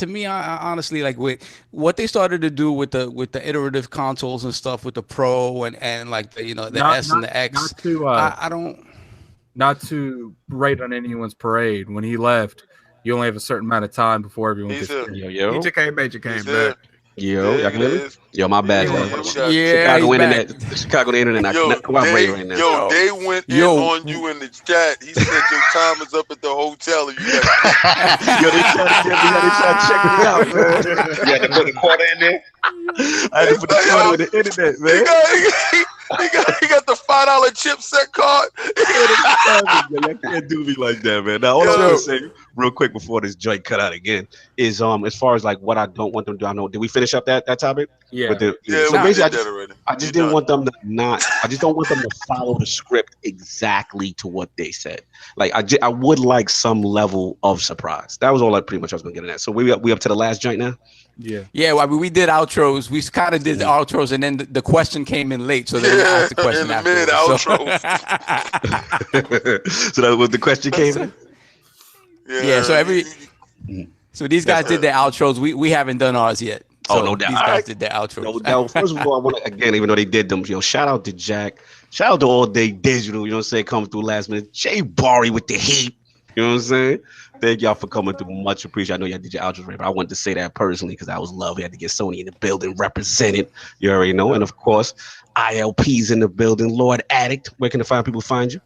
honestly like with what they started to do with the iterative consoles and stuff with the Pro and like the S and the X. Not to rate on anyone's parade. When he left, you only have a certain amount of time before everyone gets there. He just came back. Yo, y'all can hear me? Yo, my bad. Chicago internet. Chicago internet. They went in on you in the chat. He said your time is up at the hotel. And you they tried to check me out, man. You had to put the quarter in there. I had to put the quarter in the internet, man. He got the $5 chipset card. You can't do me like that, man. Now, all I want to say real quick before this joint cut out again is as far as like what I don't want them to do. I know. Did we finish up that topic? Yeah. So basically, I just didn't want them to not. I just don't want them to follow the script exactly to what they said. Like I would like some level of surprise. That was all I pretty much was gonna get at. So we up to the last joint now. Yeah. Well, I mean, we did outros. We kind of did the outros, and then the question came in late, so then we asked the question in the mid outros. So that was the question came in. Yeah. So these guys did their outros. We haven't done ours yet. So no doubt. These guys did their outros. No doubt. First of all, I want to again, even though they did them, shout out to Jack. Shout out to All Day Digital. You know what I'm saying? Coming through last minute. Jay Bari with the heat. You know what I'm saying? Thank y'all for coming through. Much appreciated. I know y'all did your outros right, but I wanted to say that personally because I was lovely. I had to get Sony in the building represented. You already know. And of course, ILP's in the building. Lord Addict. Where can the fine people find you?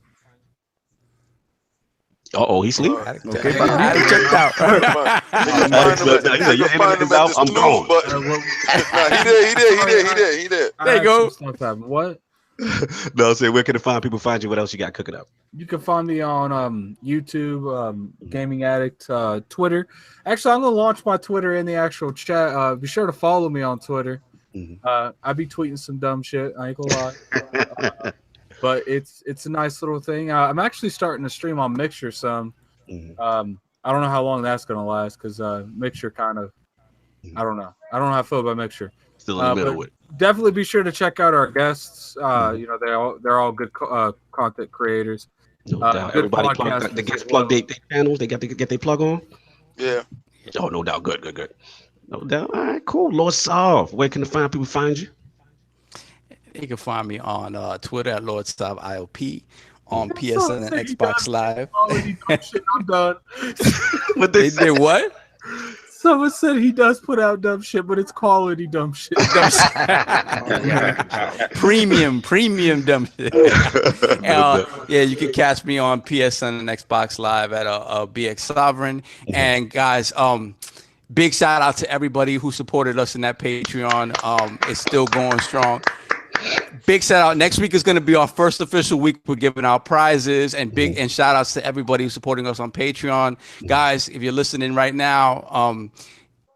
He's sleeping. Okay, Addict checked out. I'm gone. He did. There you go. What? No, say where can the fine people find you? What else you got cooking up? You can find me on YouTube, Gaming Addict, Twitter. Actually, I'm gonna launch my Twitter in the actual chat. Be sure to follow me on Twitter. I be tweeting some dumb shit. I ain't gonna lie. But it's a nice little thing. I'm actually starting to stream on Mixer some. I don't know how long that's gonna last because Mixer kind of. I don't know. I don't know how I feel about Mixer. Still in the middle with it. Definitely be sure to check out our guests. They're all good content creators. No doubt. Everybody plug. They get plug their channels. They got to get their plug on. Yeah. Oh, no doubt. Good. No doubt. All right, cool. Lord Solve. Where can the fine people find you? You can find me on Twitter at Lord Solve IOP, on PSN and Xbox Live. I'm done. What they did? What? Someone said he does put out dumb shit, but it's quality dumb shit. Premium dumb shit. You can catch me on PSN and Xbox Live at BX Sovereign. And guys, big shout out to everybody who supported us in that Patreon. It's still going strong. Big shout out. Next week is going to be our first official week. We're giving out prizes and shout outs to everybody who's supporting us on Patreon. Guys, if you're listening right now,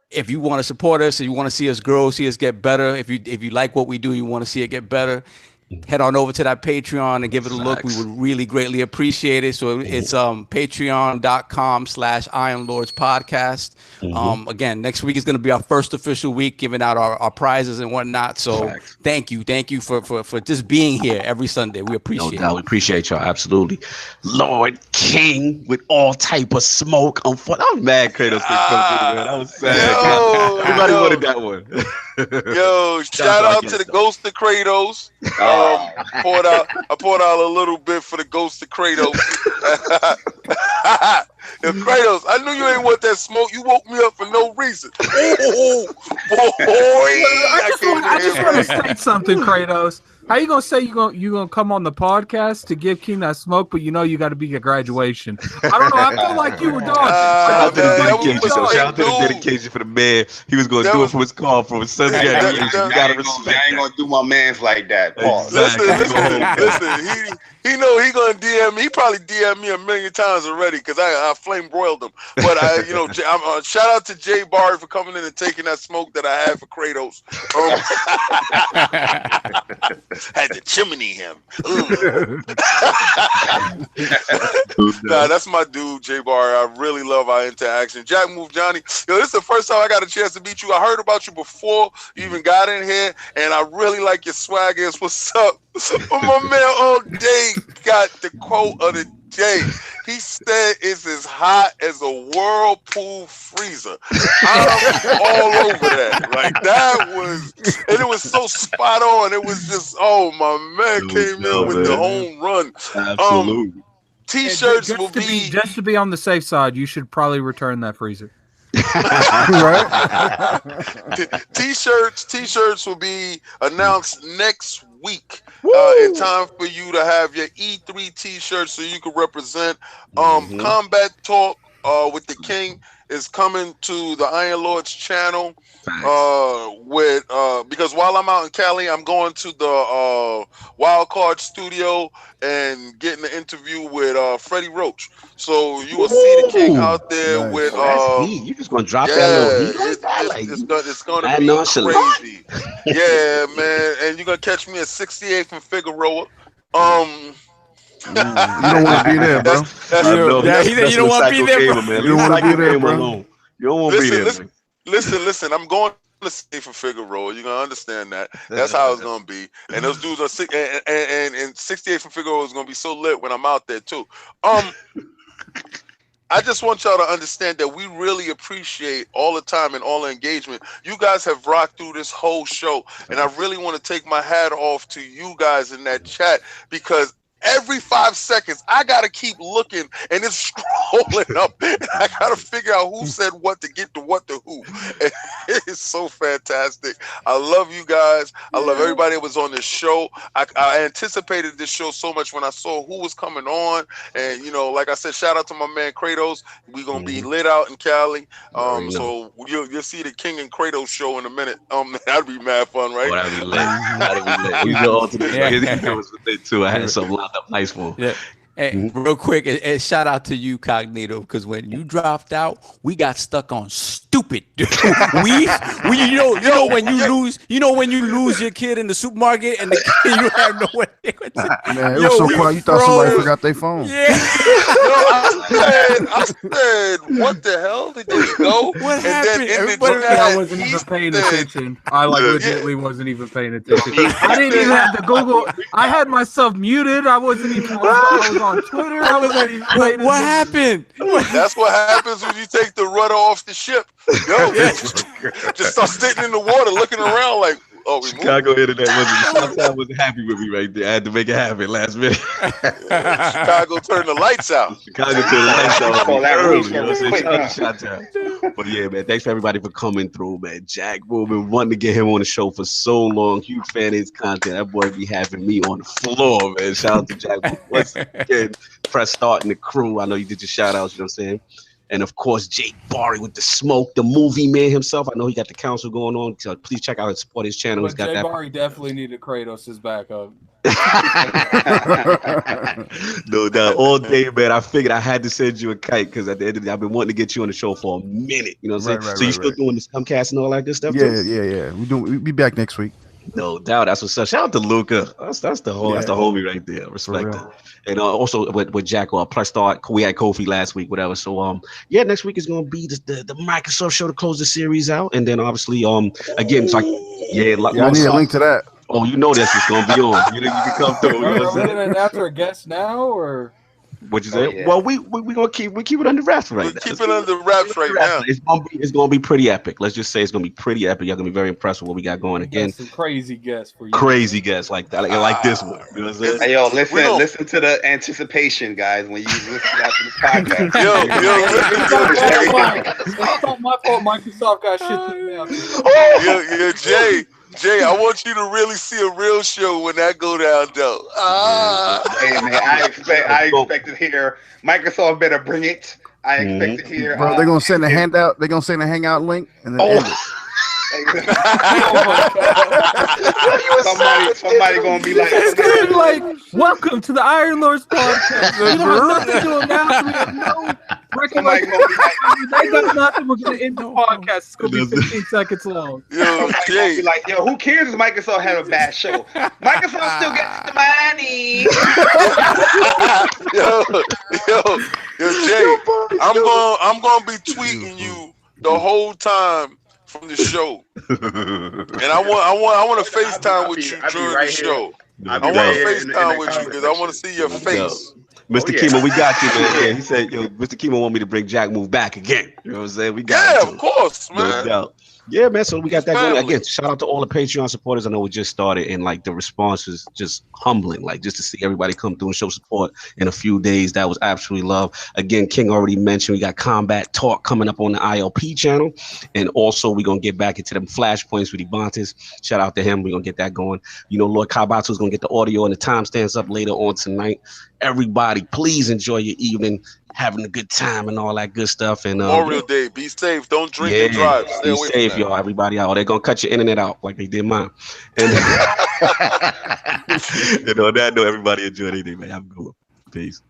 if you want to support us, if you want to see us grow, see us get better, if you like what we do, you want to see it get better, head on over to that Patreon and give it a look. We would really greatly appreciate it. So it's patreon.com/IronLordsPodcast. Again, next week is going to be our first official week giving out our prizes and whatnot. So thank you for just being here every Sunday. We appreciate it. We appreciate y'all. Absolutely. Lord King with all type of smoke. I'm mad Kratos didn't come through, man. I was sad. Everybody wanted that one. Yo, shout out to the Ghost of Kratos. I poured out a little bit for the Ghost of Kratos. Yo, Kratos, I knew you ain't want that smoke. You woke me up for no reason. Oh, boy. I just want to say something, Kratos. How you gonna say you gonna come on the podcast to give King that smoke, but you know you got to be at graduation? I don't know. I feel like you were dodging. Shout out to the dedication for the man. He was gonna do it from his car, from his son's graduation. You gotta respect. I ain't gonna do my man's like that. Listen. He know he gonna DM me. He probably DM me a million times already because I flame broiled him. But shout out to Jay Bari for coming in and taking that smoke that I had for Kratos. Had to chimney him. Nah, that's my dude, Jay Bari. I really love our interaction. Jackmovejohnny. Yo, this is the first time I got a chance to meet you. I heard about you before you even got in here, and I really like your swag. What's up? But my man all day got the quote of the day. He said it's as hot as a whirlpool freezer. I'm all over that. Like that was, and it was so spot on. It was just, my man came in with the home run. Absolutely. T-shirts will be just to be on the safe side. You should probably return that freezer. Right? T-shirts will be announced next week. In time for you to have your E3 T-shirt so you can represent Combat Talk with the King is coming to the Iron Lords channel. Because while I'm out in Cali, I'm going to the Wild Card studio and getting an interview with Freddie Roach. So you will see the King out there with you just gonna drop that little heat like that? It's gonna be crazy. Yeah, man. And you're gonna catch me at 68th and Figueroa. You don't want to be there, bro. You don't want to be there, bro. You don't want to be there, bro. You don't want to be there. Listen. I'm going to stay for Figueroa. You're gonna understand that. That's how it's gonna be. And those dudes are and 68 from Figueroa is gonna be so lit when I'm out there too. I just want y'all to understand that we really appreciate all the time and all the engagement. You guys have rocked through this whole show, and I really want to take my hat off to you guys in that chat, because every 5 seconds, I got to keep looking, and it's scrolling up. And I got to figure out who said what to get to what to who. And it's so fantastic. I love you guys. I love everybody that was on this show. I anticipated this show so much when I saw who was coming on. And, like I said, shout out to my man Kratos. We're going to be lit out in Cali. So you'll see the King and Kratos show in a minute. That'd be mad fun, right? That'd be lit. We go all to the too. I had some lined up nice for him. Yeah. Hey, real quick, and shout out to you, Cognito, because when you dropped out, we got stuck on stupid. we when you lose your kid in the supermarket and you have no way. Man, it was so quiet. You thought somebody forgot their phone. Yeah. I said, what the hell? Did they go? What happened? I wasn't even paying attention. I legitimately wasn't even paying attention. I didn't even have to Google. I had myself muted. I wasn't even. I was on Twitter. I wasn't even paying What happened? That's what happens when you take the rudder off the ship. Just start sitting in the water, looking around like, Chicago internet wasn't happy with me right there. I had to make it happen last minute. Chicago turned the lights out. But yeah, man, thanks for everybody for coming through, man. Jack, we've been wanting to get him on the show for so long. Huge fan of his content. That boy be having me on the floor, man. Shout out to Jack. Once again, press start and the crew. I know you did your shout outs, you know what I'm saying? And of course, Jay Bari with the smoke, the movie man himself. I know he got the council going on. So please check out and support his channel. He's got Jay that. Bari definitely needed Kratos' backup. No doubt. All day, man. I figured I had to send you a kite because at the end of the day, I've been wanting to get you on the show for a minute. You know what I'm saying? So you still doing this Comcast and all that good stuff? Yeah. We'll be back next week. No doubt. That's what's up. Shout out to Luca. That's the homie right there. Respect it. And also with Jack Plus Start, we had Kofi last week, whatever. So next week is gonna be the Microsoft show to close the series out, and then obviously again it's like I need a link to that. Oh, you know this is gonna be on. You can come through. Are we gonna after a guest now or? What you say? Yeah. Well, we gonna keep it under wraps right now. Keep it under wraps right now. It's gonna be pretty epic. Let's just say it's gonna be pretty epic. You're gonna be very impressed with what we got going again. Some crazy guests for you. Crazy guests like that, like this one. You know what I'm saying? Hey, yo, listen to the anticipation, guys. When you listen after this podcast. It's not my fault. Microsoft got shit to Jay. Jay, I want you to really see a real show when that go down, though. Hey, man, I expect to hear Microsoft better bring it. I expect to hear. Bro, they're gonna send a handout. They're gonna send a hangout link and then end it. Somebody gonna be like, it's gonna be like, welcome to the Iron Lords podcast. We don't have nothing to announce. We have no recollection. They got nothing. We're gonna end the podcast. It's gonna be 15 seconds long. Jay, like, who cares if Microsoft had a bad show? Microsoft still gets the money. Jay, I'm gonna be tweeting you the whole time from the show, and I want to FaceTime with you during the show. I want to FaceTime with you because I want to see your face. Mr. Kimo, we got you, man. Yeah, he said, Mr. Kimo want me to bring Jack Move back again. You know what I'm saying? We got of course, man. No doubt. Yeah, man. So we got that going. Again, shout out to all the Patreon supporters. I know we just started, and like the response is just humbling. Like just to see everybody come through and show support in a few days, that was absolutely love. Again, King already mentioned we got Combat Talk coming up on the ILP channel, and also we're gonna get back into them flashpoints with Ebontis. Shout out to him. We're gonna get that going. You know, Lord Kabatsu is gonna get the audio and the timestamps up later on tonight. Everybody, please enjoy your evening. having a good time and all that good stuff. And Memorial Day, be safe. Don't drink and drive. Stay be away safe, from that. y'all. Everybody out. They're gonna cut your internet out like they did mine. And on that note, everybody enjoy anything, man. Have a good one. Peace.